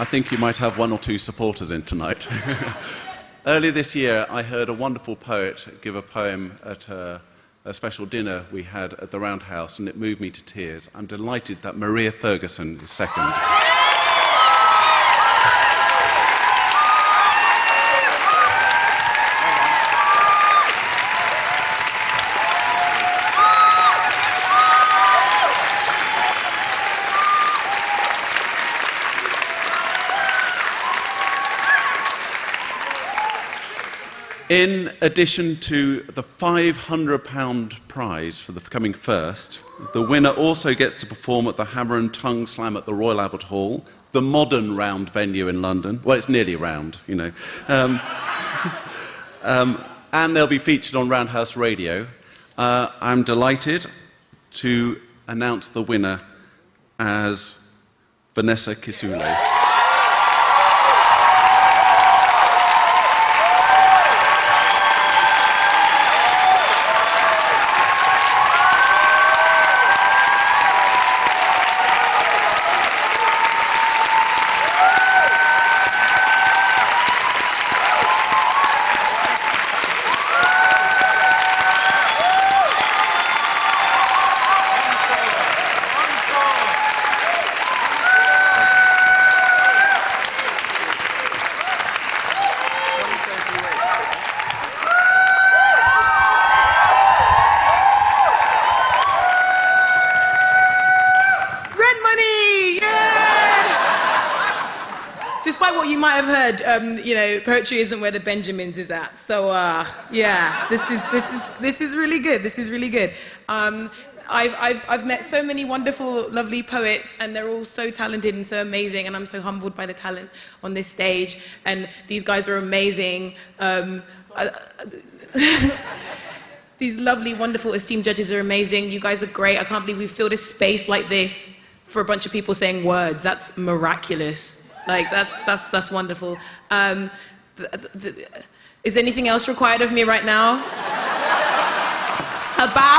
I think you might have one or two supporters in tonight. Earlier this year, I heard a wonderful poet give a poem at a special dinner we had at the Roundhouse, and it moved me to tears. I'm delighted that Maria Ferguson is second. In addition to the £500 prize for the coming first, the winner also gets to perform at the Hammer and Tongue Slam at the Royal Albert Hall, the modern round venue in London. Well, it's nearly round, you know. And they'll be featured on Roundhouse Radio. I'm delighted to announce the winner as Vanessa Kisule. you might have heard, you know, poetry isn't where the Benjamins is at. So, yeah, this is really good. This is really good. I've met so many wonderful, lovely poets, and they're all so talented and so amazing, and I'm so humbled by the talent on this stage. And these guys are amazing. These lovely, wonderful, esteemed judges are amazing. You guys are great. I can't believe we filled a space like this for a bunch of people saying words. That's miraculous. Like, that's wonderful. Is anything else required of me right now? A bow?